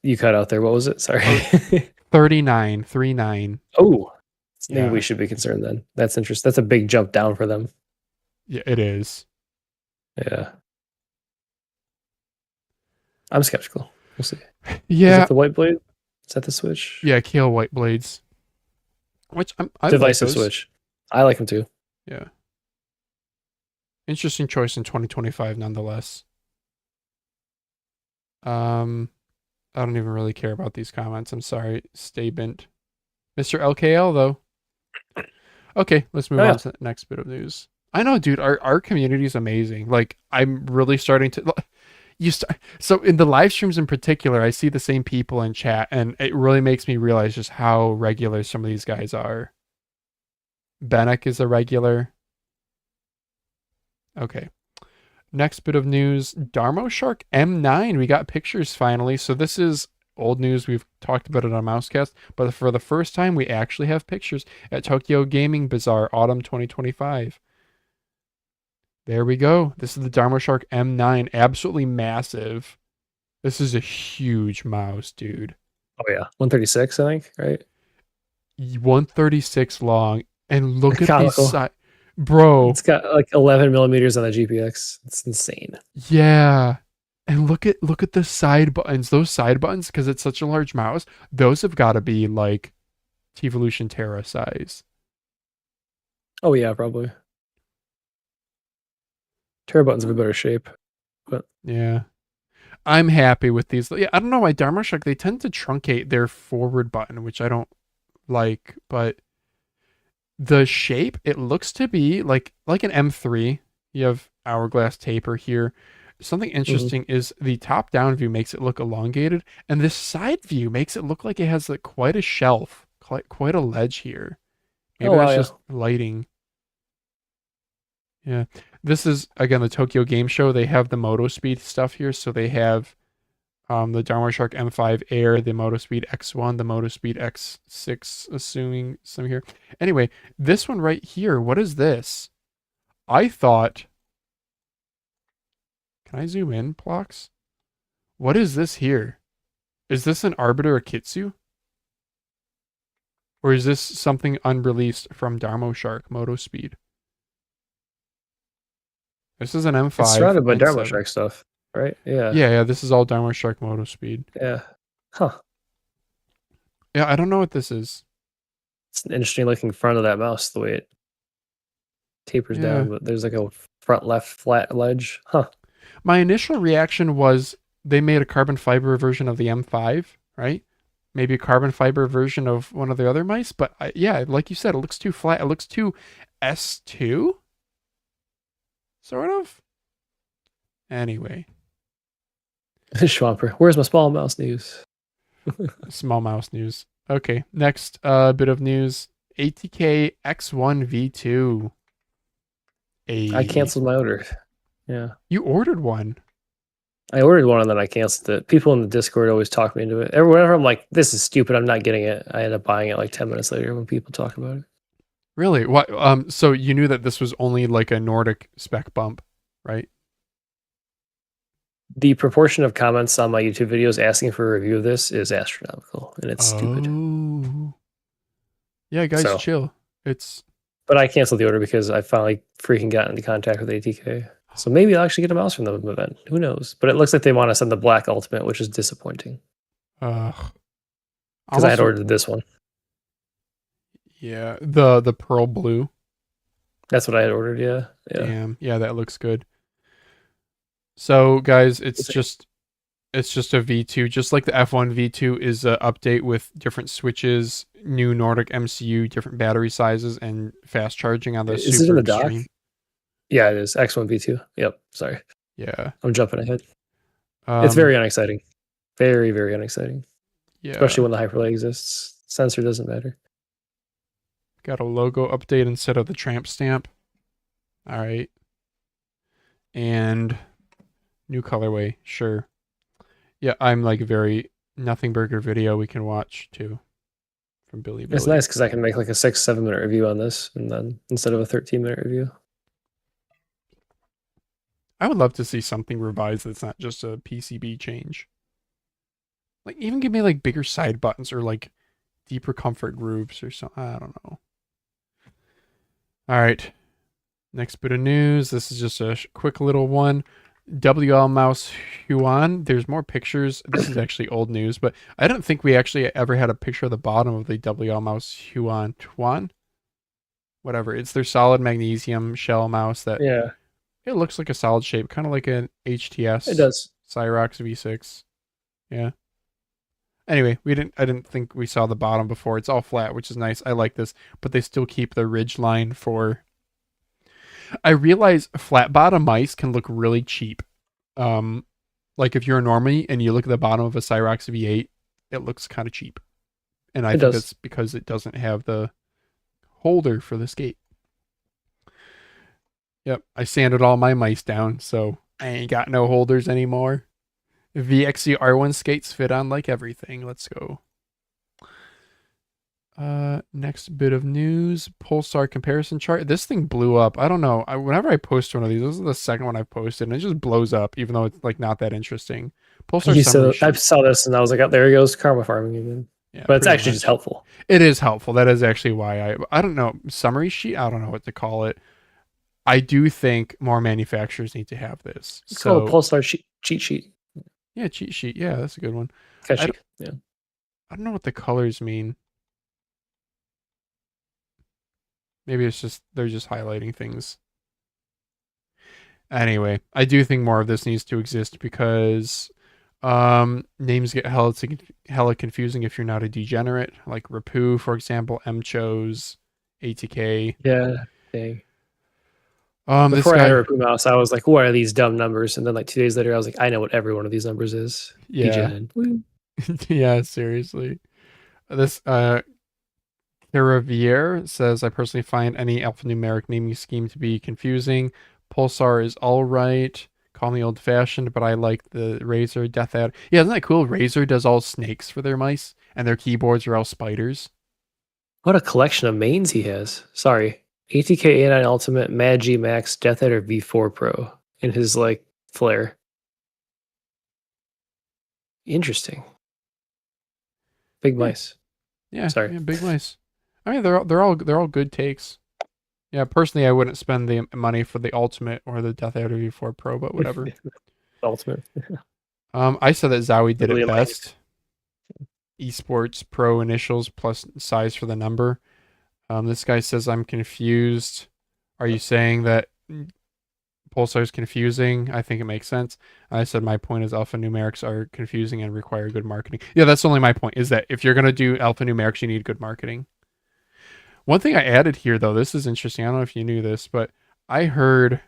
You cut out there. What was it? Sorry. 39. 39. Oh, Maybe Yeah. we should be concerned then. That's interesting. That's a big jump down for them. Yeah, it is. Yeah. I'm skeptical. We'll see. Is Yeah. it the white blade? Is that the switch? Yeah, Kale White Blades. Which I Divisive like those. switch. I like them too. Yeah. Interesting choice in 2025 nonetheless. I don't even really care about these comments. I'm sorry. Stay bent. Mr. LKL though. Okay, let's move on to the next bit of news. I know, dude, our community is amazing. Like, I'm really starting to so in the live streams in particular, I see the same people in chat, and it really makes me realize just how regular some of these guys are. Benek is a regular. Okay. Next bit of news, Darmoshark M9. We got pictures finally. So this is old news. We've talked about it on Mousecast, but for the first time, we actually have pictures at Tokyo Gaming Bazaar Autumn 2025. There we go. This is the Darmoshark M9. Absolutely massive. This is a huge mouse, dude. Oh yeah, 136, I think, right? 136 long. And look at Comical. these side. Bro. It's got like 11 millimeters on the GPX. It's insane. Yeah. And look at the side buttons. Those side buttons, because it's such a large mouse, those have got to be like Teevolution Terra size. Oh yeah, probably. Terra buttons have a better shape. But Yeah. I'm happy with these. Yeah, I don't know why Darmoshark, they tend to truncate their forward button, which I don't like, but the shape, it looks to be like an M3. You have hourglass taper here. Something interesting is the top-down view makes it look elongated, and this side view makes it look like it has like quite a shelf, quite a ledge here. Maybe that's just lighting. Yeah. This is, again, the Tokyo Game Show. They have the MotoSpeed stuff here, so they have the Darmoshark M5 Air, the MotoSpeed X1, the MotoSpeed X6, assuming some here. Anyway, this one right here, what is this? I thought... Can I zoom in, Plox? What is this here? Is this an Arbiter AKITSU? Or is this something unreleased from Darmoshark MotoSpeed? This is an M5. it's surrounded by M7. Darmoshark stuff, right? Yeah. Yeah, this is all Darmoshark MotoSpeed. Yeah. Huh. Yeah, I don't know what this is. It's an interesting looking front of that mouse, the way it tapers Yeah. down, but there's like a front left flat ledge. Huh. My initial reaction was they made a carbon fiber version of the M5, right? Maybe a carbon fiber version of one of the other mice, but yeah, like you said, it looks too flat. It looks too S2, sort of. Anyway, Schwamper, where's my small mouse news? small mouse news. Okay, next bit of news: ATK X1v2. I canceled my order. Yeah. You ordered one. I ordered one and then I canceled it. People in the Discord always talk me into it. Whenever I'm like, this is stupid, I'm not getting it, I end up buying it like 10 minutes later when people talk about it. Really? What? So you knew that this was only like a Nordic spec bump, right? The proportion of comments on my YouTube videos asking for a review of this is astronomical, and it's stupid. Oh. Yeah, guys, So- chill. It's But I canceled the order because I finally freaking got into contact with ATK. So maybe I'll actually get a mouse from the event. Who knows? But it looks like they want to send the black ultimate, which is disappointing. Because I had ordered this one. Yeah, the pearl blue. That's what I had ordered, yeah. Damn. Yeah, that looks good. So, guys, it's just a V2, just like the F1 V2 is an update with different switches, new Nordic MCU, different battery sizes, and fast charging on the Is Super it in the dock? Extreme. Yeah, it is. X1v2. Yep, sorry. Yeah. I'm jumping ahead. It's very unexciting. Very, very unexciting. yeah. Especially when the hyperlay exists. Sensor doesn't matter. Got a logo update instead of the tramp stamp. All right. And new colorway, sure. Yeah, I'm like very nothing burger video we can watch too from Billy. It's nice because I can make like a 6-7 minute review on this, and then instead of a 13-minute review. I would love to see something revised that's not just a PCB change. Like even give me like bigger side buttons or like deeper comfort grooves or something. I don't know. All right. Next bit of news. This is just a quick little one. WLMouse Huan. There's more pictures. This is actually old news, but I don't think we actually ever had a picture of the bottom of the WLMouse Huan. Whatever. It's their solid magnesium shell mouse that it looks like a solid shape, kind of like an HTS. It does. Cyrox V6. Yeah. Anyway, I didn't think we saw the bottom before. It's all flat, which is nice. I like this, but they still keep the ridge line for. I realize flat bottom mice can look really cheap. Like if you're a normie and you look at the bottom of a Cyrox V8, it looks kind of cheap. And I think that's because it doesn't have the holder for the skate. Yep, I sanded all my mice down, so I ain't got no holders anymore. VXC R1 skates fit on like everything. Let's go. Next bit of news, Pulsar comparison chart. This thing blew up. I don't know. Whenever I post one of these, this is the second one I've posted, and it just blows up, even though it's like not that interesting. Pulsar I saw this and I was like, oh, there he goes, karma farming again. Yeah, but it's actually just helpful. It is helpful. That is actually why I don't know, summary sheet. I don't know what to call it. I do think more manufacturers need to have this. It's called a Pulsar cheat sheet. Yeah, cheat sheet. Yeah, that's a good one. I don't know what the colors mean. Maybe it's just they're just highlighting things. Anyway, I do think more of this needs to exist because names get hella confusing if you're not a degenerate, like Rapoo, for example, MCHOSE, ATK. Yeah, dang. Before I had a Rapoo mouse, I was like, what are these dumb numbers? And then like 2 days later, I was like, I know what every one of these numbers is. Yeah. Yeah, seriously. This Terra says, I personally find any alphanumeric naming scheme to be confusing. Pulsar is all right. Call me old-fashioned, but I like the Razer Death Adder. Yeah, isn't that cool? Razer does all snakes for their mice, and their keyboards are all spiders. What a collection of mains he has. Sorry. ATK A9 Ultimate, Mad G Max, Death Adder V4 Pro in his, like, flare. Interesting. Big mice. Yeah, sorry. Yeah, big mice. I mean, they're all good takes. Yeah, personally, I wouldn't spend the money for the Ultimate or the Death Adder V4 Pro, but whatever. Ultimate. I said that Zowie did it best. Esports Pro initials plus size for the number. This guy says, I'm confused. Are you saying that Pulsar is confusing? I think it makes sense. I said my point is alphanumerics are confusing and require good marketing. Yeah, that's only my point, is that if you're going to do alphanumerics, you need good marketing. One thing I added here, though, this is interesting. I don't know if you knew this, but I heard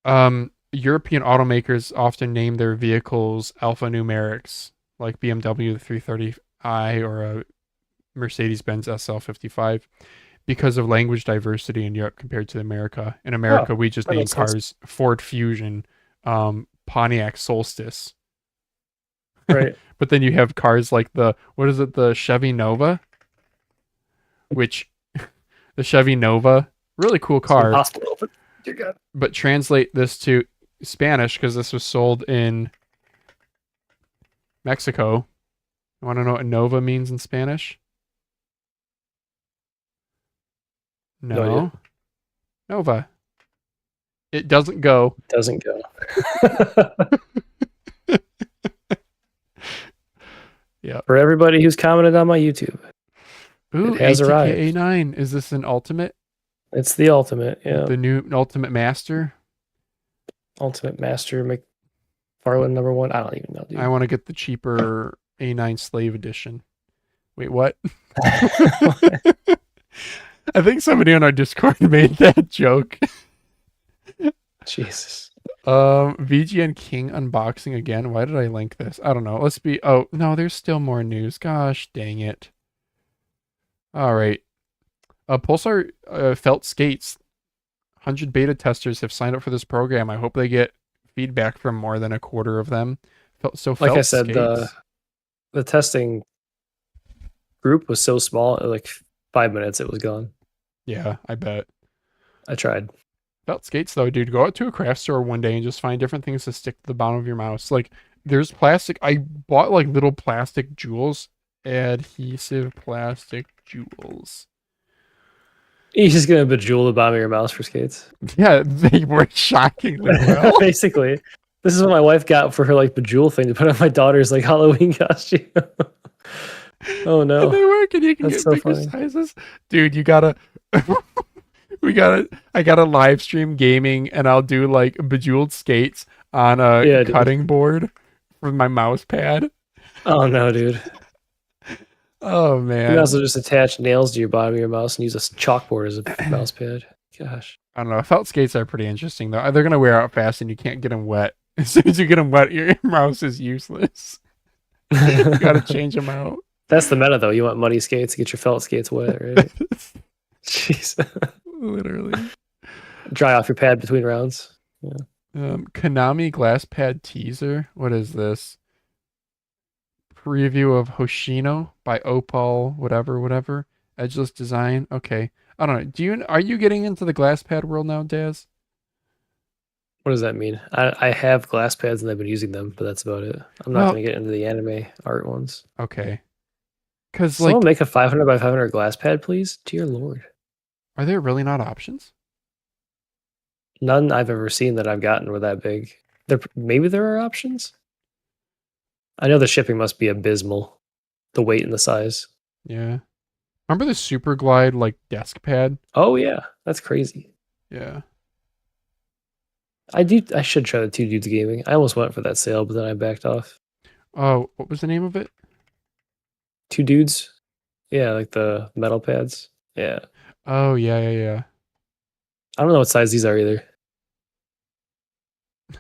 European automakers often name their vehicles alphanumerics, like BMW 330i or a Mercedes-Benz SL55, because of language diversity in Europe compared to America. In America, we just name cars Ford Fusion, Pontiac Solstice. Right. But then you have cars like the Chevy Nova, which the Chevy Nova, really cool car. But translate this to Spanish, because this was sold in Mexico. You want to know what Nova means in Spanish? No. Nova. It doesn't go. It doesn't go. Yeah. For everybody who's commented on my YouTube. Ooh, it has ATK arrived. A9. Is this an Ultimate? It's the Ultimate, yeah. The new Ultimate Master? Ultimate Master McFarlane number 1. I don't even know, dude. I want to get the cheaper A9 Slave Edition. Wait, what? I think somebody on our Discord made that joke. Jesus. VGN King unboxing again. Why did I link this? I don't know. Oh, no, there's still more news. Gosh, dang it. All right. Pulsar FELT skates. 100 beta testers have signed up for this program. I hope they get feedback from more than a quarter of them. So like I said, the testing group was so small, like 5 minutes it was gone. Yeah, I bet. I tried. Felt skates though, dude. Go out to a craft store one day and just find different things to stick to the bottom of your mouse. Like there's plastic. I bought like little plastic jewels adhesive plastic jewels. You're just gonna bejewel the bottom of your mouse for skates. Yeah, they work shockingly well. Basically, this is what my wife got for her like bejewel thing to put on my daughter's like Halloween costume. Oh And no, they work, and you can That's get so bigger funny. sizes. Dude, you gotta. I gotta live stream gaming, and I'll do like bejeweled skates on a Yeah, dude. cutting board with my mouse pad. oh no, dude. Oh You can man, also just attach nails to your bottom of your mouse and use a chalkboard as a mouse pad. Gosh. I don't know. Felt skates are pretty interesting though. They're gonna wear out fast, and you can't get them wet. As soon as you get them wet, your mouse is useless. You gotta change them out. That's the meta though. You want muddy skates to get your felt skates wet, right? Jeez. Literally. Dry off your pad between rounds. Konami glass pad teaser. What is this? Preview of Hoshino by Opal, whatever. Edgeless design. Okay. I don't know. Are you getting into the glass pad world now, Dazz? What does that mean? I have glass pads and I've been using them, but that's about it. I'm not Well- going to get into the anime art ones. Okay. Because Someone like, make a 500 by 500 glass pad, please. Dear Lord. are there really not options? None I've ever seen that I've gotten were that big. Maybe there are options. I know the shipping must be abysmal. The weight and the size. Yeah. Remember the Super Glide like desk pad? Oh yeah, that's crazy. Yeah. I should try the Two Dudes Gaming. I almost went for that sale, but then I backed off. Oh, what was the name of it? Two Dudes? Yeah, like the metal pads. Yeah. Oh yeah. I don't know what size these are either.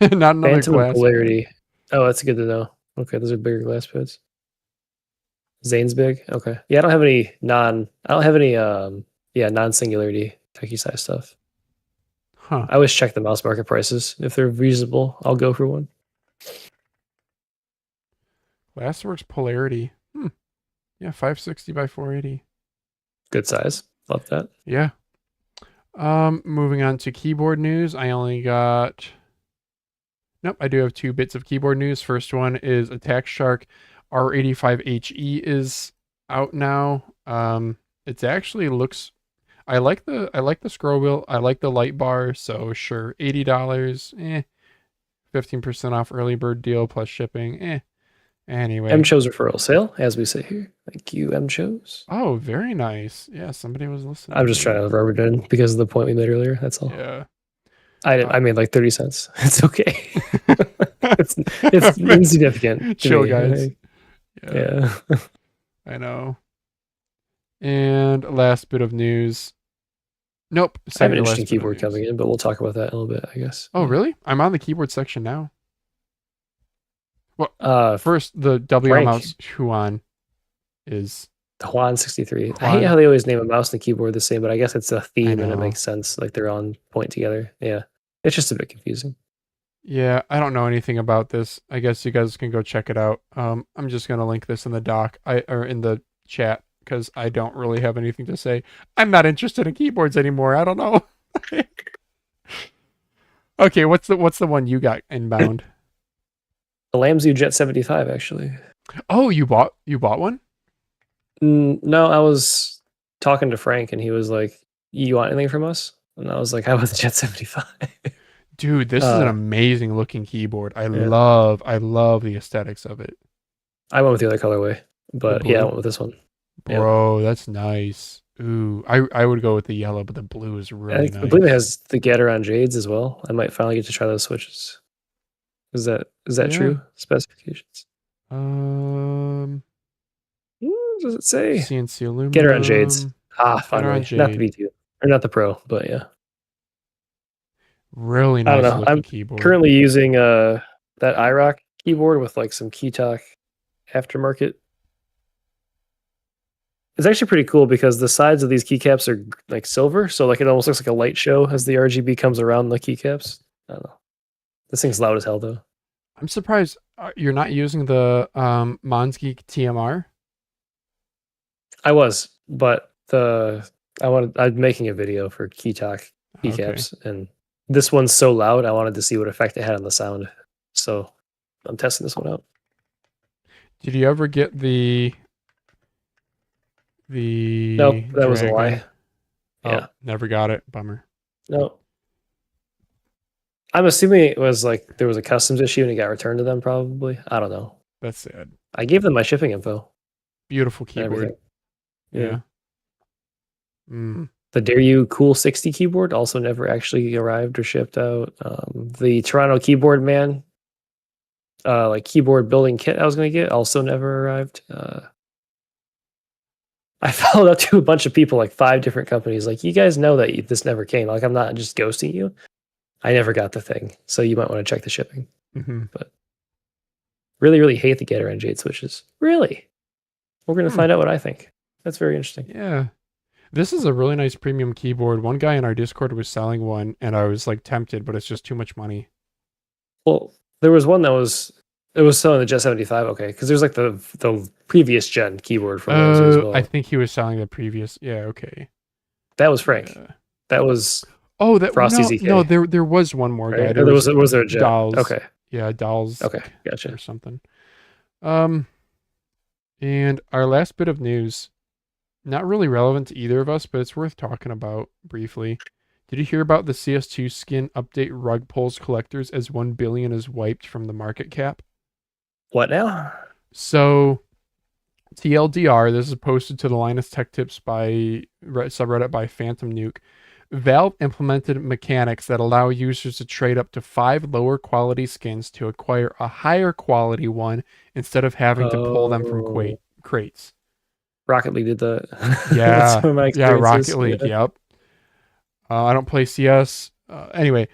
Not another Phantom and glass. Polarity. Oh, that's good to know. Okay, those are bigger glass pads. Zane's big. Okay. Yeah, I don't have any non-singularity techie size stuff. Huh. I always check the mouse market prices. If they're reasonable, I'll go for one. Glassworks polarity. Yeah, 560 by 480. Good size. Love that. Yeah. Moving on to keyboard news. I only got. Nope, I do have 2 bits of keyboard news. First one is Attack Shark R85 HE is out now. It actually looks. I like the scroll wheel. I like the light bar. So sure, $80. 15% off early bird deal plus shipping. Anyway. MCHOSE referral sale, as we say here. Thank you, MCHOSE. Oh, very nice. Yeah, somebody was listening. I'm just trying to rub it in because of the point we made earlier. That's all. Yeah. I made like 30 cents. It's okay. it's insignificant. to Chill, me. guys. Yeah. I know. And last bit of news. Nope. I have an second to last interesting bit of keyboard news. coming in, but we'll talk about that in a little bit, I guess. Oh, really? I'm on the keyboard section now. Well, first, the WLMouse Huan is The Huan63. I Huan. hate how they always name a mouse and a keyboard the same, but I guess it's a theme and it know. makes sense. Like they're on point together. Yeah. It's just a bit confusing. Yeah, I don't know anything about this. I guess you guys can go check it out. I'm just gonna link this in the doc or in the chat because I don't really have anything to say. I'm not interested in keyboards anymore. I don't know. Okay, what's the one you got inbound? The Lamzu Jet 75, actually. Oh, you bought one? No, I was talking to Frank and he was like, "You want anything from us?" And I was like, "I want the Jet 75." Dude, this is an amazing looking keyboard. I Yeah. love the aesthetics of it. I went with the other colorway, but blue? yeah, I went with this one. Yeah. Bro, that's nice. Ooh, I would go with the yellow, but the blue is really I nice. believe it has the Gateron Jades as well. I might finally get to try those switches. Is that Yeah. true? Specifications? Does it say? CNC aluminum. Gateron Jades. Finally. Gateron Not the Jade. V2. Or not the Pro, but yeah. Really I don't nice know. looking I'm keyboard. currently using that iRock keyboard with like some Keytalk aftermarket. It's actually pretty cool because the sides of these keycaps are like silver, so like it almost looks like a light show as the RGB comes around the keycaps. I don't know. This thing's loud as hell though. I'm surprised you're not using the Monsgeek TMR. I was, but I'm making a video for Keytalk keycaps, and this one's so loud. I wanted to see what effect it had on the sound, so I'm testing this one out. Did you ever get the The Nope, that was a Dragon. lie. Oh, Yeah. never got it. Bummer. No. I'm assuming it was like there was a customs issue and it got returned to them. Probably. I don't know. That's sad. I gave them my shipping info. Beautiful And keyboard. everything. Yeah. Mm. The Dare You Cool 60 keyboard also never actually arrived or shipped out. The Toronto Keyboard Man, like keyboard building kit I was going to get, also never arrived. I followed up to a bunch of people, like 5 different companies, like, you guys know that this never came. Like, I'm not just ghosting you. I never got the thing, so you might want to check the shipping. Mm-hmm. But really, really hate the Gator N8 switches. Really? We're going to find out what I think. That's very interesting. Yeah. This is a really nice premium keyboard. One guy in our Discord was selling one, and I was like tempted, but it's just too much money. Well, there was one that was selling the Jet 75, okay, because there's like the previous gen keyboard from those as well. I think he was selling the previous. Yeah, okay. That was Frank. Yeah. That was Frosty ZK. No, there was one more guy. right? There was there a gen? Dolls. Okay, Yeah, Dolls. okay, gotcha. Or something. And our last bit of news, not really relevant to either of us, but it's worth talking about briefly. Did you hear about the CS2 Skin update rug pulls collectors as 1 billion is wiped from the market cap? What now? So, TLDR, this is posted to the Linus Tech Tips by subreddit by Phantom Nuke. Valve implemented mechanics that allow users to trade up to 5 lower quality skins to acquire a higher quality one instead of having to pull them from crates. Rocket League did that. Yeah, That's one of my yeah, Rocket experiences. League. Yeah. Yep. I don't play CS. Anyway,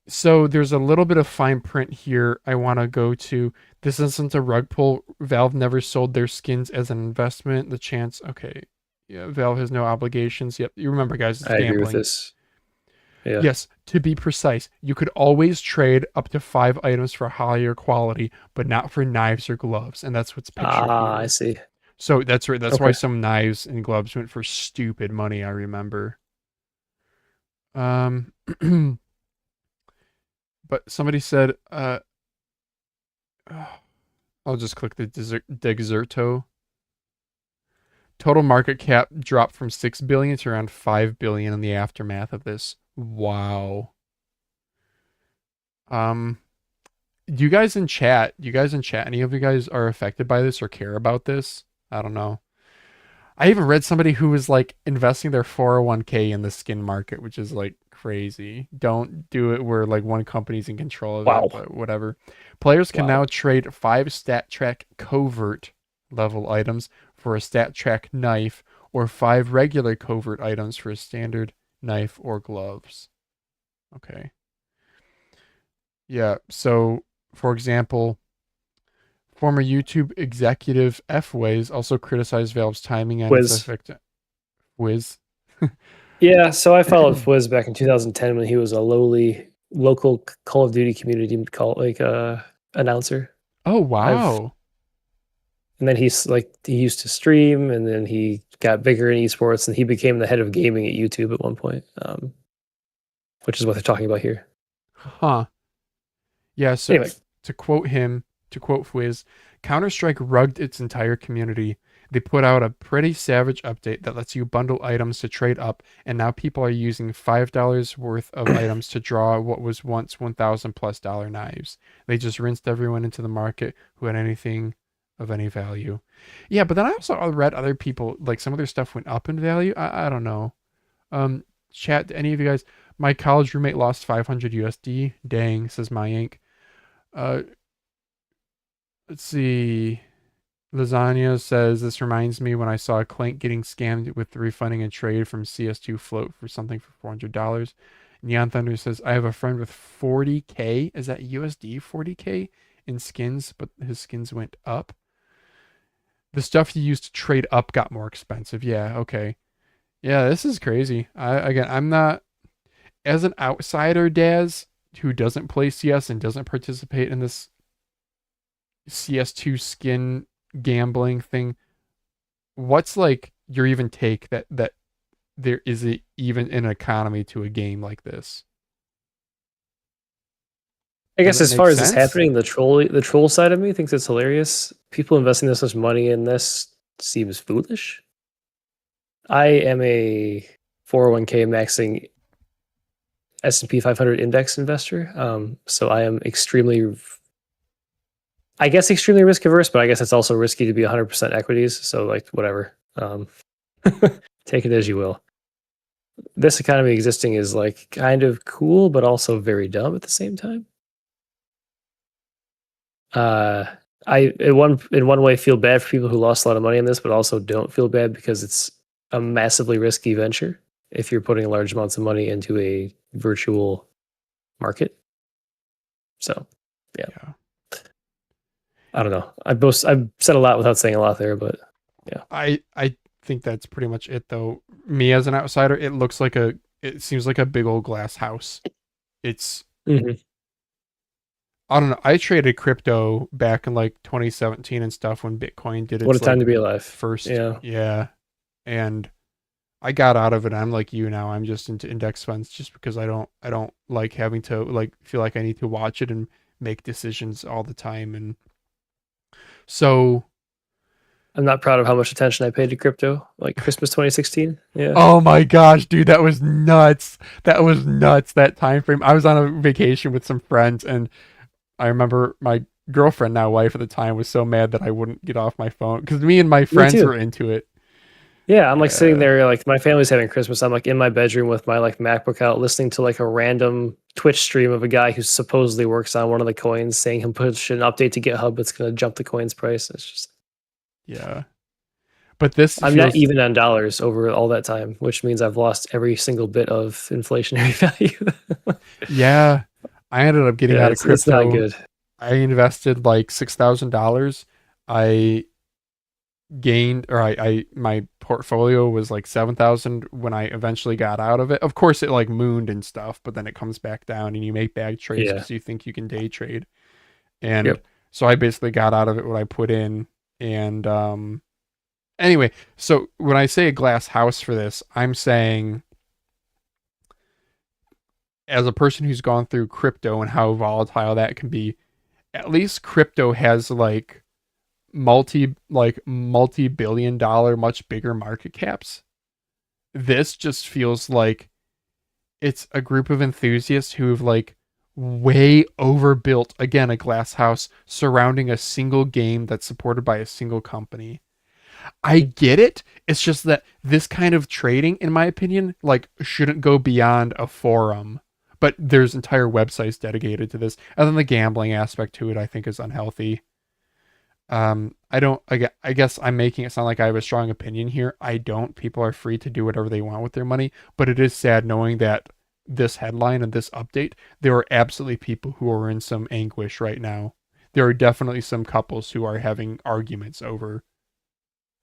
so there's a little bit of fine print here I want to go to. This isn't a rug pull. Valve never sold their skins as an investment. The chance, okay. Yeah, Valve has no obligations. Yep, you remember, guys, it's I gambling. agree with this. Yeah. Yes, to be precise, you could always trade up to 5 items for higher quality, but not for knives or gloves, and that's what's pictured here. I see. So that's right. That's Okay. why some knives and gloves went for stupid money. I remember. But somebody said, I'll just click the Deserto. Total market cap dropped from 6 billion to around 5 billion in the aftermath of this. Wow. Do you guys in chat, any of you guys are affected by this or care about this? I don't know. I even read somebody who was like investing their 401k in the skin market, which is like crazy. Don't do it where like one company's in control of it, but whatever. Players can now trade 5 stat track covert level items for a stat track knife or 5 regular covert items for a standard knife or gloves. Okay. Yeah, so for example, former YouTube executive F-Ways also criticized Valve's timing and its effect. Wiz. Yeah, so I followed Fwiz back in 2010 when he was a local Call of Duty community announcer. Oh wow! And then he used to stream, and then he got bigger in esports, and he became the head of gaming at YouTube at one point, which is what they're talking about here. Huh? Yeah. So anyway, to quote Fwiz, Counter-Strike rugged its entire community. They put out a pretty savage update that lets you bundle items to trade up, and now people are using $5 worth of items to draw what was once $1,000+ knives. They just rinsed everyone into the market who had anything of any value. Yeah, but then I also read other people, like some of their stuff went up in value. I don't know. Chat, any of you guys? My college roommate lost 500 USD. Dang, says my ink. Let's see. Lasagna says, this reminds me when I saw a Clank getting scammed with refunding a trade from CS2 float for something for $400. Neon Thunder says, I have a friend with 40K. Is that USD 40K in skins, but his skins went up? The stuff you used to trade up got more expensive. Yeah, okay. Yeah, this is crazy. I'm not, as an outsider, Dazz, who doesn't play CS and doesn't participate in this CS2 skin gambling thing, what's like your even take that there is even an economy to a game like this? I guess as far as it's happening, the troll side of me thinks it's hilarious. People investing this much money in this seems foolish. I am a 401k maxing S&P 500 index investor. So I am extremely risk averse, but I guess it's also risky to be 100% equities. So like whatever, take it as you will. This economy existing is like kind of cool, but also very dumb at the same time. I in one way feel bad for people who lost a lot of money on this, but also don't feel bad because it's a massively risky venture if you're putting large amounts of money into a virtual market. So, yeah. I don't know. I've said a lot without saying a lot there, but yeah. I think that's pretty much it though. Me as an outsider, it seems like a big old glass house. It's I don't know. I traded crypto back in like 2017 and stuff when Bitcoin did its what a time to be alive. First, yeah. And I got out of it. I'm like you now. I'm just into index funds just because I don't like having to like feel like I need to watch it and make decisions all the time. And so I'm not proud of how much attention I paid to crypto, like Christmas 2016. Yeah. Oh my gosh, dude, that was nuts. That time frame. I was on a vacation with some friends, and I remember my girlfriend, now wife at the time, was so mad that I wouldn't get off my phone because me and my friends were into it. Yeah, I'm like sitting there, like my family's having Christmas. I'm like in my bedroom with my like MacBook out, listening to like a random Twitch stream of a guy who supposedly works on one of the coins, saying he'll push an update to GitHub that's going to jump the coin's price. It's just But this, I'm not even on dollars over all that time, which means I've lost every single bit of inflationary value. Yeah, I ended up getting out of crypto. It's not good. I invested like $6,000. I gained, or my portfolio was like 7,000 when I eventually got out of it. Of course, it like mooned and stuff, but then it comes back down, and you make bad trades because you think you can day trade. And so I basically got out of it what I put in, and anyway, so when I say a glass house for this, I'm saying, as a person who's gone through crypto and how volatile that can be, at least crypto has like multi-billion dollar, much bigger market caps. This just feels like it's a group of enthusiasts who've like way overbuilt, again, a glass house surrounding a single game that's supported by a single company. I get it. It's just that this kind of trading, in my opinion, like shouldn't go beyond a forum. But there's entire websites dedicated to this. And then the gambling aspect to it, I think, is unhealthy. I guess I'm making it sound like I have a strong opinion here. I don't. People are free to do whatever they want with their money. But it is sad knowing that this headline and this update, there are absolutely people who are in some anguish right now. There are definitely some couples who are having arguments over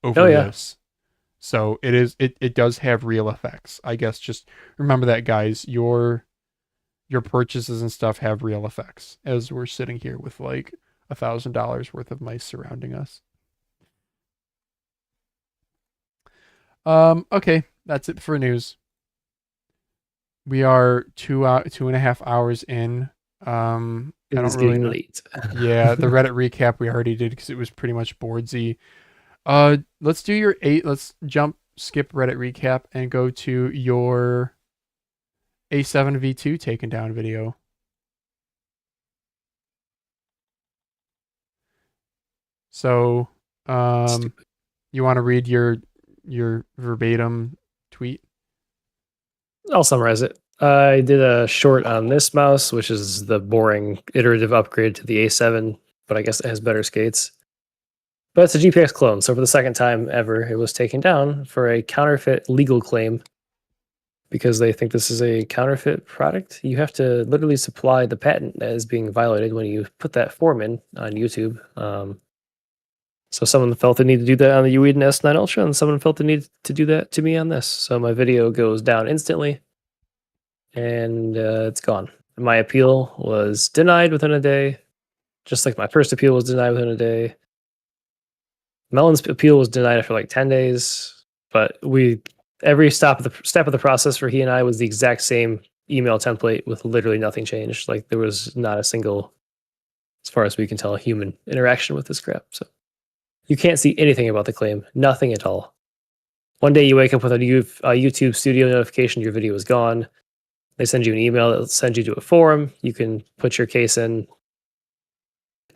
this. So it does have real effects. I guess just remember that, guys. Your purchases and stuff have real effects, as we're sitting here with like $1,000 worth of mice surrounding us. Okay, that's it for news. We are 2.5 hours in. It's getting late. Yeah, the Reddit recap we already did because it was pretty much Boardzy. Let's do your 8. Let's skip Reddit recap and go to your A7v2 taken down video. So, you want to read your verbatim tweet? I'll summarize it. I did a short on this mouse, which is the boring iterative upgrade to the A7, but I guess it has better skates. But it's a GPX clone, so for the second time ever, it was taken down for a counterfeit legal claim because they think this is a counterfeit product. You have to literally supply the patent that is being violated when you put that form in on YouTube. So someone felt the need to do that on the Ueden S9 Ultra, and someone felt the need to do that to me on this. So my video goes down instantly, and it's gone. My appeal was denied within a day, just like my first appeal was denied within a day. Melon's appeal was denied after like 10 days, but every step of the process for he and I was the exact same email template with literally nothing changed. Like there was not a single, as far as we can tell, human interaction with this crap. So you can't see anything about the claim, nothing at all. One day you wake up with a YouTube studio notification, your video is gone. They send you an email that sends you to a forum. You can put your case in.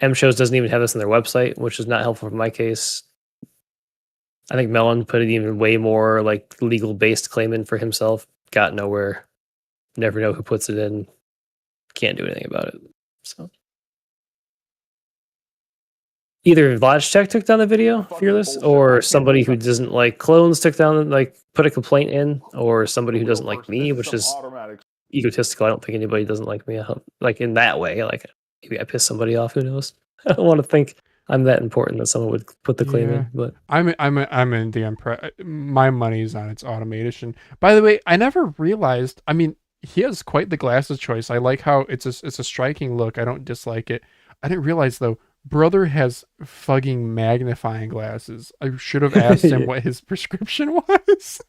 MCHOSE doesn't even have this on their website, which is not helpful for my case. I think Melon put an even way more like legal-based claim in for himself. Got nowhere. Never know who puts it in. Can't do anything about it. So either Logitech took down the video, Fearless, or somebody who doesn't like clones took down, like put a complaint in, or somebody who doesn't like me, which is egotistical. I don't think anybody doesn't like me. Like in that way, like maybe I pissed somebody off. Who knows? I don't want to think I'm that important that someone would put the claim in. But I'm in the my money's on its automation. By the way, I never realized. I mean, he has quite the glasses choice. I like how it's a striking look. I don't dislike it. I didn't realize though. Brother has fucking magnifying glasses. I should have asked him what his prescription was.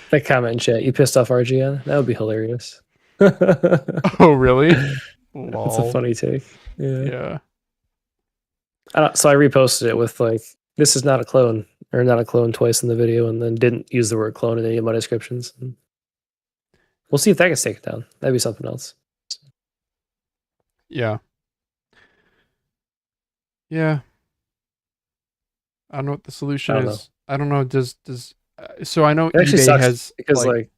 That comment in chat, you pissed off RJN? That would be hilarious. Oh, really? That's a funny take. Yeah. So I reposted it with like, this is not a clone, or not a clone twice in the video, and then didn't use the word clone in any of my descriptions. We'll see if that gets taken down. That'd be something else. Yeah. Yeah. I don't know what the solution is. I don't know. Does so I know it actually eBay sucks has because like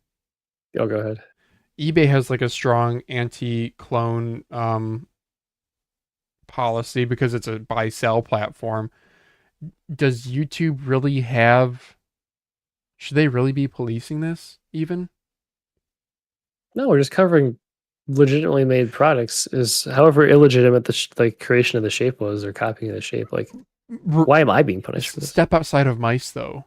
oh, go ahead. eBay has like a strong anti-clone policy because it's a buy-sell platform. Does YouTube really have? Should they really be policing this even? No, we're just covering legitimately made products. Is however illegitimate the like creation of the shape was, or copying of the shape. Like, why am I being punished for this? Step outside of mice though.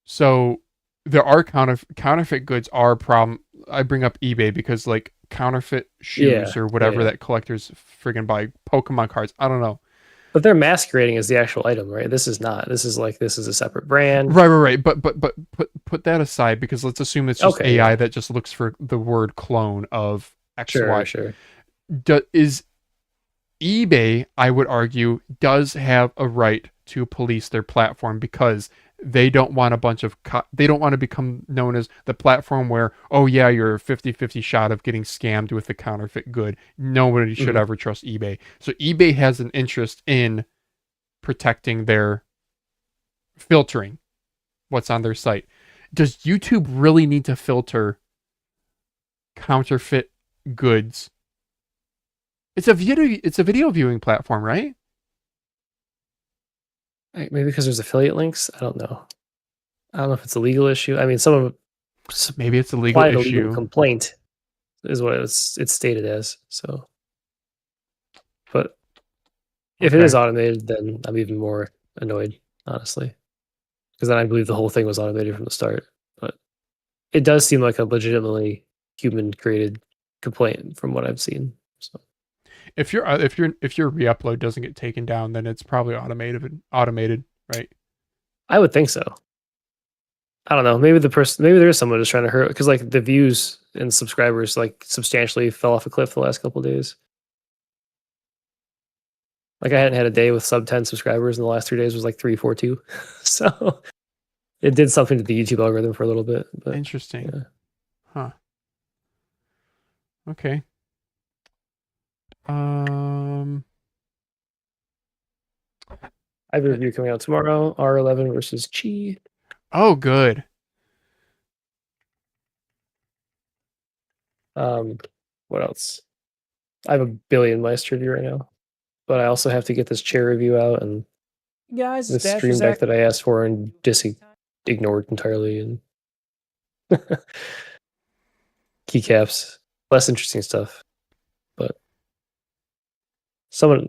So there are counterfeit goods are a problem. I bring up eBay because like counterfeit shoes or whatever that collectors friggin' buy, Pokemon cards. I don't know. But they're masquerading as the actual item, right? This is not. This is a separate brand. Right. But put that aside because let's assume it's just AI that just looks for the word clone of X, Y. Sure. Is eBay, I would argue, does have a right to police their platform because they don't want they don't want to become known as the platform where, oh yeah, you're a 50-50 shot of getting scammed with a counterfeit good. Nobody should ever trust eBay. So eBay has an interest in protecting their filtering what's on their site. Does YouTube really need to filter counterfeit goods? It's a video viewing platform, right? Maybe because there's affiliate links. I don't know. I don't know if it's a legal issue. I mean, maybe it's a legal issue. A legal complaint is what it's stated as. So, but if it is automated, then I'm even more annoyed, honestly, because then I believe the whole thing was automated from the start. But it does seem like a legitimately human-created complaint from what I've seen. So. If your re-upload doesn't get taken down, then it's probably automated, right? I would think so. I don't know. Maybe there is someone just trying to hurt, because like the views and subscribers like substantially fell off a cliff the last couple of days. Like I hadn't had a day with sub 10 subscribers, and the last 3 days was like 342. So it did something to the YouTube algorithm for a little bit. But, interesting. Yeah. Huh. Okay. I have a review coming out tomorrow. R11 versus Chi. Oh, good. What else? I have a billion mice review right now, but I also have to get this chair review out and guys, the stream deck that I asked for and ignored entirely, and keycaps, less interesting stuff. But the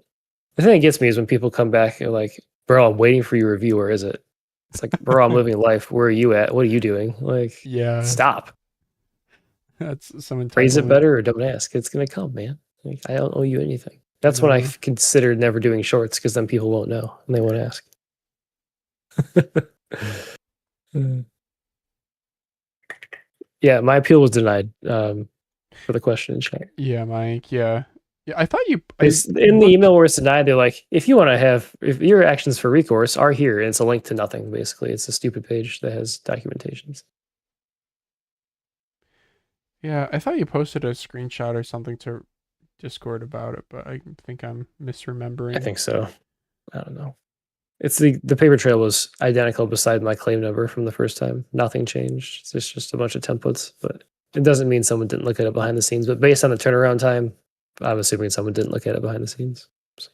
thing that gets me is when people come back and like, bro, I'm waiting for your review. Where is it? It's like, bro, I'm living life. Where are you at? What are you doing? Like, stop. That's some phrase it better or don't ask. It's gonna come, man. Like, I don't owe you anything. That's when I considered never doing shorts, because then people won't know and they won't ask. Yeah, my appeal was denied for the question in chat. Yeah, Mike. Yeah. Yeah, I thought In the email where it's denied, they're like, if your actions for recourse are here, and it's a link to nothing. Basically, it's a stupid page that has documentations. Yeah, I thought you posted a screenshot or something to Discord about it, but I think I'm misremembering. I think so. I don't know. It's the paper trail was identical beside my claim number from the first time. Nothing changed. It's just a bunch of templates, but it doesn't mean someone didn't look at it behind the scenes. But based on the turnaround time, I'm assuming someone didn't look at it behind the scenes. So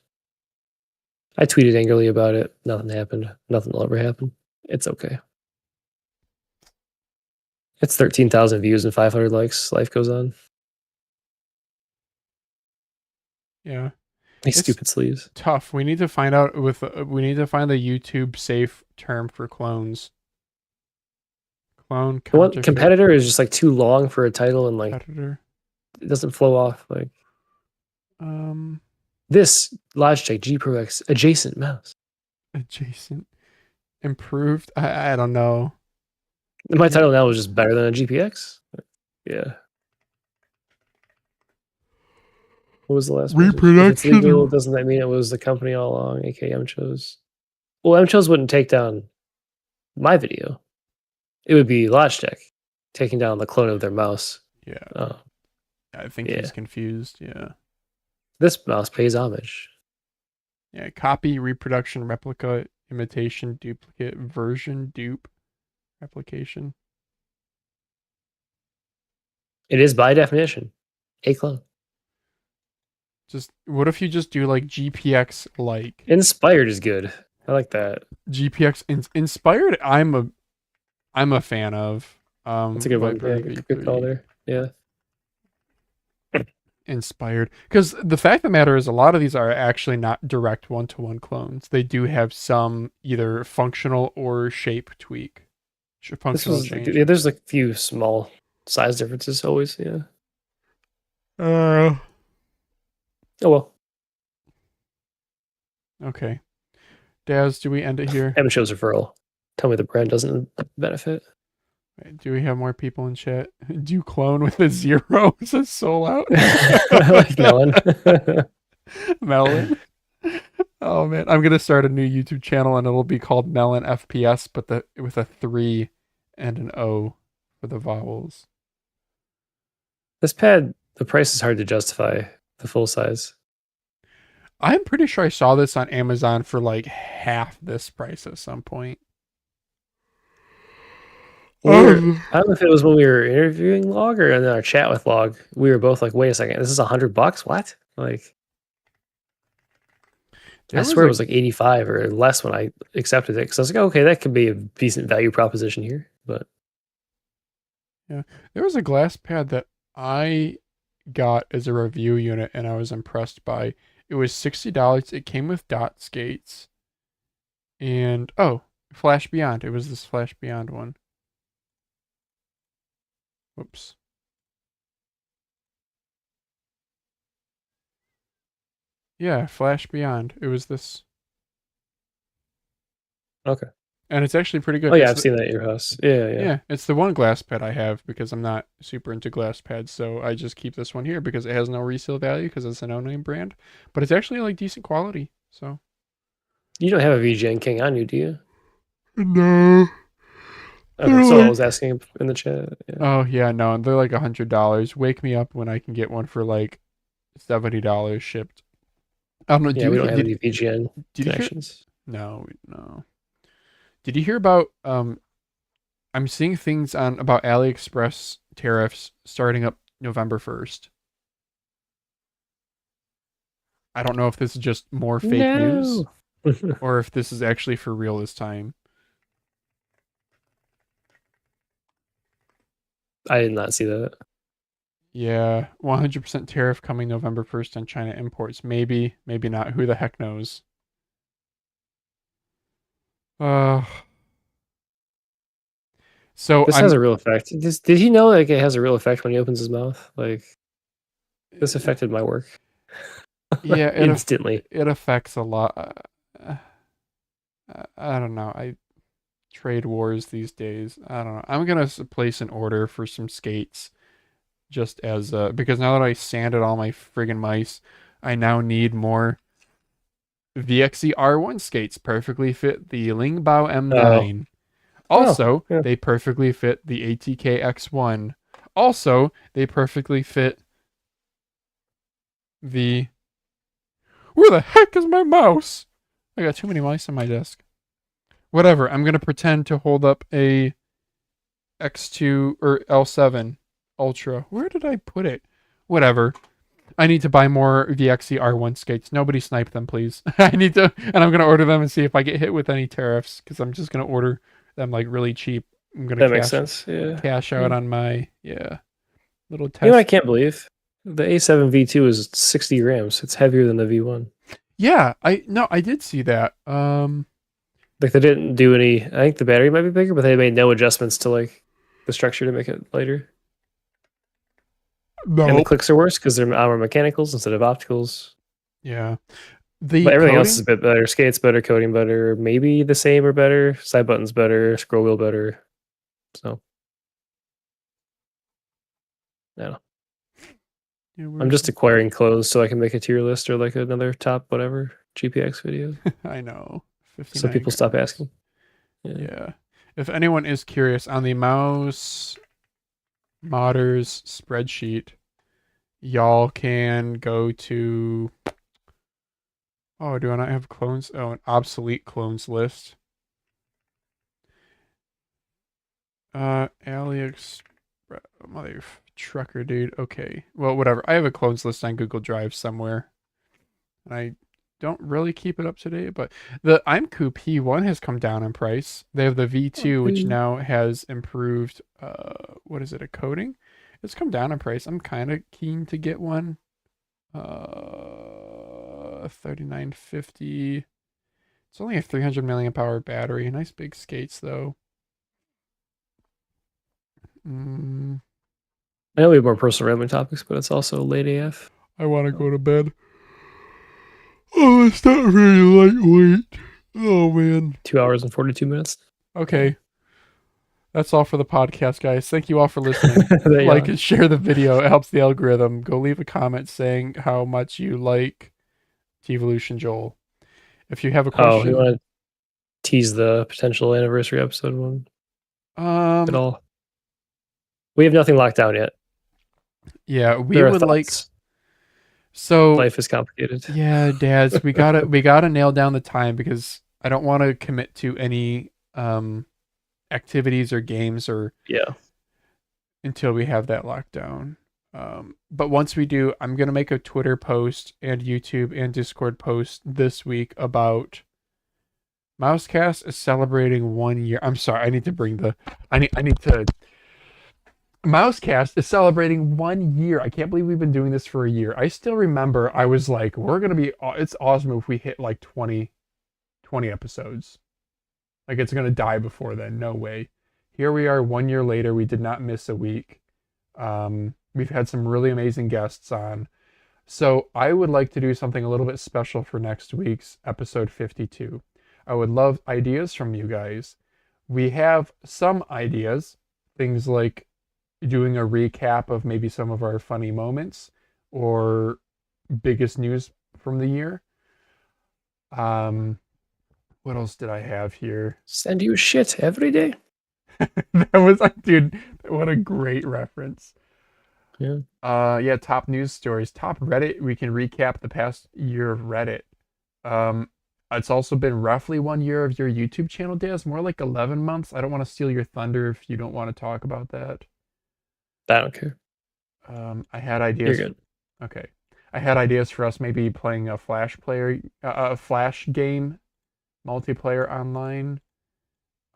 I tweeted angrily about it. Nothing happened. Nothing will ever happen. It's okay. It's 13,000 views and 500 likes. Life goes on. Yeah. These stupid sleeves. Tough. We need to find out we need to find the YouTube safe term for clones. Clone One competitor is just like too long for a title and like competitor. It doesn't flow off like this Logitech G Pro X adjacent mouse. Adjacent. Improved. I don't know. My title now is just better than a GPX. Yeah. What was the last reproduction? If it's legal, doesn't that mean it was the company all along? AKA MCHOSE. Well, MCHOSE wouldn't take down my video. It would be Logitech taking down the clone of their mouse. Yeah. I think he's confused. Yeah. This mouse pays homage. Yeah. Copy, reproduction, replica, imitation, duplicate, version, dupe, replication. It is by definition a clone. Just what if you just do like GPX like? Inspired is good. I like that. GPX inspired. I'm a fan of. That's a good one. Yeah, good call there. Yeah. Inspired, because the fact of the matter is a lot of these are actually not direct one-to-one clones. They do have some either functional or shape tweak. Functional change. Yeah, there's like a few small size differences always. Yeah. Oh well. Okay. Dazz, do we end it here? MCHOSE referral. Tell me the brand doesn't benefit. Do we have more people in chat? Do you clone with a 0? Says soul out. Like Melon. Melon. Oh man, I'm gonna start a new YouTube channel and it'll be called Melon FPS, but with a 3 and an O for the vowels. This pad, the price is hard to justify. The full size. I'm pretty sure I saw this on Amazon for like half this price at some point. I don't know if it was when we were interviewing Log or in our chat with Log. We were both like, "Wait a second, this is $100? What?" Like, I swear it was like 85 or less when I accepted it because I was like, "Okay, that could be a decent value proposition here." But yeah, there was a glass pad that I got as a review unit and I was impressed by. It was $60. It came with dot skates, and Flash Beyond. It was this Flash Beyond one. Whoops. Yeah, Flash Beyond. It was this. Okay. And it's actually pretty good. Oh yeah, I've seen that at your house. Yeah. Yeah, it's the one glass pad I have because I'm not super into glass pads, so I just keep this one here because it has no resale value because it's a no-name brand, but it's actually like decent quality. So. You don't have a VGN King on you, do you? No. So I was asking in the chat. Yeah. Oh yeah, no, they're like $100. Wake me up when I can get one for like $70 shipped. I don't know. Yeah, we don't have any VGN connections. No. Did you hear about? I'm seeing things about AliExpress tariffs starting up November 1st. I don't know if this is just more fake news or if this is actually for real this time. I did not see that. Yeah, 100% tariff coming November 1st on China imports. Maybe not. Who the heck knows? So this has a real effect. Did he know like it has a real effect when he opens his mouth? Like this affected my work. Yeah, instantly. It affects a lot. I don't know. Trade wars these days. I don't know. I'm gonna place an order for some skates. just as because now that I sanded all my friggin' mice, I now need more VXE R1 skates. Perfectly fit the Lingbao M9. Also, yeah. they perfectly fit the ATK X1. Also, they perfectly fit the... Where the heck is my mouse? I got too many mice on my desk. Whatever, I'm going to pretend to hold up a X2 or L7 Ultra. Where did I put it? Whatever. I need to buy more VXE R1 skates. Nobody snipe them, please. I need to, and I'm going to order them and see if I get hit with any tariffs, because I'm just going to order them like really cheap. I'm going to That makes sense. Yeah. cash out on my, little test. You know, I can't believe the A7v2 is 60 grams. It's heavier than the V1. Yeah, I did see that. Like they didn't do any. I think the battery might be bigger, but they made no adjustments to like the structure to make it lighter. And the Nope. clicks are worse because they're mechanicals instead of opticals. Yeah. But everything else is a bit better. Skates better, coding better, maybe the same or better. Side buttons better, scroll wheel better. So, I don't know. I'm just acquiring clothes so I can make a tier list or like another top whatever GPX video. I know. So people stop asking. Yeah. If anyone is curious on the mouse modders spreadsheet, y'all can go to... Oh, do I not have clones? Oh, an obsolete clones list. AliExpress, mother trucker, dude. Okay, well, whatever. I have a clones list on Google Drive somewhere. And I don't really keep it up to date, but the IMCO P1 has come down in price. They have the V2, which now has improved, what is it, a coating? It's come down in price. I'm kind of keen to get one. 3950. It's only a 300 milliamp hour battery. Nice big skates though. I know we have more personal rambling topics, but it's also late AF. I want to go to bed. Oh, it's not really lightweight. Oh man. 2 hours and 42 minutes. Okay. That's all for the podcast, guys. Thank you all for listening. Like and share the video. It helps the algorithm. Go leave a comment saying how much you like Teevolution Joel. If you have a question. Oh, you want to tease the potential anniversary episode one? At all? We have nothing locked down yet. Yeah, we would like. So life is complicated. Yeah, Dazz, we gotta nail down the time because I don't want to commit to any activities or games or until we have that locked down. But once we do, I'm gonna make a Twitter post and YouTube and Discord post this week about Mousecast is celebrating 1 year. I'm sorry, I need to bring the I need to Mousecast is celebrating 1 year. I can't believe we've been doing this for a year. I still remember I was like, it's awesome if we hit like 20 episodes. Like it's going to die before then. No way. Here we are 1 year later. We did not miss a week. We've had some really amazing guests on. So I would like to do something a little bit special for next week's episode 52. I would love ideas from you guys. We have some ideas, things like doing a recap of maybe some of our funny moments or biggest news from the year. What else did I have here? Send you shit every day. That was, dude, what a great reference. Yeah. Top news stories, top Reddit. We can recap the past year of Reddit. It's also been roughly 1 year of your YouTube channel, Daz. More like 11 months. I don't want to steal your thunder if you don't want to talk about that. I don't care. I had ideas. You're good. Okay. I had ideas for us maybe playing a Flash game, multiplayer online.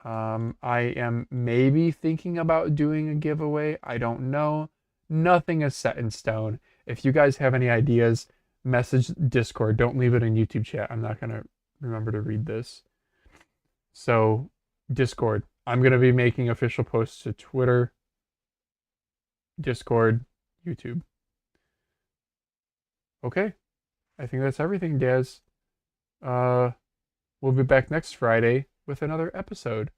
I am maybe thinking about doing a giveaway. I don't know. Nothing is set in stone. If you guys have any ideas, message Discord. Don't leave it in YouTube chat. I'm not going to remember to read this. So, Discord. I'm going to be making official posts to Twitter, Discord, YouTube. Okay. I think that's everything, Daz. We'll be back next Friday with another episode.